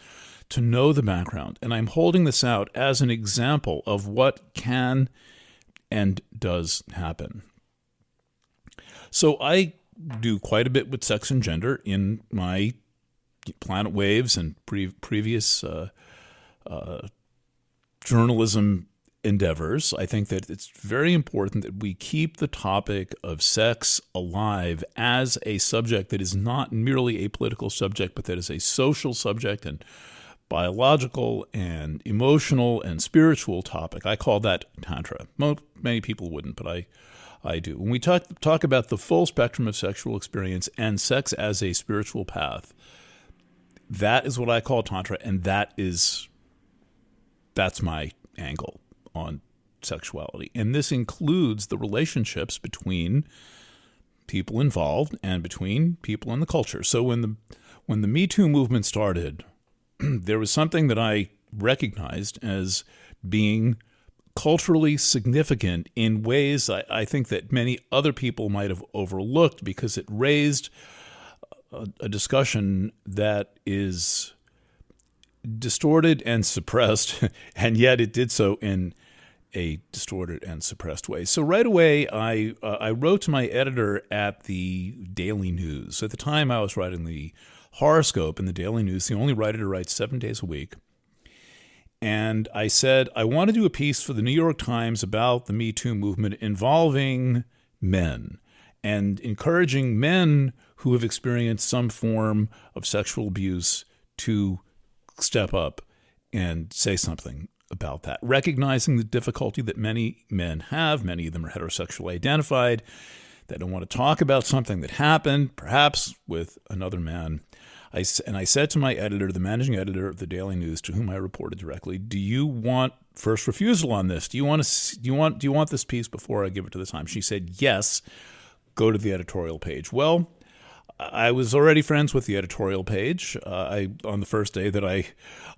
to know the background, and I'm holding this out as an example of what can and does happen. So I do quite a bit with sex and gender in my Planet Waves and previous journalism endeavors. I think that it's very important that we keep the topic of sex alive as a subject that is not merely a political subject, but that is a social subject and biological and emotional and spiritual topic. I call that Tantra. Many people wouldn't, but I do. When we talk about the full spectrum of sexual experience and sex as a spiritual path, that is what I call Tantra, and that's my angle on sexuality. And this includes the relationships between people involved and between people in the culture. So when the Me Too movement started, there was something that I recognized as being culturally significant in ways I think that many other people might have overlooked because it raised a discussion that is distorted and suppressed, and yet it did so in a distorted and suppressed way. So right away, I wrote to my editor at the Daily News. At the time, I was writing the horoscope in the Daily News, the only writer to write 7 days a week. And I said, I want to do a piece for the New York Times about the Me Too movement involving men and encouraging men who have experienced some form of sexual abuse to step up and say something about that, recognizing the difficulty that many men have. Many of them are heterosexually identified. They don't want to talk about something that happened, perhaps with another man. I said to my editor, the managing editor of the Daily News, to whom I reported directly, do you want first refusal on this? Do you want this piece before I give it to the Times? She said, yes, go to the editorial page. Well, I was already friends with the editorial page. On the first day that I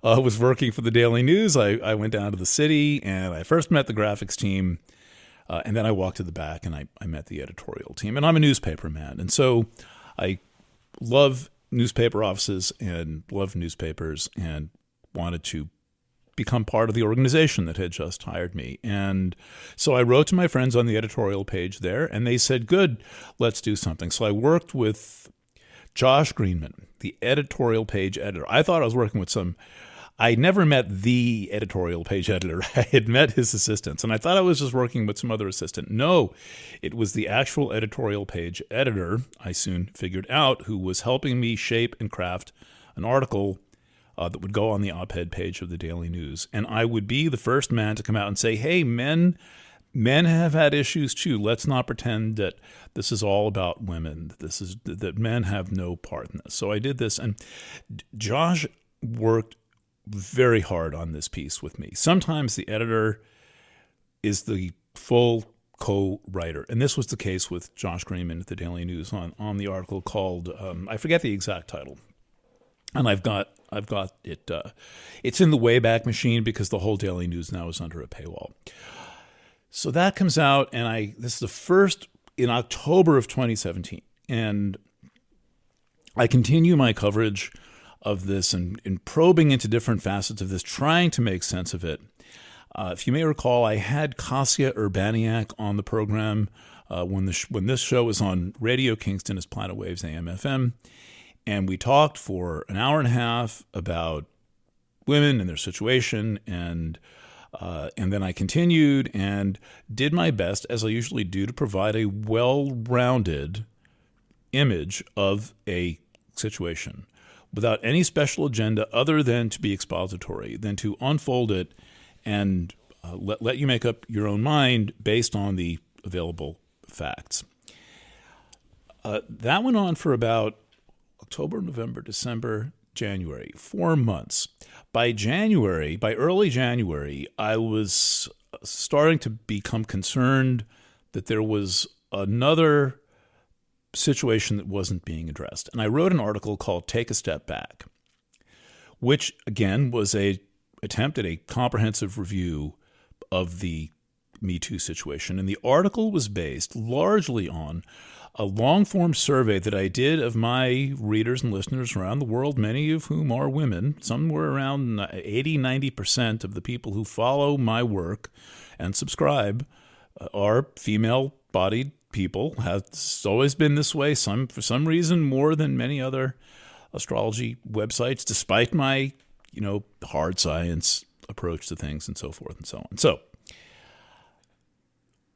was working for the Daily News, I went down to the city and I first met the graphics team. And then I walked to the back and I met the editorial team. And I'm a newspaper man. And so I love newspaper offices and love newspapers and wanted to become part of the organization that had just hired me. And so I wrote to my friends on the editorial page there, and they said, good, let's do something. So I worked with Josh Greenman, the editorial page editor. I thought I was working with I never met the editorial page editor. I had met his assistants, and I thought I was just working with some other assistant. No, it was the actual editorial page editor, I soon figured out, who was helping me shape and craft an article that would go on the op-ed page of the Daily News. And I would be the first man to come out and say, hey, men have had issues too. Let's not pretend that this is all about women. That men have no part in this. So I did this, and Josh worked very hard on this piece with me. Sometimes the editor is the full co-writer, and this was the case with Josh Greenman at the Daily News on the article called I forget the exact title, and I've got it. It's in the Wayback Machine because the whole Daily News now is under a paywall. So that comes out, and this is the first in October of 2017, and I continue my coverage of this and probing into different facets of this, trying to make sense of it. If you may recall, I had Kasia Urbaniak on the program when this show was on Radio Kingston as Planet Waves AM/FM, and we talked for an hour and a half about women and their situation, and then I continued and did my best, as I usually do, to provide a well-rounded image of a situation, without any special agenda other than to be expository, than to unfold it and let you make up your own mind based on the available facts. That went on for about October, November, December, January, 4 months. By early January, I was starting to become concerned that there was another situation that wasn't being addressed. And I wrote an article called Take a Step Back, which, again, was a attempt at a comprehensive review of the Me Too situation. And the article was based largely on a long-form survey that I did of my readers and listeners around the world, many of whom are women. Somewhere around 80-90% of the people who follow my work and subscribe are female-bodied people. It's always been this way, for some reason more than many other astrology websites, despite my, hard science approach to things and so forth and so on. So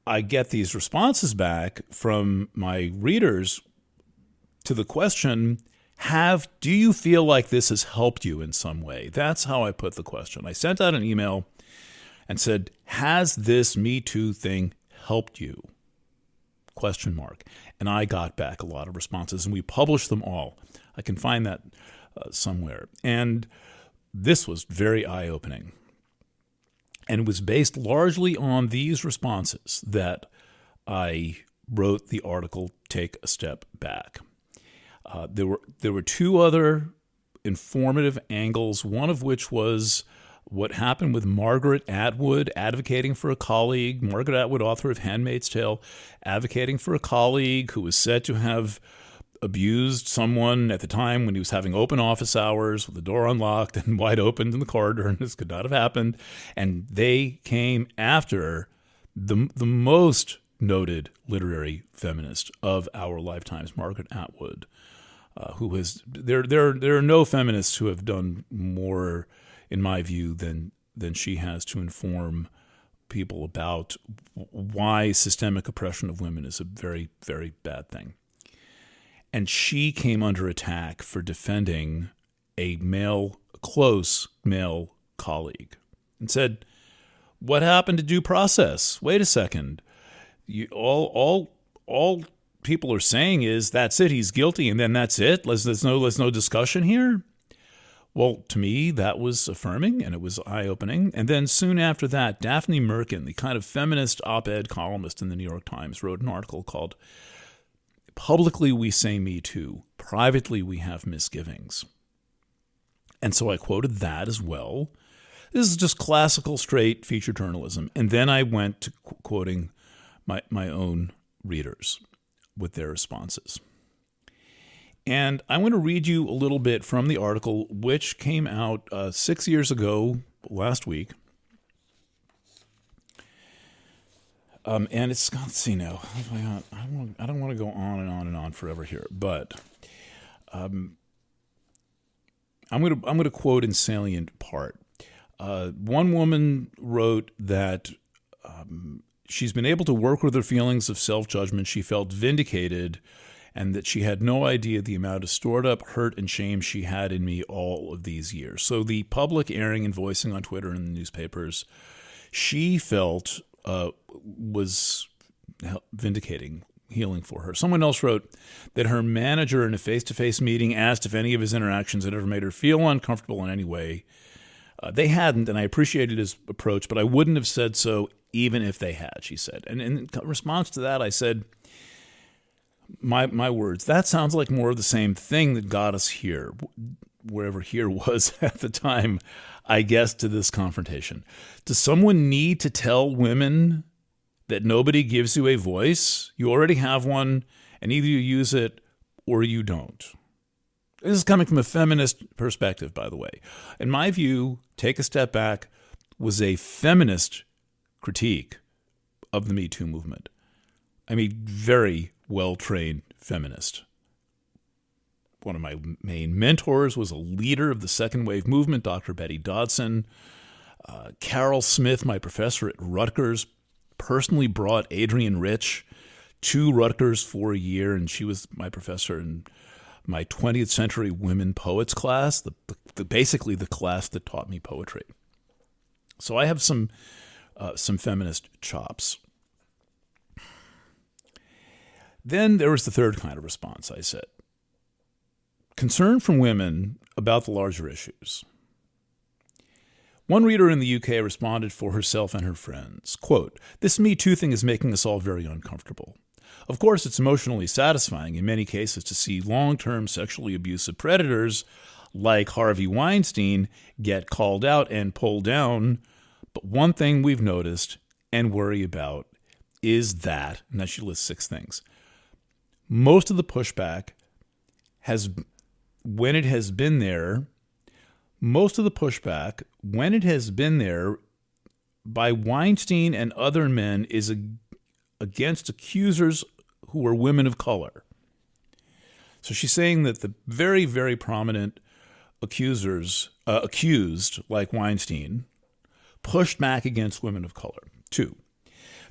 I get these responses back from my readers to the question, do you feel like this has helped you in some way? That's how I put the question. I sent out an email and said, has this Me Too thing helped you? ? And I got back a lot of responses, and we published them all. I can find that somewhere. And this was very eye-opening. And it was based largely on these responses that I wrote the article, Take a Step Back. There were two other informative angles, one of which was what happened with Margaret Atwood advocating for a colleague. Margaret Atwood, author of Handmaid's Tale, advocating for a colleague who was said to have abused someone at the time when he was having open office hours with the door unlocked and wide open in the corridor, and this could not have happened. And they came after the most noted literary feminist of our lifetimes, Margaret Atwood, there are no feminists who have done more, in my view, than she has to inform people about why systemic oppression of women is a very, very bad thing. And she came under attack for defending a close male colleague and said, what happened to due process? Wait a second. All people are saying is, that's it, he's guilty, and then that's it? There's no discussion here? Well, to me, that was affirming, and it was eye-opening. And then soon after that, Daphne Merkin, the kind of feminist op-ed columnist in the New York Times, wrote an article called Publicly We Say Me Too, Privately We Have Misgivings. And so I quoted that as well. This is just classical, straight feature journalism. And then I went to quoting my own readers with their responses. And I want to read you a little bit from the article, which came out 6 years ago, last week. And it's, let's see now. I don't want to go on and on and on forever here, but I'm going to quote in salient part. One woman wrote that she's been able to work with her feelings of self-judgment. She felt vindicated, and that she had no idea the amount of stored up hurt and shame she had in me all of these years. So the public airing and voicing on Twitter and the newspapers, she felt was vindicating, healing for her. Someone else wrote that her manager in a face-to-face meeting asked if any of his interactions had ever made her feel uncomfortable in any way. They hadn't, and I appreciated his approach, but I wouldn't have said so even if they had, she said. And in response to that, I said, my words, that sounds like more of the same thing that got us here, wherever here was at the time, I guess, to this confrontation. Does someone need to tell women that nobody gives you a voice? You already have one, and either you use it or you don't. This is coming from a feminist perspective, by the way. In my view, Take a Step Back was a feminist critique of the Me Too movement. I mean, very well-trained feminist. One of my main mentors was a leader of the second wave movement, Dr. Betty Dodson. Carol Smith, my professor at Rutgers, personally brought Adrienne Rich to Rutgers for a year, and she was my professor in my 20th century women poets class, basically the class that taught me poetry. So I have some feminist chops. Then there was the third kind of response, I said. Concern from women about the larger issues. One reader in the UK responded for herself and her friends, quote, "This Me Too thing is making us all very uncomfortable. Of course, it's emotionally satisfying in many cases to see long-term sexually abusive predators like Harvey Weinstein get called out and pulled down. But one thing we've noticed and worry about is that, and then she lists 6 things, most of the pushback when it has been there by Weinstein and other men is against accusers who are women of color. So she's saying that the very, very prominent accused like Weinstein pushed back against women of color. 2,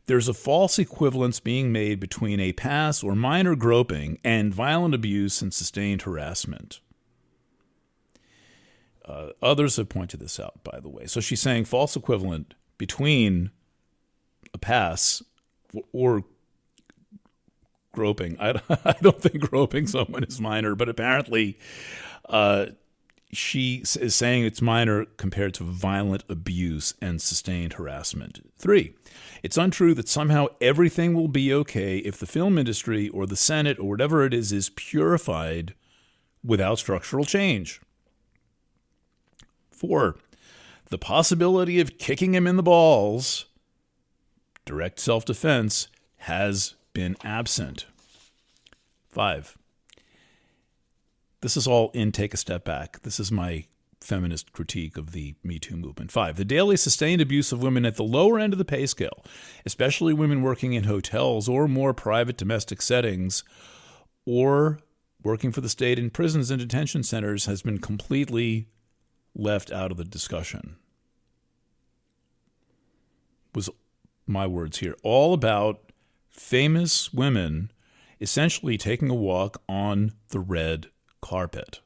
there's a false equivalence being made between a pass or minor groping and violent abuse and sustained harassment. Others have pointed this out, by the way. So she's saying false equivalent between a pass or groping. I don't think groping someone is minor, but apparently she is saying it's minor compared to violent abuse and sustained harassment. 3, it's untrue that somehow everything will be okay if the film industry or the Senate or whatever it is purified without structural change. 4, the possibility of kicking him in the balls, direct self-defense, has been absent. 5, this is all in Take a Step Back. This is my feminist critique of the Me Too movement. 5, the daily sustained abuse of women at the lower end of the pay scale, especially women working in hotels or more private domestic settings or working for the state in prisons and detention centers, has been completely left out of the discussion. Was my words here. All about famous women essentially taking a walk on the red carpet.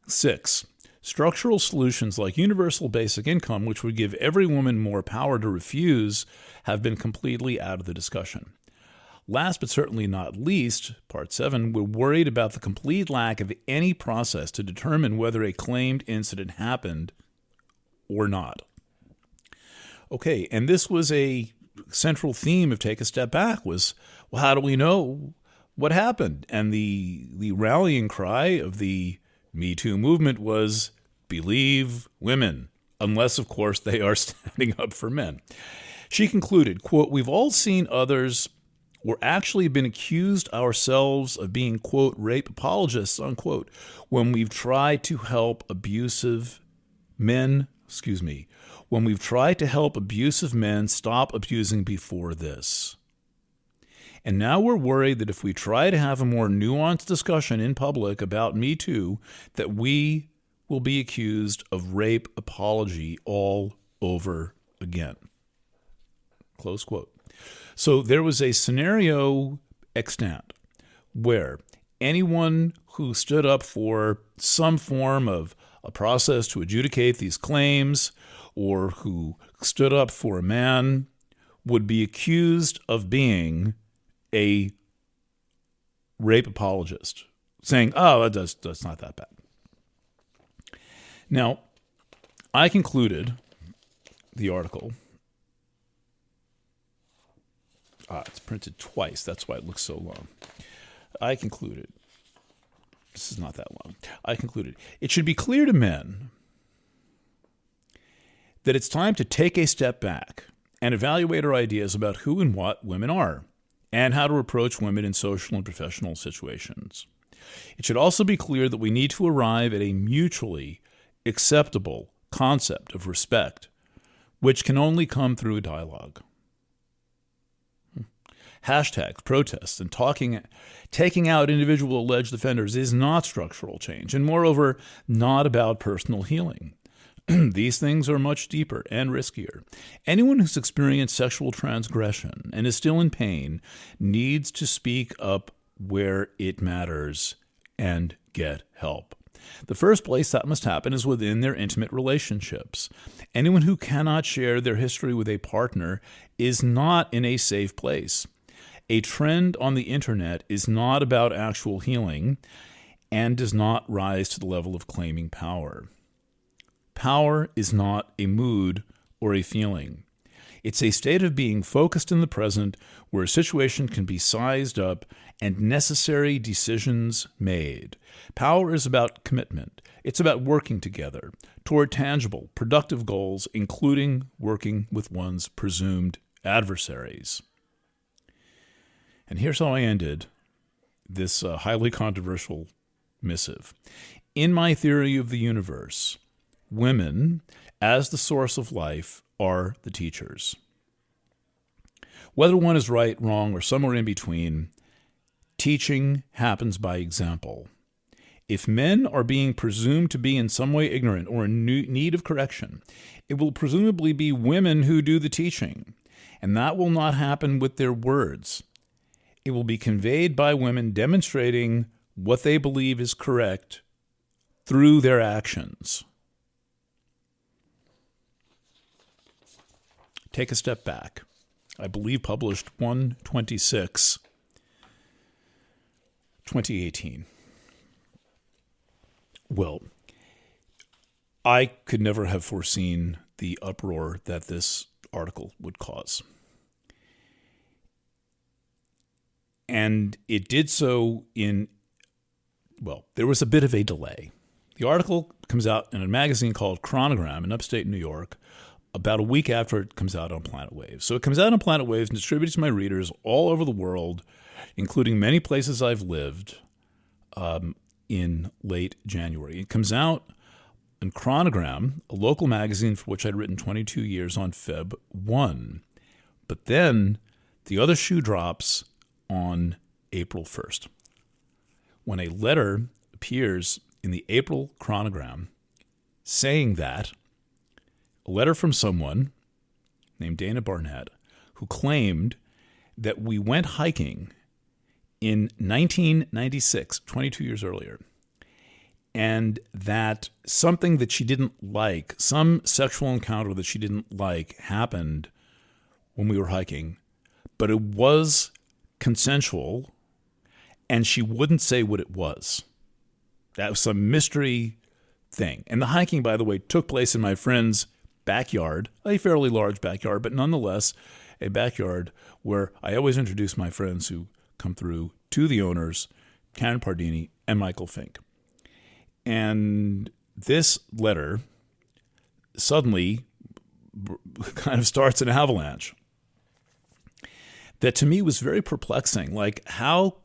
6, structural solutions like universal basic income, which would give every woman more power to refuse, have been completely out of the discussion. Last but certainly not least, part 7, we're worried about the complete lack of any process to determine whether a claimed incident happened or not. Okay, and this was a central theme of Take a Step Back was, well, how do we know what happened? And the rallying cry of the Me Too movement was, believe women, unless, of course, they are standing up for men. She concluded, quote, we've all seen others or actually been accused ourselves of being, quote, rape apologists, unquote, when we've tried to help abusive men stop abusing before this. And now we're worried that if we try to have a more nuanced discussion in public about Me Too, that we will be accused of rape apology all over again. Close quote. So there was a scenario extant where anyone who stood up for some form of a process to adjudicate these claims or who stood up for a man would be accused of being a rape apologist, saying, oh, that's not that bad. Now, I concluded the article. It's printed twice. That's why it looks so long. I concluded, this is not that long. I concluded, it should be clear to men that it's time to take a step back and evaluate our ideas about who and what women are and how to approach women in social and professional situations. It should also be clear that we need to arrive at a mutually acceptable concept of respect, which can only come through a dialogue. Hashtags, protests, and taking out individual alleged offenders is not structural change, and moreover, not about personal healing. These things are much deeper and riskier. Anyone who's experienced sexual transgression and is still in pain needs to speak up where it matters and get help. The first place that must happen is within their intimate relationships. Anyone who cannot share their history with a partner is not in a safe place. A trend on the internet is not about actual healing and does not rise to the level of claiming power. Power is not a mood or a feeling. It's a state of being focused in the present where a situation can be sized up and necessary decisions made. Power is about commitment. It's about working together toward tangible, productive goals, including working with one's presumed adversaries. And here's how I ended this highly controversial missive. In my theory of the universe, women, as the source of life, are the teachers. Whether one is right, wrong, or somewhere in between, teaching happens by example. If men are being presumed to be in some way ignorant or in need of correction, it will presumably be women who do the teaching, and that will not happen with their words. It will be conveyed by women demonstrating what they believe is correct through their actions. Take a step back. I believe published 1/26/2018. Well, I could never have foreseen the uproar that this article would cause. And it did so there was a bit of a delay. The article comes out in a magazine called Chronogram in upstate New York about a week after it comes out on Planet Waves. So it comes out on Planet Waves and distributed to my readers all over the world, including many places I've lived, in late January. It comes out in Chronogram, a local magazine for which I'd written 22 years, on Feb 1. But then the other shoe drops on April 1st, when a letter appears in the April Chronogram saying that a letter from someone named Dana Barnett, who claimed that we went hiking in 1996, 22 years earlier, and that something that she didn't like, some sexual encounter that she didn't like, happened when we were hiking, but it was consensual, and she wouldn't say what it was. That was some mystery thing. And the hiking, by the way, took place in my friend's backyard, a fairly large backyard, but nonetheless a backyard where I always introduce my friends who come through to the owners, Karen Pardini and Michael Fink. And this letter suddenly kind of starts an avalanche that to me was very perplexing. Like, how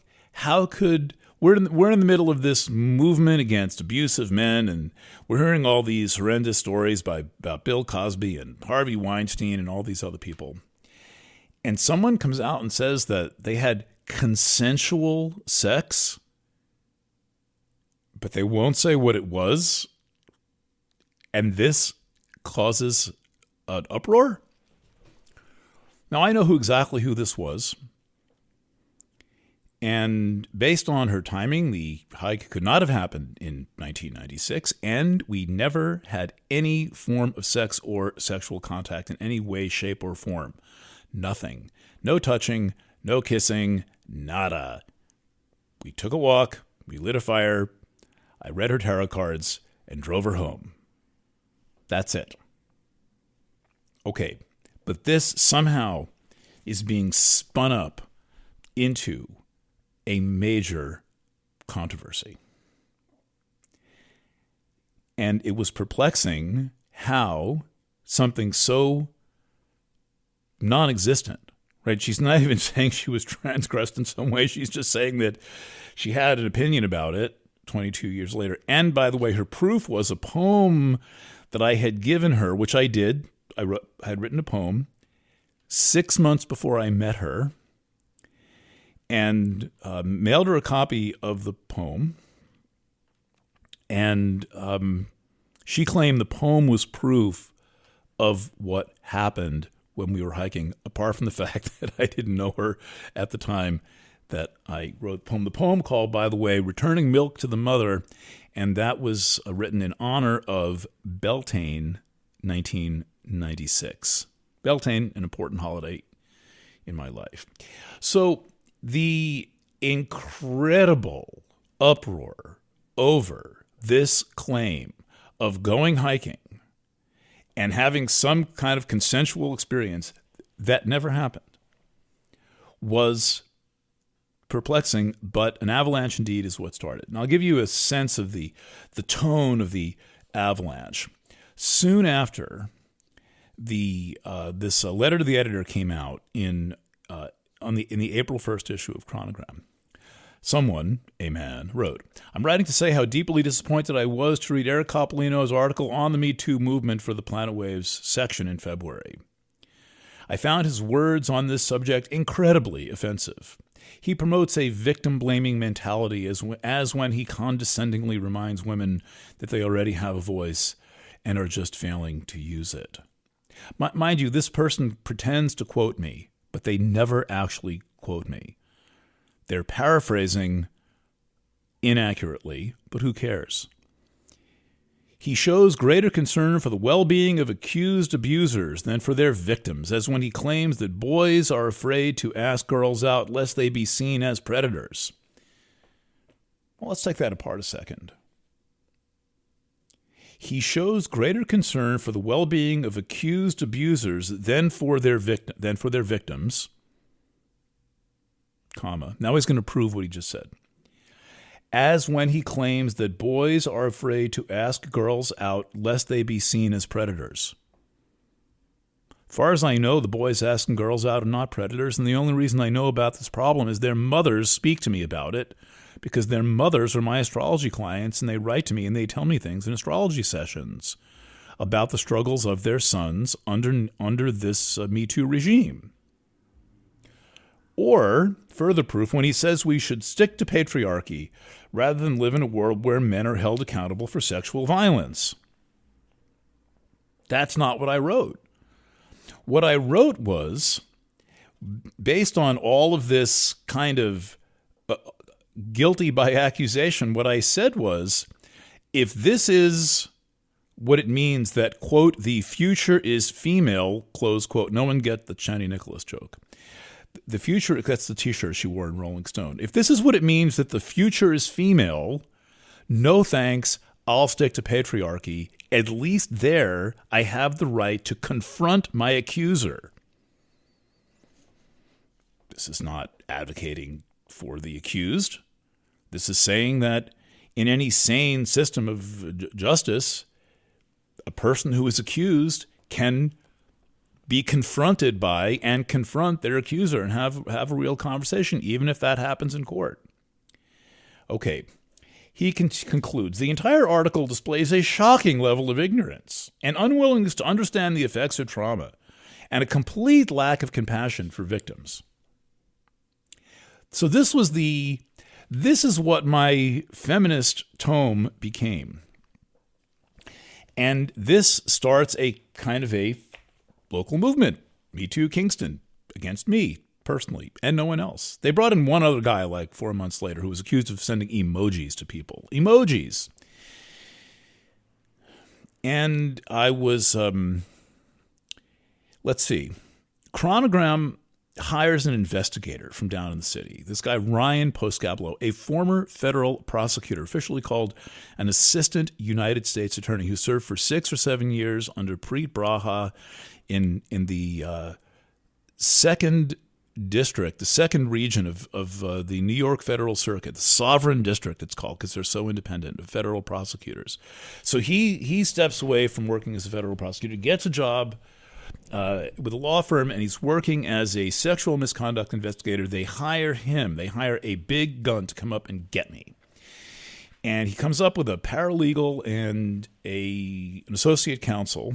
could we're in the middle of this movement against abusive men, and we're hearing all these horrendous stories about Bill Cosby and Harvey Weinstein and all these other people. And someone comes out and says that they had consensual sex, but they won't say what it was, and this causes an uproar? Now, I know exactly who this was. And based on her timing, the hike could not have happened in 1996, and we never had any form of sex or sexual contact in any way, shape, or form. Nothing. No touching, no kissing, nada. We took a walk, we lit a fire, I read her tarot cards, and drove her home. That's it. Okay, but this somehow is being spun up into a major controversy. And it was perplexing how something so non-existent, right? She's not even saying she was transgressed in some way. She's just saying that she had an opinion about it 22 years later. And by the way, her proof was a poem that I had given her, which I did. I had written a poem 6 months before I met her, and mailed her a copy of the poem. And she claimed the poem was proof of what happened when we were hiking, apart from the fact that I didn't know her at the time that I wrote the poem. The poem called, by the way, Returning Milk to the Mother, and that was written in honor of Beltane, 1996. Beltane, an important holiday in my life. So the incredible uproar over this claim of going hiking and having some kind of consensual experience that never happened was perplexing, but an avalanche indeed is what started. And I'll give you a sense of the tone of the avalanche. Soon after this letter to the editor came out in the April 1st issue of Chronogram, someone, a man, wrote, "I'm writing to say how deeply disappointed I was to read Eric Coppolino's article on the Me Too movement for the Planet Waves section in February. I found his words on this subject incredibly offensive. He promotes a victim-blaming mentality as when he condescendingly reminds women that they already have a voice and are just failing to use it. Mind you, this person pretends to quote me, but they never actually quote me. They're paraphrasing inaccurately, but who cares? He shows greater concern for the well-being of accused abusers than for their victims, as when he claims that boys are afraid to ask girls out lest they be seen as predators." Well, let's take that apart a second. He shows greater concern for the well-being of accused abusers than for their victims, comma. Now he's going to prove what he just said. As when he claims that boys are afraid to ask girls out lest they be seen as predators. Far as I know, the boys asking girls out are not predators, and the only reason I know about this problem is their mothers speak to me about it, because their mothers are my astrology clients, and they write to me and they tell me things in astrology sessions about the struggles of their sons under this Me Too regime. Or, further proof, when he says we should stick to patriarchy rather than live in a world where men are held accountable for sexual violence. That's not what I wrote. What I wrote was, based on all of this kind of guilty by accusation, what I said was, if this is what it means that, quote, the future is female, close quote, no one get the Chani Nicholas joke. The future, that's the t-shirt she wore in Rolling Stone. If this is what it means that the future is female, no thanks, I'll stick to patriarchy. At least there, I have the right to confront my accuser. This is not advocating for the accused. This is saying that in any sane system of justice, a person who is accused can be confronted by and confront their accuser and have a real conversation, even if that happens in court. Okay, he concludes, the entire article displays a shocking level of ignorance and unwillingness to understand the effects of trauma and a complete lack of compassion for victims. So this is what my feminist tome became. And this starts a kind of a local movement, Me Too Kingston, against me personally and no one else. They brought in one other guy like 4 months later who was accused of sending emojis to people. Emojis. And I was, let's see, Chronogram hires an investigator from down in the city. This guy, Ryan Fuellmich, a former federal prosecutor, officially called an assistant United States attorney, who served for 6 or 7 years under Preet Bharara in the second district, the second region of the New York Federal Circuit, the Sovereign District it's called because they're so independent of federal prosecutors. So he steps away from working as a federal prosecutor, gets a job with a law firm, and he's working as a sexual misconduct investigator. They hire him. They hire a big gun to come up and get me. And he comes up with a paralegal and an associate counsel.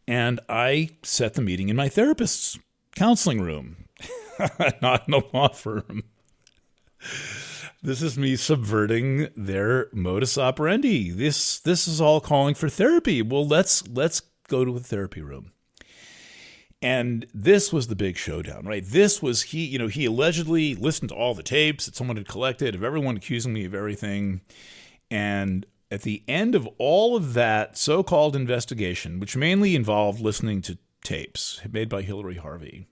And I set the meeting in my therapist's counseling room, not in a law firm. This is me subverting their modus operandi. This is all calling for therapy. Well, let's go to a therapy room. And this was the big showdown, right? This was he allegedly listened to all the tapes that someone had collected of everyone accusing me of everything. And at the end of all of that so-called investigation, which mainly involved listening to tapes made by Hillary Harvey,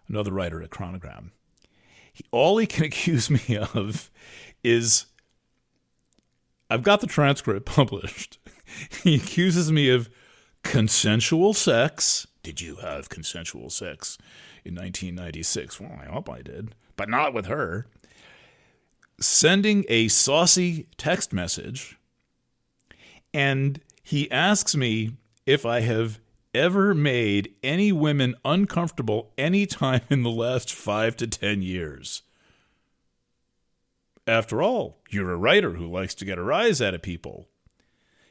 another writer at Chronogram, all he can accuse me of is, I've got the transcript published. He accuses me of consensual sex Did you have consensual sex in 1996? Well, I hope I did, but not with her. Sending a saucy text message, and he asks me if I have ever made any women uncomfortable any time in the last 5 to 10 years. After all, you're a writer who likes to get a rise out of people.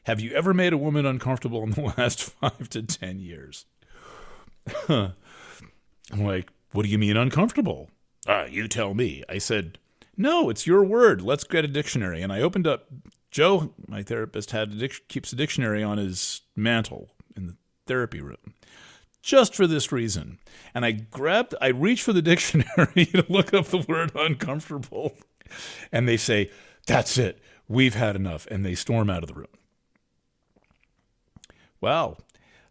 Have you ever made a woman uncomfortable in the last 5 to 10 years? I'm like, what do you mean uncomfortable? You tell me. I said, no, it's your word. Let's get a dictionary. And I opened up, Joe, my therapist, keeps a dictionary on his mantle in the therapy room, just for this reason. And I reached for the dictionary to look up the word uncomfortable. And they say, that's it. We've had enough. And they storm out of the room. Wow.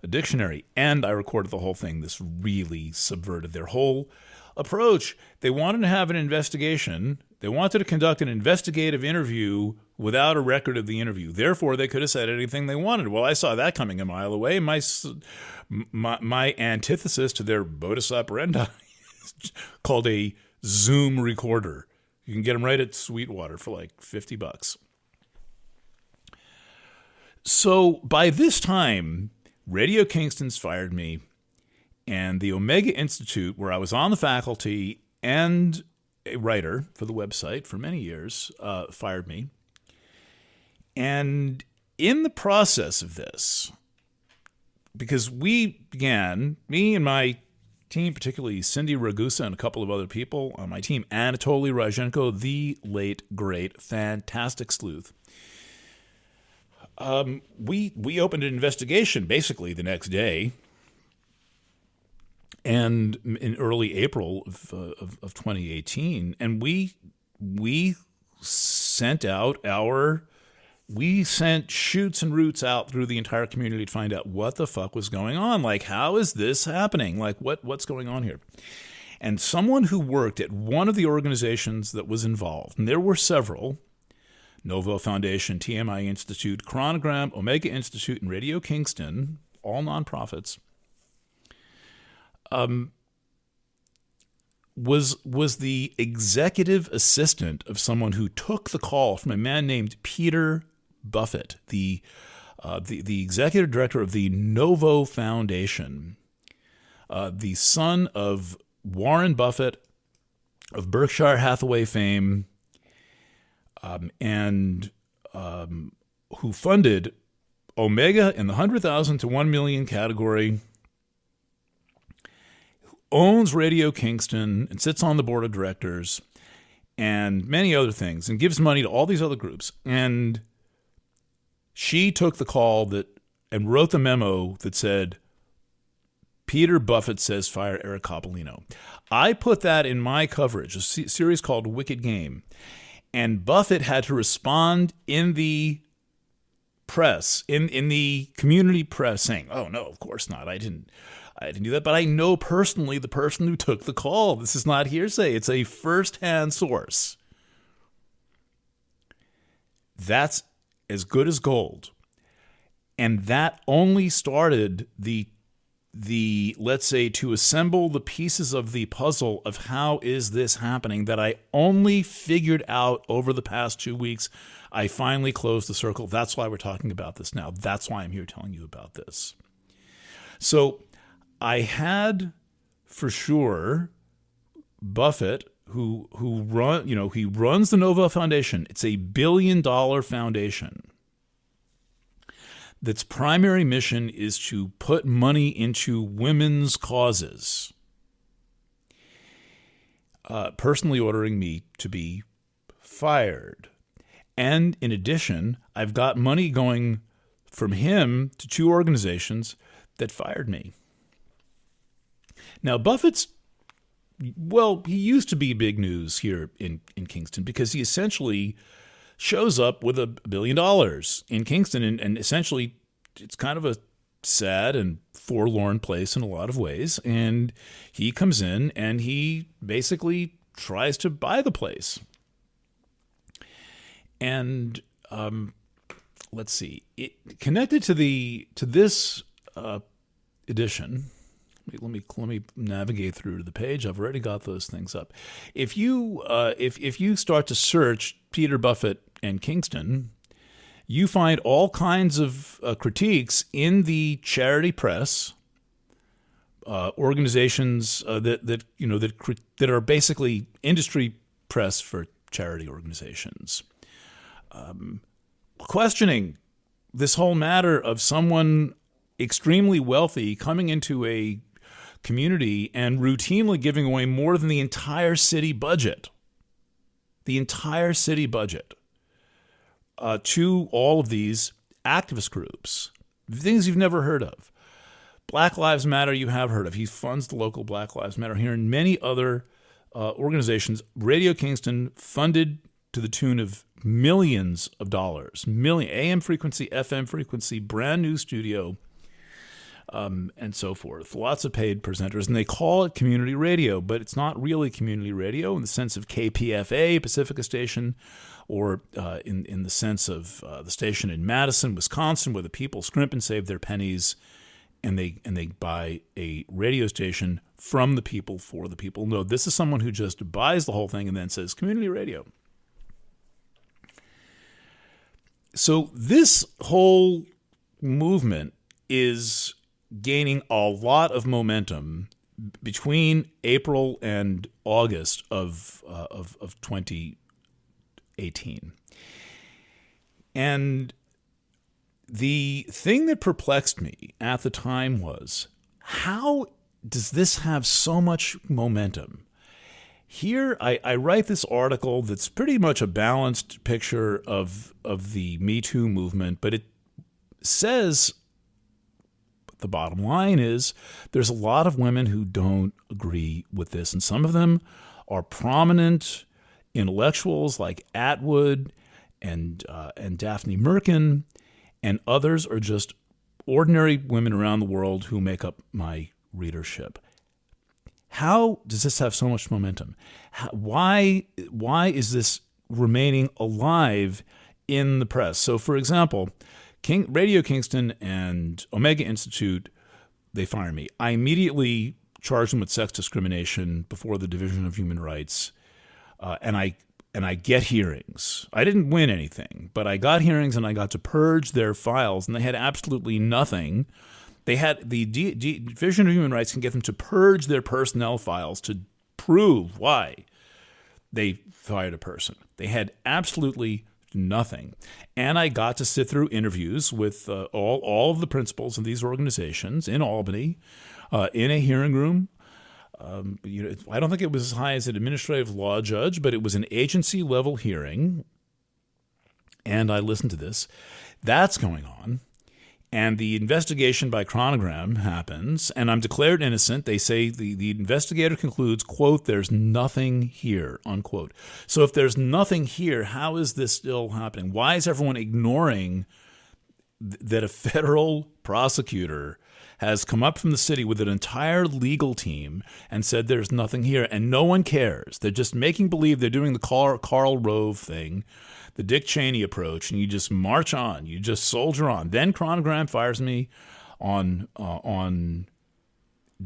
A dictionary. And I recorded the whole thing. This really subverted their whole approach. They wanted to have an investigation. They wanted to conduct an investigative interview without a record of the interview. Therefore, they could have said anything they wanted. Well, I saw that coming a mile away. My antithesis to their modus operandi is called a Zoom recorder. You can get them right at Sweetwater for like $50. So by this time, Radio Kingston's fired me, and the Omega Institute, where I was on the faculty and a writer for the website for many years, fired me. And in the process of this, because we began, me and my team, particularly Cindy Ragusa and a couple of other people on my team, Anatoly Ryzhenko, the late, great, fantastic sleuth, we opened an investigation basically the next day, and in early April of 2018, and we sent shoots and roots out through the entire community to find out what the fuck was going on. Like, how is this happening? Like, what's going on here? And someone who worked at one of the organizations that was involved, and there were several, Novo Foundation, TMI Institute, Chronogram, Omega Institute, and Radio Kingston, all nonprofits, was the executive assistant of someone who took the call from a man named Peter Buffett, the executive director of the Novo Foundation, the son of Warren Buffett of Berkshire Hathaway fame, and who funded Omega in the 100,000 to 1 million category, who owns Radio Kingston and sits on the board of directors and many other things and gives money to all these other groups. And she took the call and wrote the memo that said, Peter Buffett says fire Eric Coppolino. I put that in my coverage, a series called Wicked Game. And Buffett had to respond in the press, in the community press, saying, oh, no, of course not. I didn't do that. But I know personally the person who took the call. This is not hearsay. It's a first-hand source. That's as good as gold. And that only started the let's say, to assemble the pieces of the puzzle of how is this happening that I only figured out over the past 2 weeks. I finally closed the circle. That's why we're talking about this now. That's why I'm here telling you about this. So I had, for sure, Buffett, who he runs the Nova Foundation. It's a $1 billion foundation. Its primary mission is to put money into women's causes. Personally ordering me to be fired. And in addition, I've got money going from him to 2 organizations that fired me. Now, Buffett's, well, he used to be big news here in Kingston because he essentially shows up with $1 billion in Kingston, and essentially it's kind of a sad and forlorn place in a lot of ways. And he comes in and he basically tries to buy the place. And let's see, it connected to this edition Let me navigate through to the page. I've already got those things up. If you start to search Peter Buffett and Kingston, you find all kinds of critiques in the charity press, organizations that are basically industry press for charity organizations, questioning this whole matter of someone extremely wealthy coming into a community and routinely giving away more than the entire city budget. The entire city budget. To all of these activist groups, things you've never heard of. Black Lives Matter you have heard of. He funds the local Black Lives Matter here and many other organizations. Radio Kingston funded to the tune of millions of dollars. AM frequency, FM frequency, brand new studio, and so forth. Lots of paid presenters, and they call it community radio, but it's not really community radio in the sense of KPFA, Pacifica Station, or in the sense of the station in Madison, Wisconsin, where the people scrimp and save their pennies, and they buy a radio station from the people for the people. No, this is someone who just buys the whole thing and then says community radio. So this whole movement is gaining a lot of momentum between April and August of 2018. And the thing that perplexed me at the time was, how does this have so much momentum? Here, I write this article that's pretty much a balanced picture of the Me Too movement, but it says, the bottom line is, there's a lot of women who don't agree with this, and some of them are prominent intellectuals like Atwood and Daphne Merkin, and others are just ordinary women around the world who make up my readership. How does this have so much momentum? Why is this remaining alive in the press? So, for example, Radio Kingston and Omega Institute, they fire me. I immediately charge them with sex discrimination before the Division of Human Rights, and I get hearings. I didn't win anything, but I got hearings and I got to purge their files, and they had absolutely nothing. They had the Division of Human Rights can get them to purge their personnel files to prove why they fired a person. They had absolutely nothing. And I got to sit through interviews with all of the principals of these organizations in Albany, in a hearing room. I don't think it was as high as an administrative law judge, but it was an agency-level hearing. And I listened to this. That's going on. And the investigation by Chronogram happens, and I'm declared innocent. They say the investigator concludes, quote, "there's nothing here," unquote. So if there's nothing here, how is this still happening? Why is everyone ignoring that a federal prosecutor has come up from the city with an entire legal team and said there's nothing here, and no one cares? They're just making believe they're doing the Karl Rove thing, the Dick Cheney approach, and you just march on. You just soldier on. Then Chronogram fires me on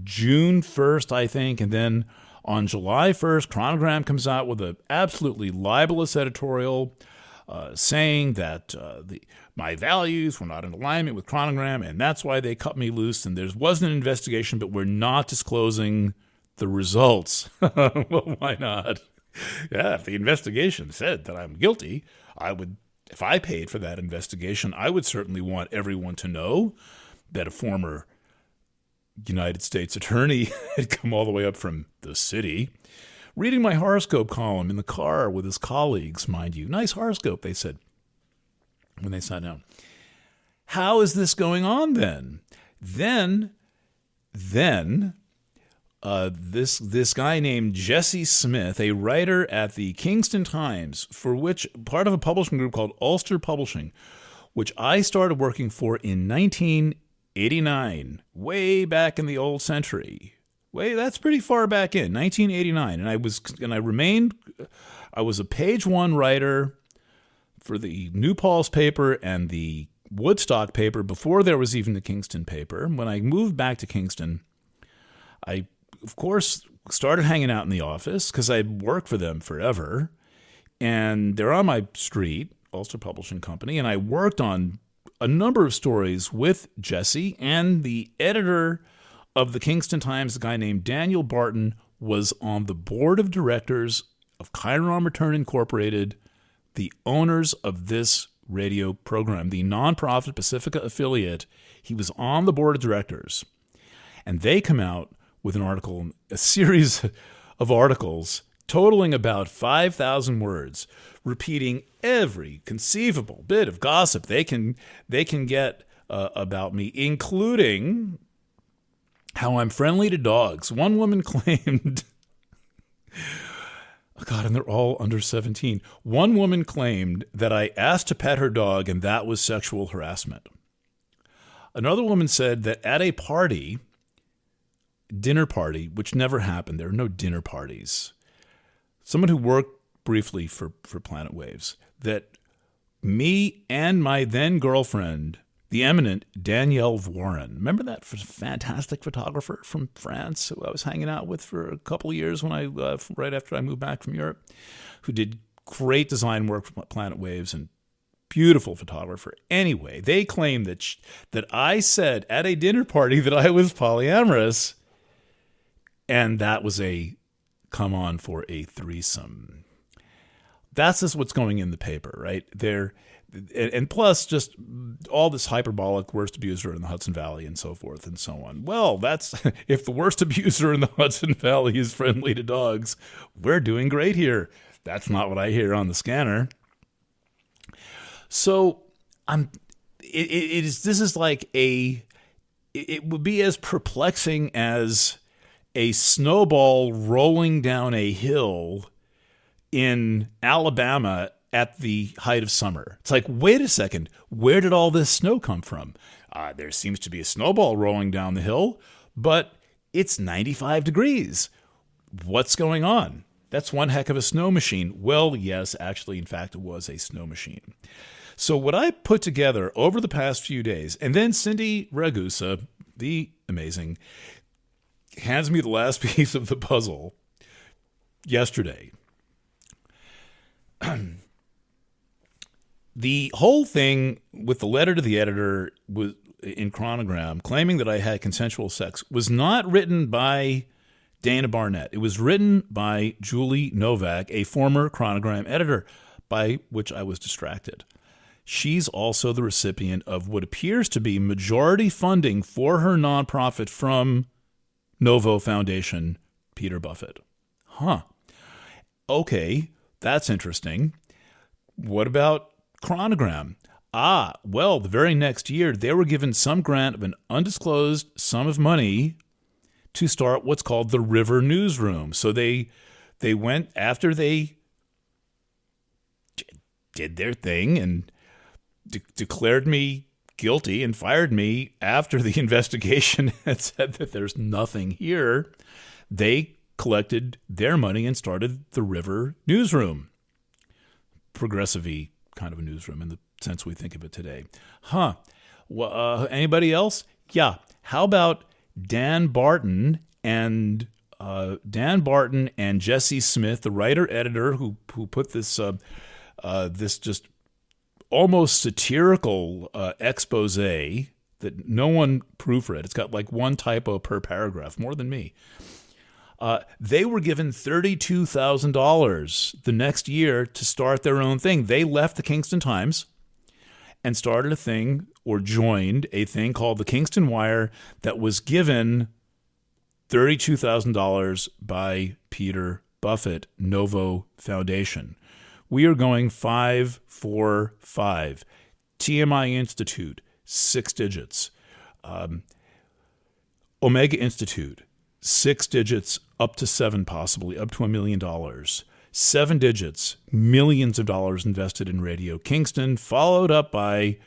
June 1st, I think, and then on July 1st, Chronogram comes out with an absolutely libelous editorial saying that my values were not in alignment with Chronogram, and that's why they cut me loose, and there wasn't an investigation, but we're not disclosing the results. Well, why not? Yeah, if the investigation said that I'm guilty, if I paid for that investigation, I would certainly want everyone to know that a former United States attorney had come all the way up from the city, reading my horoscope column in the car with his colleagues, mind you. Nice horoscope, they said when they sat down. How is this going on then? Then this guy named Jesse Smith, a writer at the Kingston Times, for which part of a publishing group called Ulster Publishing, which I started working for in 1989, way back in the old century. That's pretty far back in 1989, I was a page one writer for the New Paltz paper and the Woodstock paper before there was even the Kingston paper. When I moved back to Kingston, I, of course, started hanging out in the office because I'd worked for them forever. And they're on my street, Ulster Publishing Company, and I worked on a number of stories with Jesse, and the editor of the Kingston Times, a guy named Daniel Barton, was on the board of directors of Chiron Return Incorporated, the owners of this radio program, the nonprofit Pacifica affiliate. He was on the board of directors. And they come out with an article, a series of articles totaling about 5,000 words, repeating every conceivable bit of gossip they can get about me, including how I'm friendly to dogs. One woman claimed, oh God, and they're all under 17. One woman claimed that I asked to pet her dog and that was sexual harassment. Another woman said that at a party, dinner party, which never happened, there are no dinner parties, someone who worked briefly for Planet Waves, that me and my then girlfriend, the eminent Danielle Warren, remember that fantastic photographer from France who I was hanging out with for a couple of years when right after I moved back from Europe, who did great design work for Planet Waves and beautiful photographer. Anyway, they claim that I said at a dinner party that I was polyamorous, and that was a come on for a threesome. That's just what's going in the paper, right? And plus just all this hyperbolic worst abuser in the Hudson Valley and so forth and so on. Well, that's if the worst abuser in the Hudson Valley is friendly to dogs, we're doing great here. That's not what I hear on the scanner. So this is like it would be as perplexing as a snowball rolling down a hill in Alabama at the height of summer. It's like, wait a second, where did all this snow come from? There seems to be a snowball rolling down the hill, but it's 95 degrees. What's going on? That's one heck of a snow machine. Well, yes, actually, in fact, it was a snow machine. So what I put together over the past few days, and then Cindy Ragusa, the amazing, hands me the last piece of the puzzle yesterday. The whole thing with the letter to the editor was in Chronogram claiming that I had consensual sex was not written by Dana Barnett. It was written by Julie Novak, a former Chronogram editor, by which I was distracted. She's also the recipient of what appears to be majority funding for her nonprofit from Novo Foundation, Peter Buffett. Huh. Okay, that's interesting. What about Chronogram? Well, the very next year, they were given some grant of an undisclosed sum of money to start what's called the River Newsroom. So they went after they did their thing and declared me guilty and fired me after the investigation had said that there's nothing here. They collected their money and started the River Newsroom. Progressive-y kind of a newsroom in the sense we think of it today. Well, anybody else? Yeah. How about Dan Barton and Jesse Smith, the writer-editor who put this this just almost satirical expose that no one proofread. It's got like one typo per paragraph, more than me. They were given $32,000 the next year to start their own thing. They left the Kingston Times and started a thing, or joined a thing called the Kingston Wire, that was given $32,000 by Peter Buffett, Novo Foundation. We are going 545. TMI Institute, 6 digits. Omega Institute, 6 digits, up to 7 possibly, up to $1 million. 7 digits, millions of dollars invested in Radio Kingston, followed up by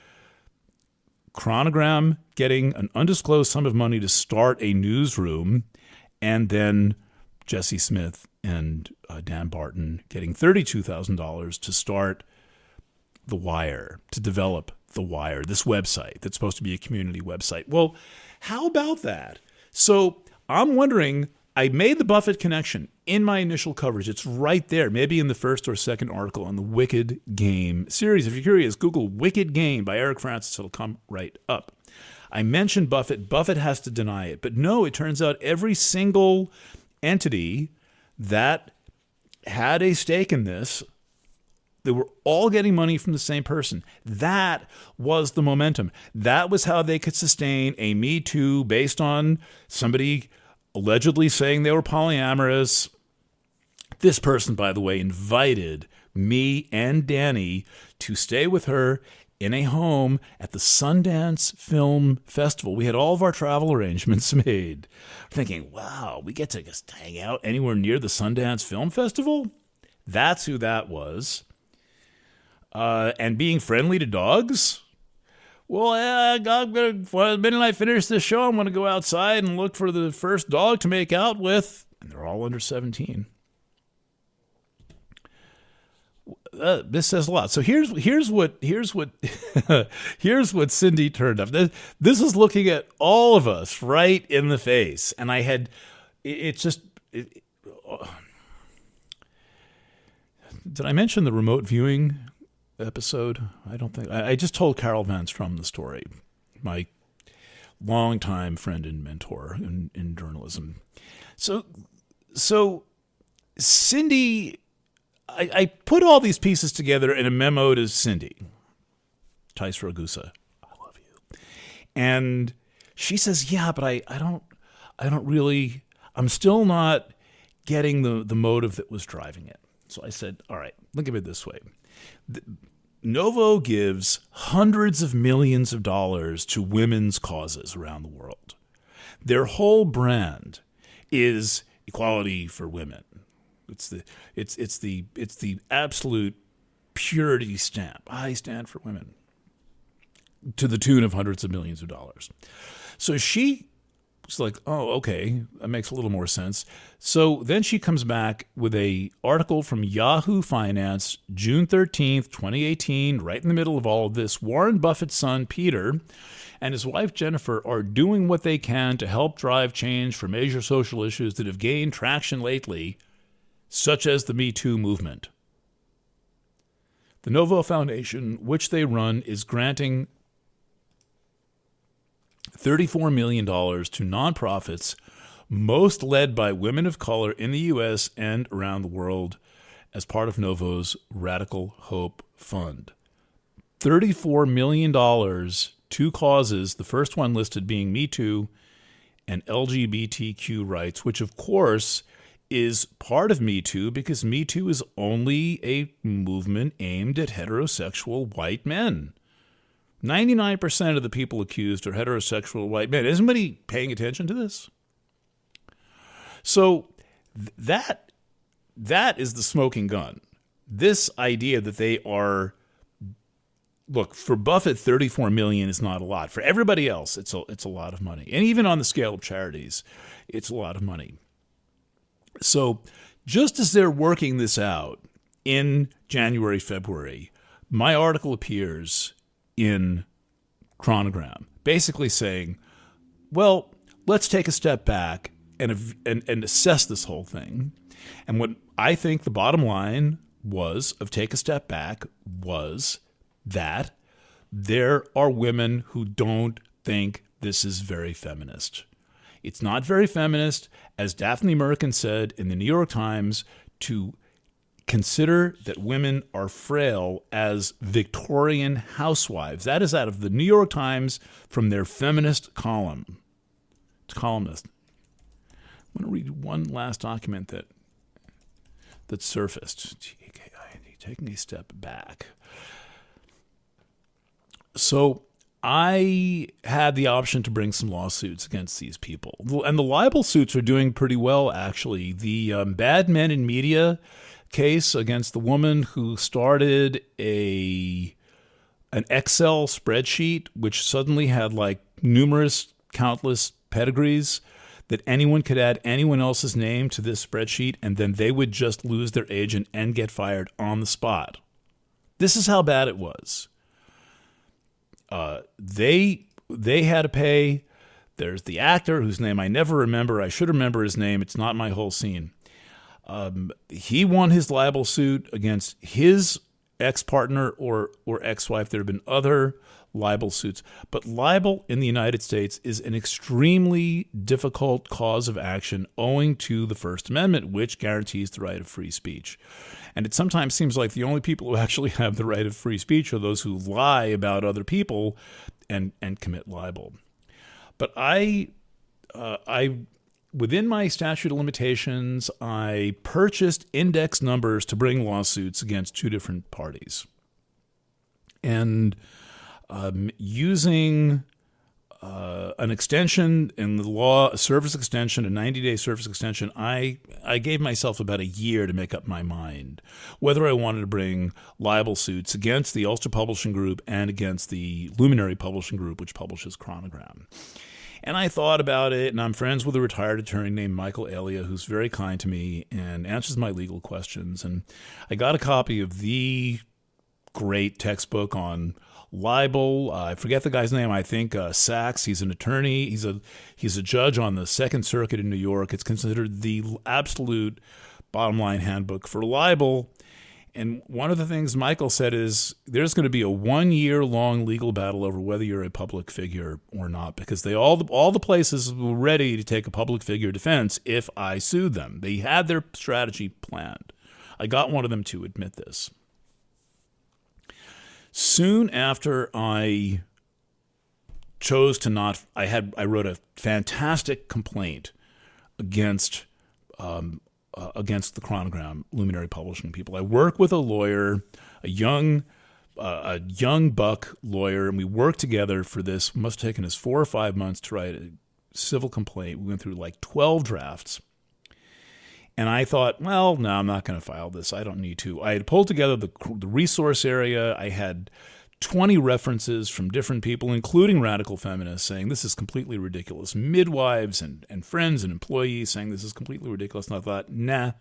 Chronogram getting an undisclosed sum of money to start a newsroom, and then Jesse Smith and Dan Barton getting $32,000 to start The Wire, to develop The Wire, this website that's supposed to be a community website. Well, how about that? So I'm wondering, I made the Buffett connection in my initial coverage. It's right there, maybe in the first or second article on the Wicked Game series. If you're curious, Google Wicked Game by Eric Francis. It'll come right up. I mentioned Buffett. Buffett has to deny it. But no, it turns out every single entity that had a stake in this, they were all getting money from the same person. That was the momentum. That was how they could sustain a Me Too based on somebody allegedly saying they were polyamorous. This person, by the way, invited me and Danny to stay with her in a home at the Sundance Film Festival. We had all of our travel arrangements made. Thinking, wow, we get to just hang out anywhere near the Sundance Film Festival? That's who that was. And being friendly to dogs? Well, the minute I finish this show, I'm going to go outside and look for the first dog to make out with. And they're all under 17. This says a lot. So here's what here's what Cindy turned up. This is looking at all of us right in the face, and I had did I mention the remote viewing episode? I don't think I just told Carol Van Strom the story, my longtime friend and mentor in journalism. So Cindy. I put all these pieces together in a memo to Cindy. Tice Ragusa, I love you. And she says, yeah, but I don't really, I'm still not getting the motive that was driving it. So I said, all right, look at it this way. Novo gives hundreds of millions of dollars to women's causes around the world. Their whole brand is equality for women. It's the absolute purity stamp. I stand for women, to the tune of hundreds of millions of dollars. So she was like, oh, okay, that makes a little more sense. So then she comes back with a article from Yahoo Finance, June 13th, 2018, right in the middle of all of this. Warren Buffett's son, Peter, and his wife, Jennifer, are doing what they can to help drive change for major social issues that have gained traction lately, such as the Me Too movement. The Novo Foundation, which they run, is granting $34 million to nonprofits, most led by women of color in the U.S. and around the world, as part of Novo's Radical Hope Fund. $34 million to causes, the first one listed being Me Too and LGBTQ rights, which, of course, is part of Me Too because Me Too is only a movement aimed at heterosexual white men. 99% of the people accused are heterosexual white men. Is anybody paying attention to this? So that is the smoking gun. This idea that they are, look, for Buffett, $34 million is not a lot. For everybody else, it's a lot of money. And even on the scale of charities, it's a lot of money. So just as they're working this out in January, February, my article appears in Chronogram, basically saying, well, let's take a step back and assess this whole thing. And what I think the bottom line was of Take a Step Back was that there are women who don't think this is very feminist. It's not very feminist, as Daphne Merkin said in the New York Times, to consider that women are frail as Victorian housewives. That is out of the New York Times from their feminist column. It's columnist. I'm going to read one last document that surfaced. Taking a step back. So I had the option to bring some lawsuits against these people. And the libel suits are doing pretty well, actually. The Bad Men in Media case against the woman who started an Excel spreadsheet, which suddenly had like countless pedigrees, that anyone could add anyone else's name to this spreadsheet, and then they would just lose their agent and get fired on the spot. This is how bad it was. They had to pay There's the actor whose name I never remember. I should remember his name. It's not my whole scene. He won his libel suit against his ex-partner or ex-wife. There have been other libel suits. But libel in the United States is an extremely difficult cause of action owing to the First Amendment, which guarantees the right of free speech. And it sometimes seems like the only people who actually have the right of free speech are those who lie about other people and commit libel. But I within my statute of limitations, I purchased index numbers to bring lawsuits against two different parties. And using an extension in the law, a service extension, a 90-day service extension, I gave myself about a year to make up my mind whether I wanted to bring libel suits against the Ulster Publishing Group and against the Luminary Publishing Group, which publishes Chronogram. And I thought about it, and I'm friends with a retired attorney named Michael Elia, who's very kind to me and answers my legal questions. And I got a copy of the great textbook on libel. I forget the guy's name. I think Sachs. He's an attorney. He's a judge on the Second Circuit in New York. It's considered the absolute bottom line handbook for libel. And one of the things Michael said is there's going to be a 1-year-long legal battle over whether you're a public figure or not, because all the places were ready to take a public figure defense if I sued them. They had their strategy planned. I got one of them to admit this. Soon after I chose to not, I wrote a fantastic complaint against the Chronogram Luminary Publishing people. I work with a lawyer, a young buck lawyer, and we worked together for this. It must have taken us 4 or 5 months to write a civil complaint. We went through like 12 drafts. And I thought, well, no, I'm not going to file this. I don't need to. I had pulled together the resource area. I had 20 references from different people, including radical feminists, saying this is completely ridiculous. Midwives and friends and employees saying this is completely ridiculous. And I thought, nah,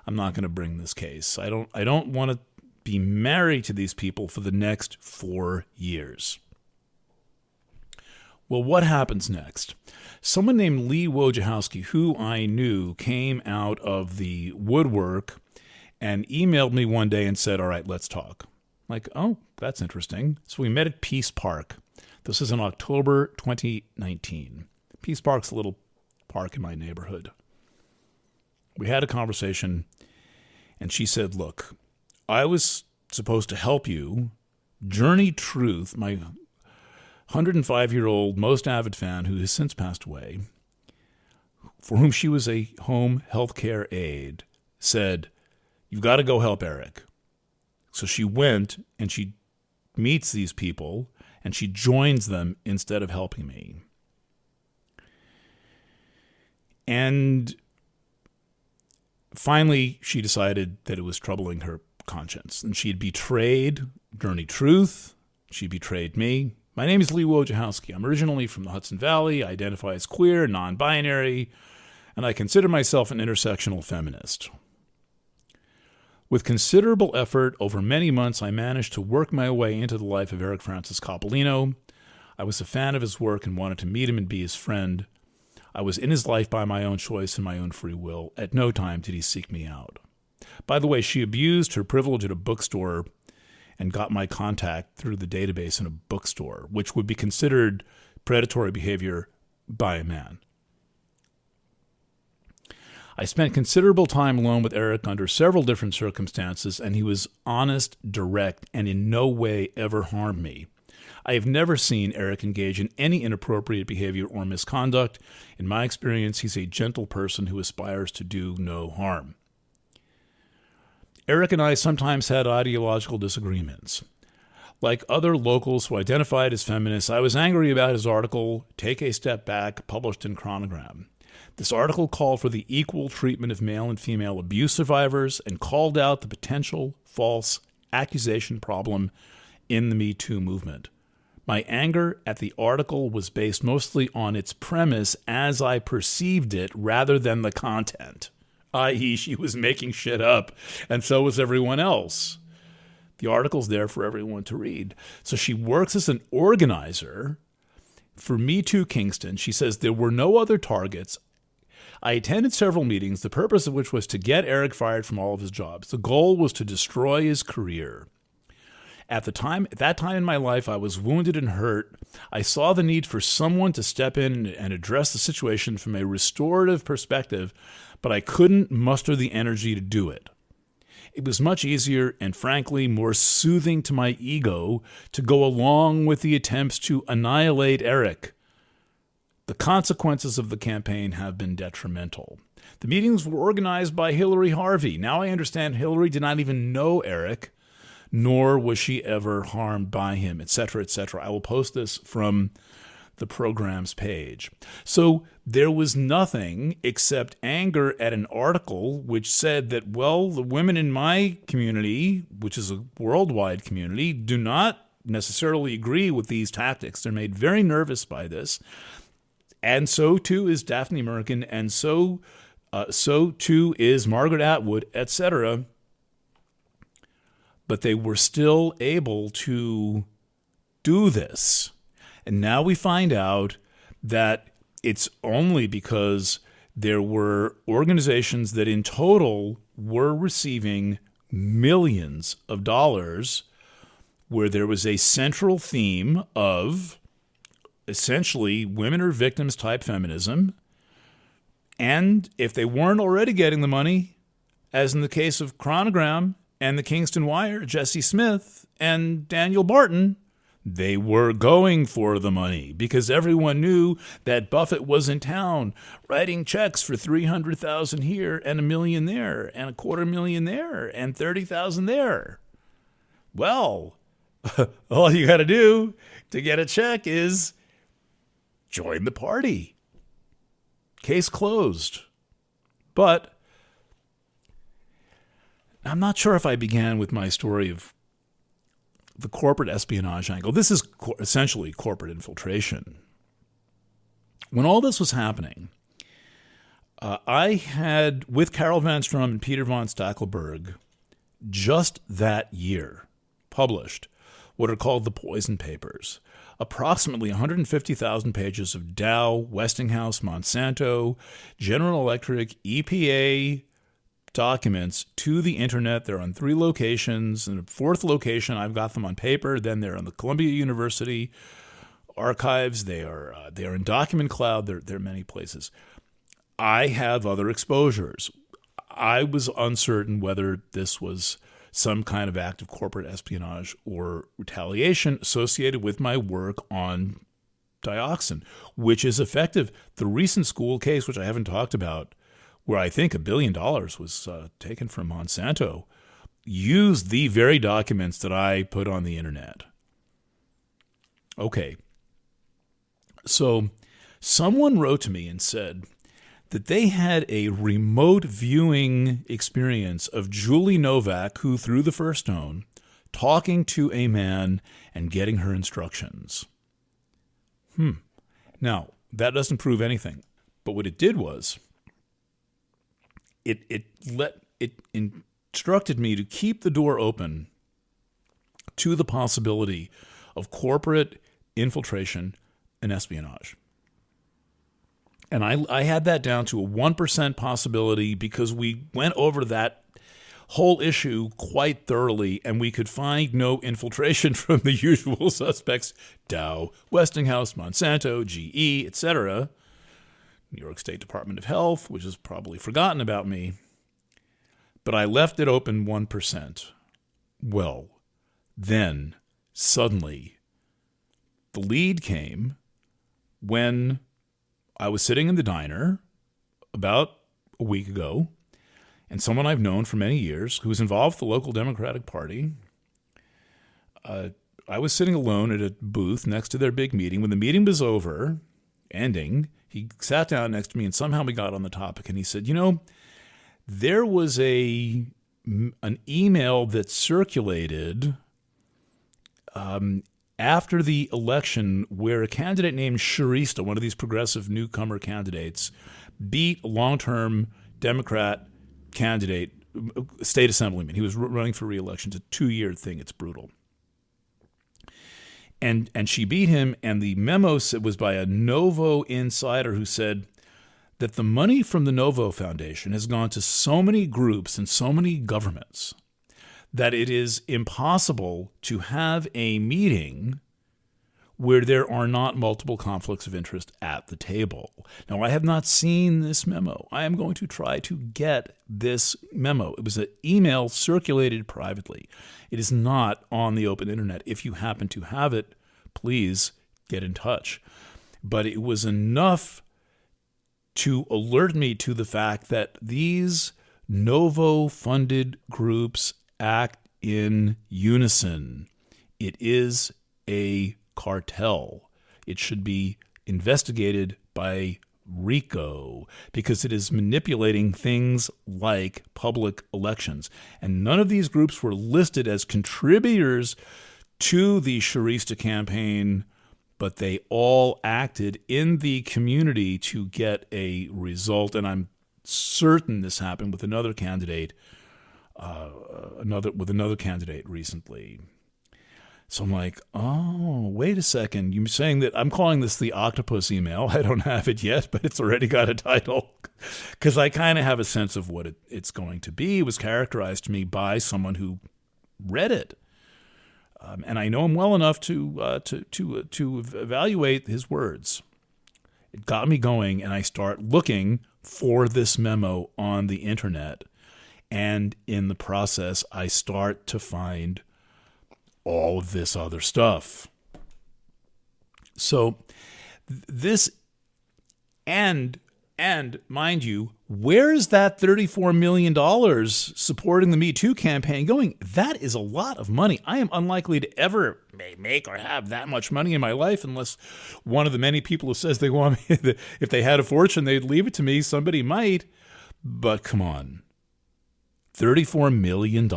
I'm not going to bring this case. I don't want to be married to these people for the next 4 years. Well, what happens next? Someone named Lee Wojciechowski, who I knew, came out of the woodwork and emailed me one day and said, all right, let's talk. Like, oh, that's interesting. So we met at Peace Park. This is in October 2019. Peace Park's a little park in my neighborhood. We had a conversation, and she said, look, I was supposed to help you journey truth, my 105-year-old most avid fan who has since passed away, for whom she was a home health care aide, said, you've got to go help Eric. So she went and she meets these people and she joins them instead of helping me. And finally, she decided that it was troubling her conscience. And she had betrayed Journey Truth. She betrayed me. My name is Lee Wojciechowski. I'm originally from the Hudson Valley. I identify as queer, non-binary, and I consider myself an intersectional feminist. With considerable effort over many months, I managed to work my way into the life of Eric Francis Coppolino. I was a fan of his work and wanted to meet him and be his friend. I was in his life by my own choice and my own free will. At no time did he seek me out. By the way, she abused her privilege at a bookstore and got my contact through the database in a bookstore, which would be considered predatory behavior by a man. I spent considerable time alone with Eric under several different circumstances, and he was honest, direct, and in no way ever harmed me. I have never seen Eric engage in any inappropriate behavior or misconduct. In my experience, he's a gentle person who aspires to do no harm. Eric and I sometimes had ideological disagreements. Like other locals who identified as feminists, I was angry about his article, Take a Step Back, published in Chronogram. This article called for the equal treatment of male and female abuse survivors and called out the potential false accusation problem in the Me Too movement. My anger at the article was based mostly on its premise as I perceived it rather than the content, i.e., she was making shit up, and so was everyone else. The article's there for everyone to read. So she works as an organizer for Me Too Kingston. She says, there were no other targets. I attended several meetings, the purpose of which was to get Eric fired from all of his jobs. The goal was to destroy his career. At that time in my life, I was wounded and hurt. I saw the need for someone to step in and address the situation from a restorative perspective, but I couldn't muster the energy to do it. It was much easier and, frankly, more soothing to my ego to go along with the attempts to annihilate Eric. The consequences of the campaign have been detrimental. The meetings were organized by Hillary Harvey. Now I understand Hillary did not even know Eric, nor was she ever harmed by him, etc., etc. I will post this from the program's page. So there was nothing except anger at an article which said that, well, the women in my community, which is a worldwide community, do not necessarily agree with these tactics. They're made very nervous by this. And so too is Daphne Merkin, and so too is Margaret Atwood, etc. But they were still able to do this. And now we find out that it's only because there were organizations that in total were receiving millions of dollars, where there was a central theme of essentially women are victims type feminism. And if they weren't already getting the money, as in the case of Chronogram and the Kingston Wire, Jesse Smith and Daniel Barton, they were going for the money because everyone knew that Buffett was in town writing checks for $300,000 here and $1 million there and $250,000 there and $30,000 there. Well, all you got to do to get a check is join the party. Case closed. But I'm not sure if I began with my story of the corporate espionage angle. This is essentially corporate infiltration. When all this was happening, I had, with Carol Van Strom and Peter von Stackelberg, just that year, published what are called the Poison Papers, approximately 150,000 pages of Dow, Westinghouse, Monsanto, General Electric, EPA documents to the internet. They're on 3 locations. In the 4th location, I've got them on paper. Then they're on the Columbia University archives. They are in Document Cloud. They're many places. I have other exposures. I was uncertain whether this was some kind of act of corporate espionage or retaliation associated with my work on dioxin, which is effective. The recent school case, which I haven't talked about, where I think $1 billion was taken from Monsanto, used the very documents that I put on the internet. Okay. So someone wrote to me and said that they had a remote viewing experience of Julie Novak, who threw the first stone, talking to a man and getting her instructions. Now, that doesn't prove anything. But what it did was it instructed me to keep the door open to the possibility of corporate infiltration and espionage. And I had that down to a 1% possibility because we went over that whole issue quite thoroughly, and we could find no infiltration from the usual suspects: Dow, Westinghouse, Monsanto, GE, etc., New York State Department of Health, which has probably forgotten about me. But I left it open 1%. Well, then, suddenly, the lead came when I was sitting in the diner about a week ago, and someone I've known for many years who was involved with the local Democratic Party, I was sitting alone at a booth next to their big meeting. When the meeting was ending, he sat down next to me, and somehow we got on the topic, and he said, there was an email that circulated after the election where a candidate named Sharista, one of these progressive newcomer candidates, beat a long-term Democrat candidate, state assemblyman. He was running for re-election. It's a 2-year thing. It's brutal. and she beat him. And the memo was by a Novo insider who said that the money from the Novo Foundation has gone to so many groups and so many governments that it is impossible to have a meeting where there are not multiple conflicts of interest at the table. Now, I have not seen this memo. I am going to try to get this memo. It was an email circulated privately. It is not on the open internet. If you happen to have it, please get in touch. But it was enough to alert me to the fact that these Novo-funded groups act in unison. It is a cartel. It should be investigated by RICO because it is manipulating things like public elections. And none of these groups were listed as contributors to the Sharista campaign, but they all acted in the community to get a result. And I'm certain this happened with another candidate, another candidate recently. So I'm like, oh, wait a second. You're saying that I'm calling this the octopus email. I don't have it yet, but it's already got a title because I kind of have a sense of what it's going to be. It was characterized to me by someone who read it. And I know him well enough to evaluate his words. It got me going, and I start looking for this memo on the internet. And in the process, I start to find all of this other stuff. So this, and mind you, where is that $34 million supporting the Me Too campaign going? That is a lot of money. I am unlikely to ever make or have that much money in my life unless one of the many people who says they want me, if they had a fortune, they'd leave it to me. Somebody might. But come on. $34 million?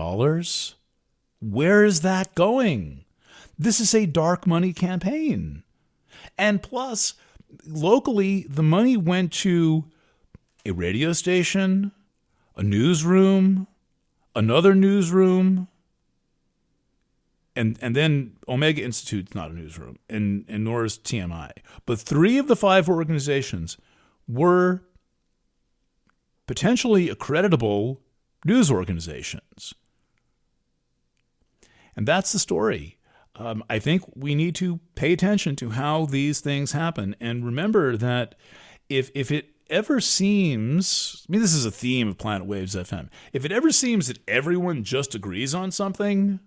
Where is that going? This is a dark money campaign. And plus, locally, the money went to a radio station, a newsroom, another newsroom, and then Omega Institute's not a newsroom, and nor is TMI. But 3 of the 5 organizations were potentially accreditable news organizations. And that's the story. I think we need to pay attention to how these things happen. And remember that if it ever seems, I mean, this is a theme of Planet Waves FM. If it ever seems that everyone just agrees on something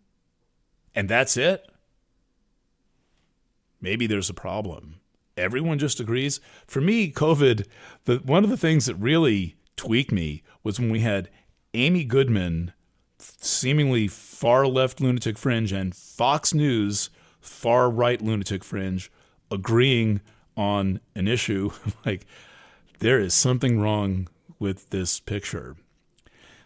and that's it, maybe there's a problem. Everyone just agrees. For me, COVID, one of the things that really tweaked me was when we had Amy Goodman, seemingly far-left lunatic fringe, and Fox News, far-right lunatic fringe, agreeing on an issue. Like, there is something wrong with this picture.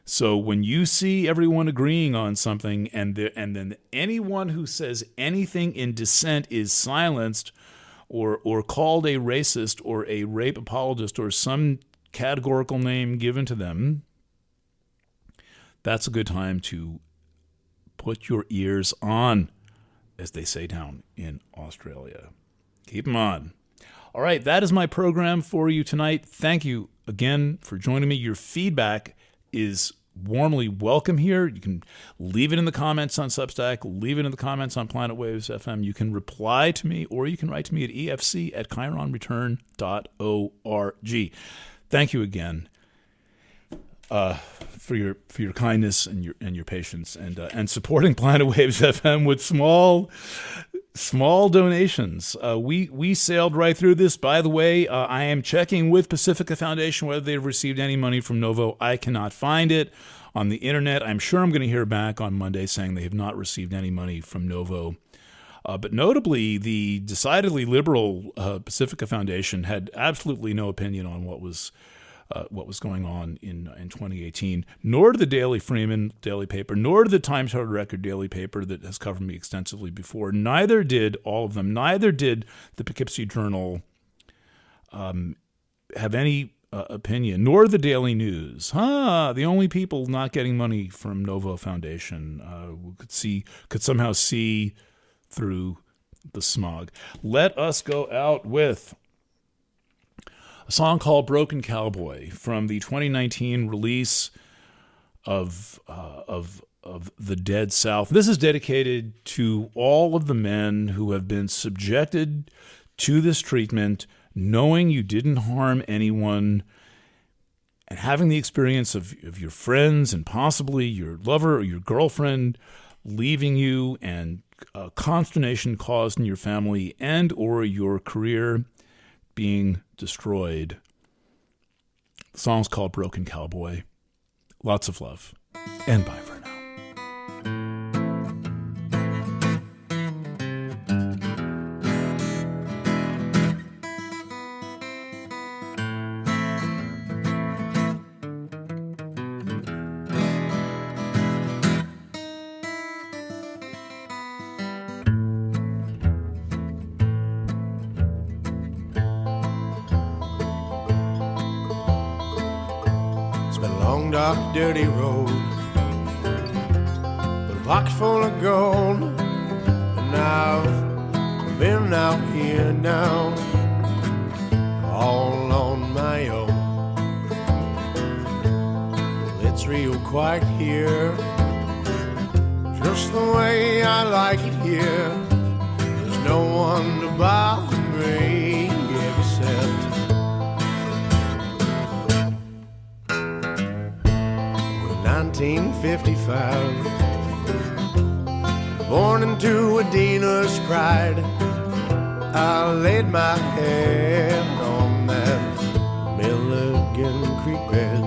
So when you see everyone agreeing on something and then anyone who says anything in dissent is silenced or called a racist or a rape apologist or some categorical name given to them, that's a good time to put your ears on, as they say down in Australia. Keep them on. All right, that is my program for you tonight. Thank you again for joining me. Your feedback is warmly welcome here. You can leave it in the comments on Substack, leave it in the comments on Planet Waves FM. You can reply to me, or you can write to me at efc@chironreturn.org. Thank you again for your kindness and your patience and supporting Planet Waves FM with small donations. We sailed right through this. By the way, I am checking with Pacifica Foundation whether they've received any money from Novo. I cannot find it on the internet. I'm sure I'm going to hear back on Monday saying they have not received any money from Novo. But notably, the decidedly liberal Pacifica Foundation had absolutely no opinion on what was going on in 2018, nor did the Daily Freeman daily paper, nor did the Times Herald Record daily paper that has covered me extensively before. Neither did all of them. Neither did the Poughkeepsie Journal have any opinion, nor the Daily News. The only people not getting money from Novo Foundation could somehow see through the smog. Let us go out with a song called Broken Cowboy from the 2019 release of The Dead South. This is dedicated to all of the men who have been subjected to this treatment, knowing you didn't harm anyone, and having the experience of your friends and possibly your lover or your girlfriend leaving you, and consternation caused in your family and or your career being destroyed. The song's called Broken Cowboy. Lots of love, and bye for now. Dark, dirty road, but a pocket full of gold. And I've been out here now, all on my own. It's real quiet here, just the way I like it here. There's no one to bother me except 1955, born into a dealer's pride. I laid my head on that Milligan Creek bed.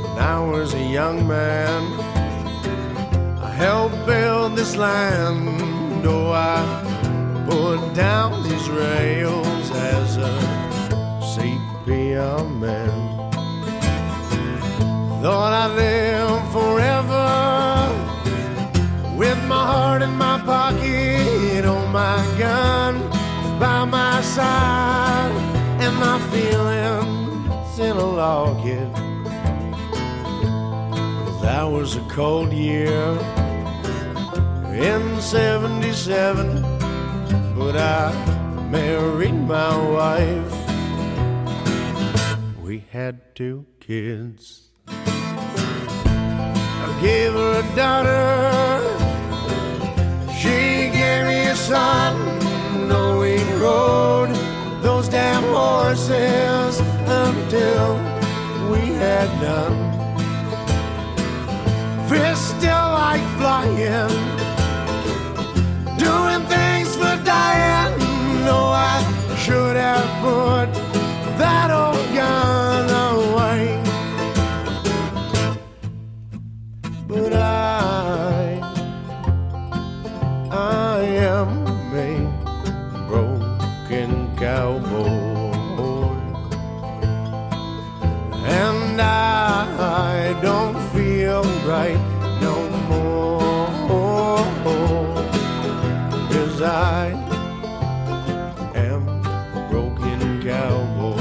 When I was a young man, I helped build this land. Oh, I put down these rails as a sepia man. Thought I'd live forever with my heart in my pocket, oh my gun by my side, and my feelings in a locket. That was a cold year in '77, but I married my wife. We had 2 kids. Gave her a daughter, she gave me a son. No, we rode those damn horses until we had done. Fists still like flying, doing things for dying. No, I should have put that old gun away. But I am a broken cowboy, and I don't feel right no more, 'cause I am a broken cowboy.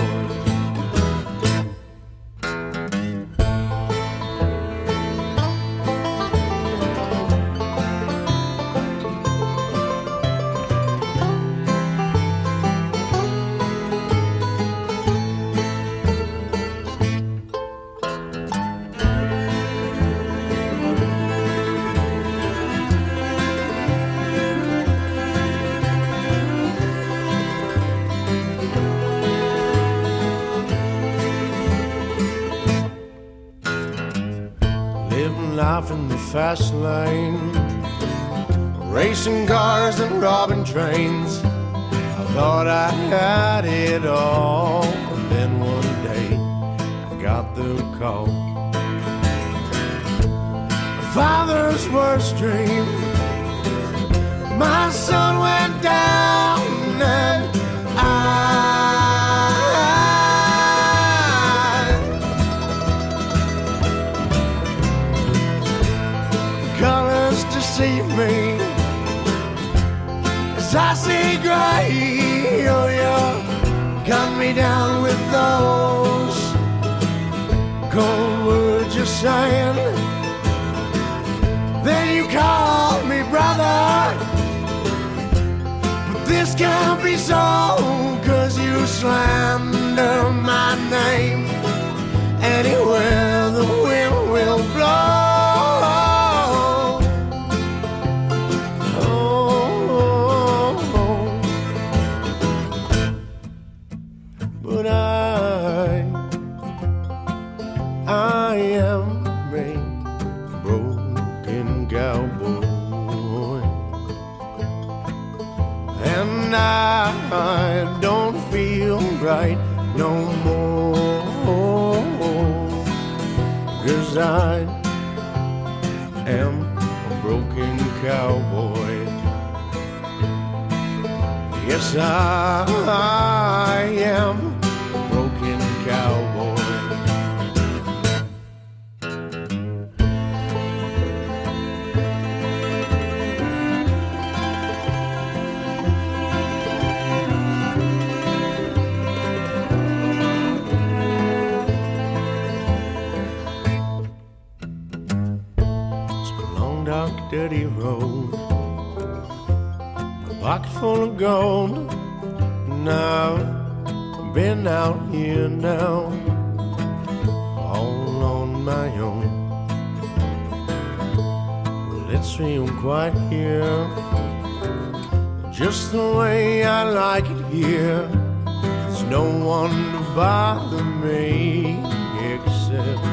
Life in the fast lane, racing cars and robbing trains. I thought I had it all, and then one day I got the call. My father's worst dream, my son went down, and colors deceive me as I see gray. Oh, you cut me down with those cold words you're saying. Then you called me brother, this can't be so, 'cause you slander my name. Anywhere the wind will blow. But I am a broken cowboy, and I don't feel right no more, 'cause I am a broken cowboy. Yes, I am a broken cowboy. It's a long, dark, dirty road, pocket full of gold. Now I've been out here now, all on my own. Well, it's real quiet here, just the way I like it here. There's no one to bother me except